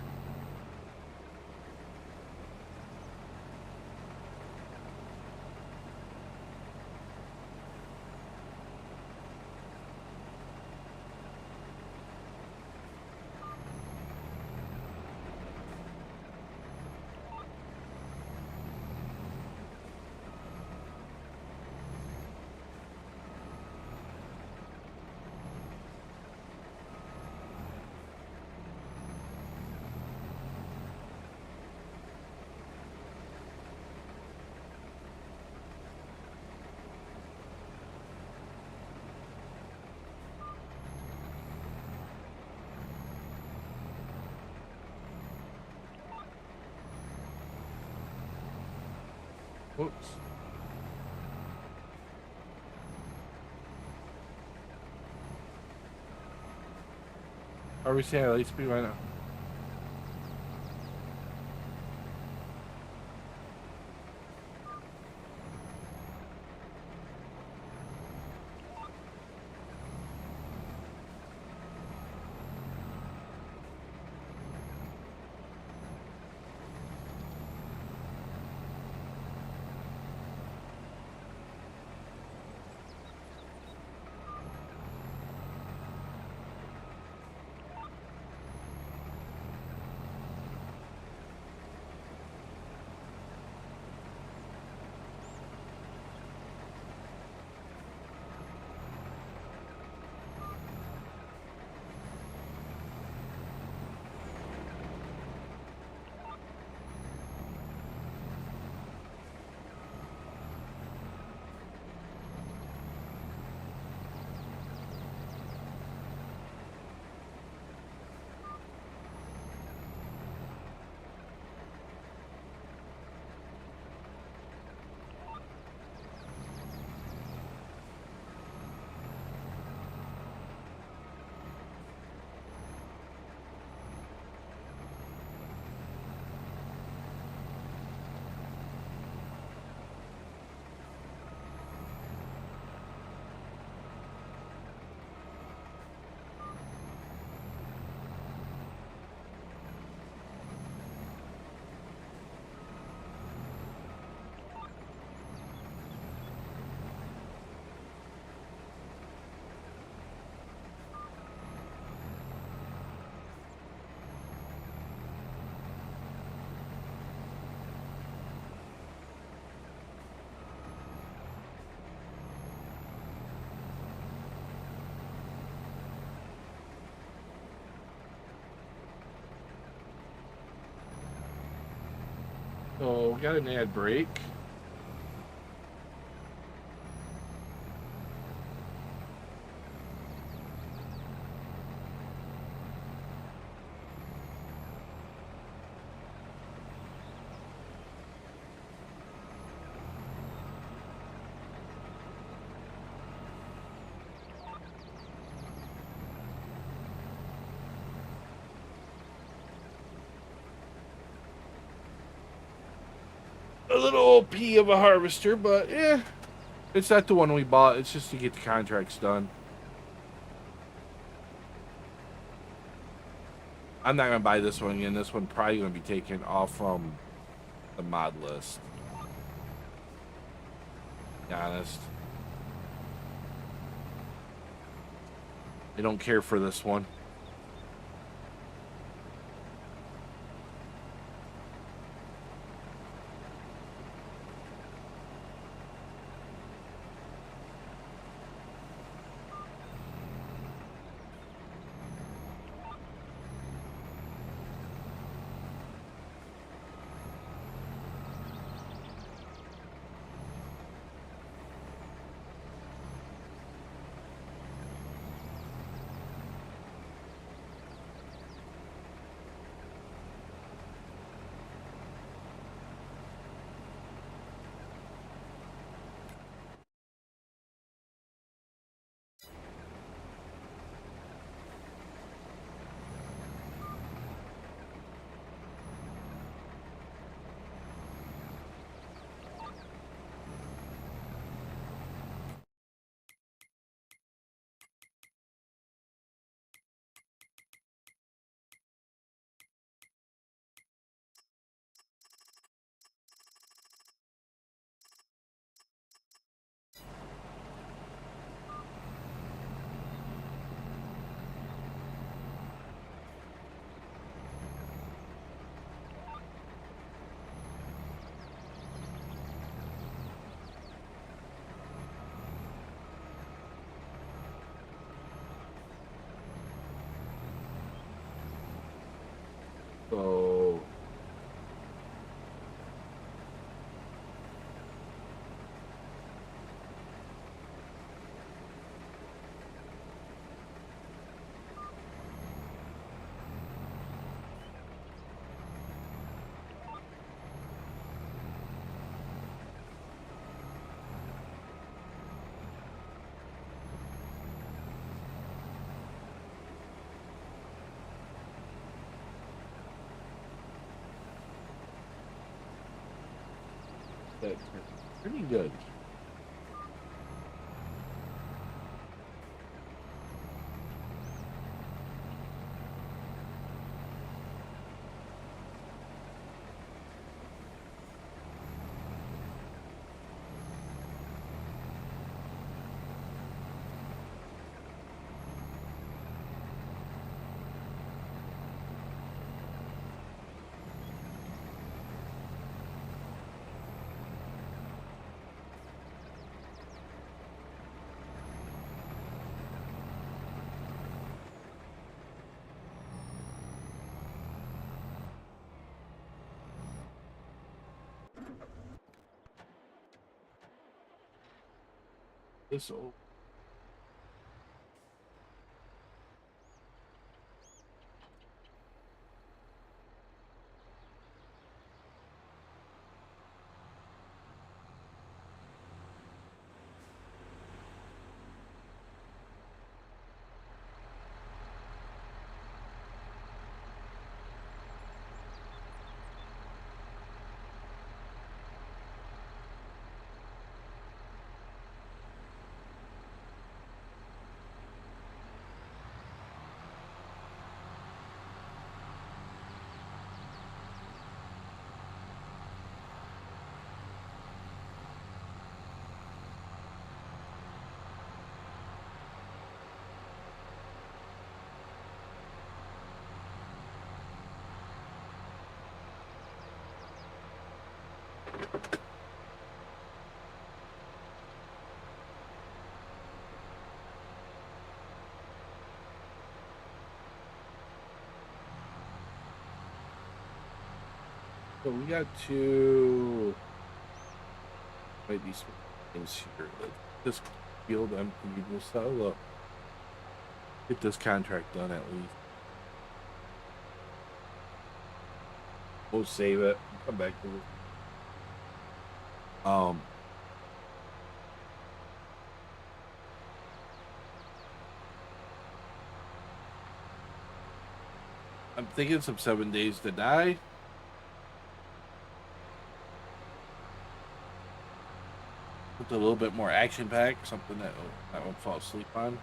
A: Whoops. Are we staying at light speed right now? So we got an ad break. A little OP of a harvester, but yeah, it's not the one we bought. It's just to get the contracts done. I'm not gonna buy this one again. This one probably gonna be taken off from the mod list. To be honest, I don't care for this one. So that's pretty good. This old. So we got to might be some things here. This field empty. We'll settle up. Get this contract done at least. We'll save it. Come back to it. I'm thinking some 7 days to die. With a little bit more action pack, something that I won't fall asleep on.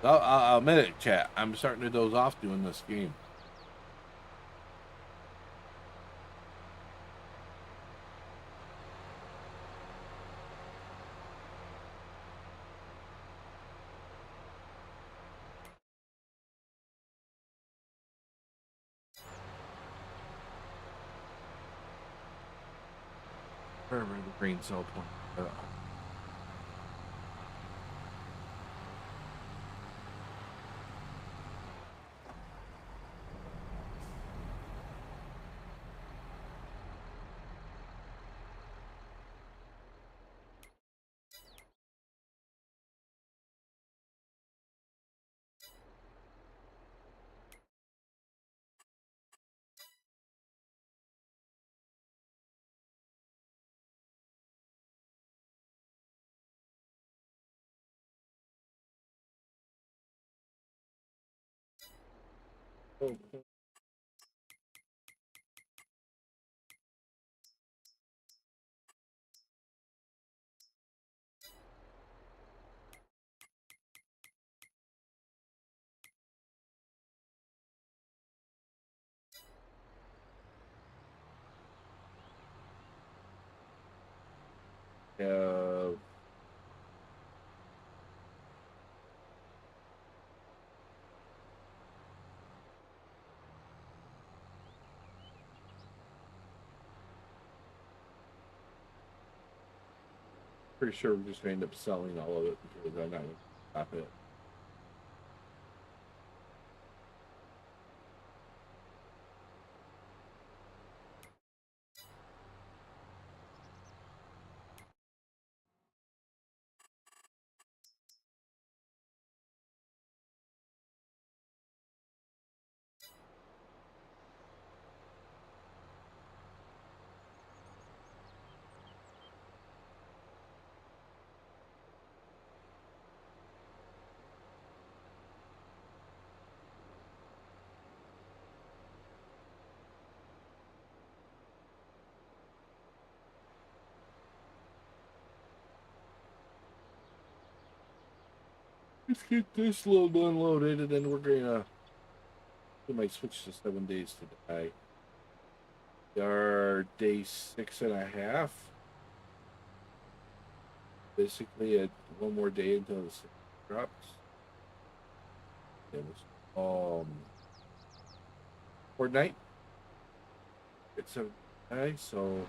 A: I'll admit it, chat. I'm starting to doze off doing this game. Wherever the brain cell point. Yeah. Pretty sure we're just going to end up selling all of it because I'm not going to stop it. Let's get this load unloaded, and then we're gonna. We might switch to 7 days to die. We are day 6.5. Basically, one more day until the 6 drops. It was Fortnite. It's a die, so.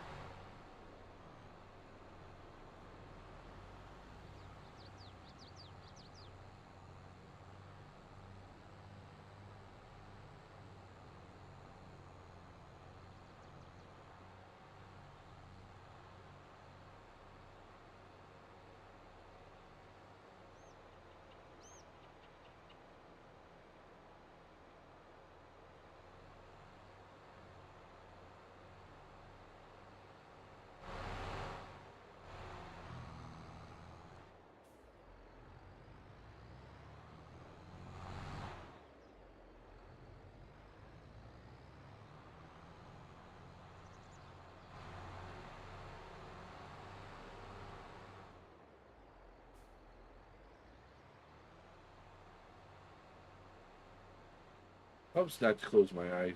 A: Helps not to close my eyes.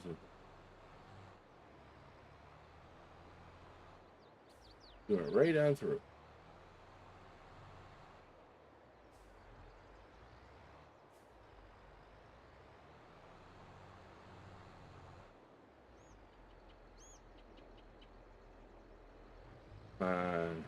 A: Doing it right on through. Man.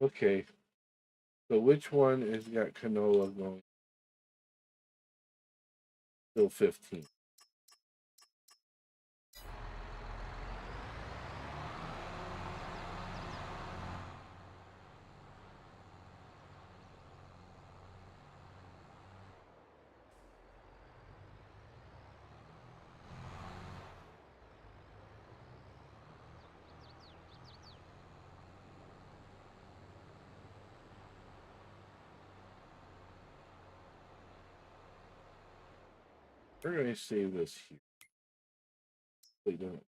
A: Okay. So which one has got canola going? Still 15. We're going to save this here. They don't.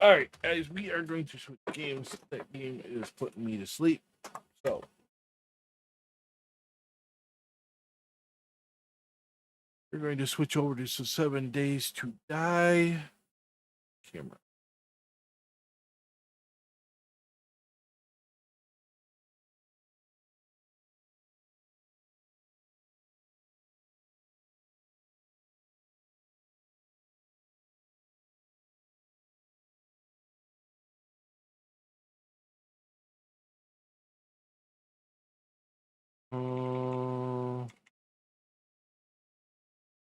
A: All right, guys, we are going to switch games. That game is putting me to sleep. So, we're going to switch over to 7 Days to Die. Camera.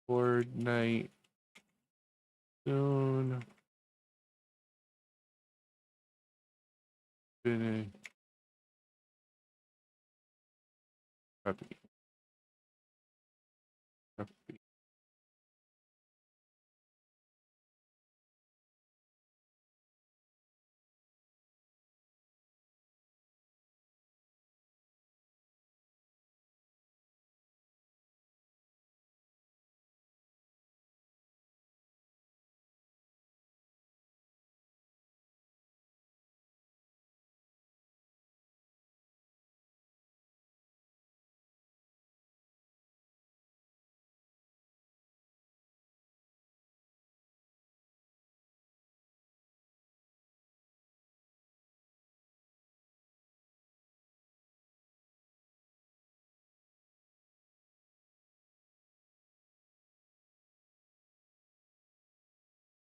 A: Fortnite soon. Finish. Copy.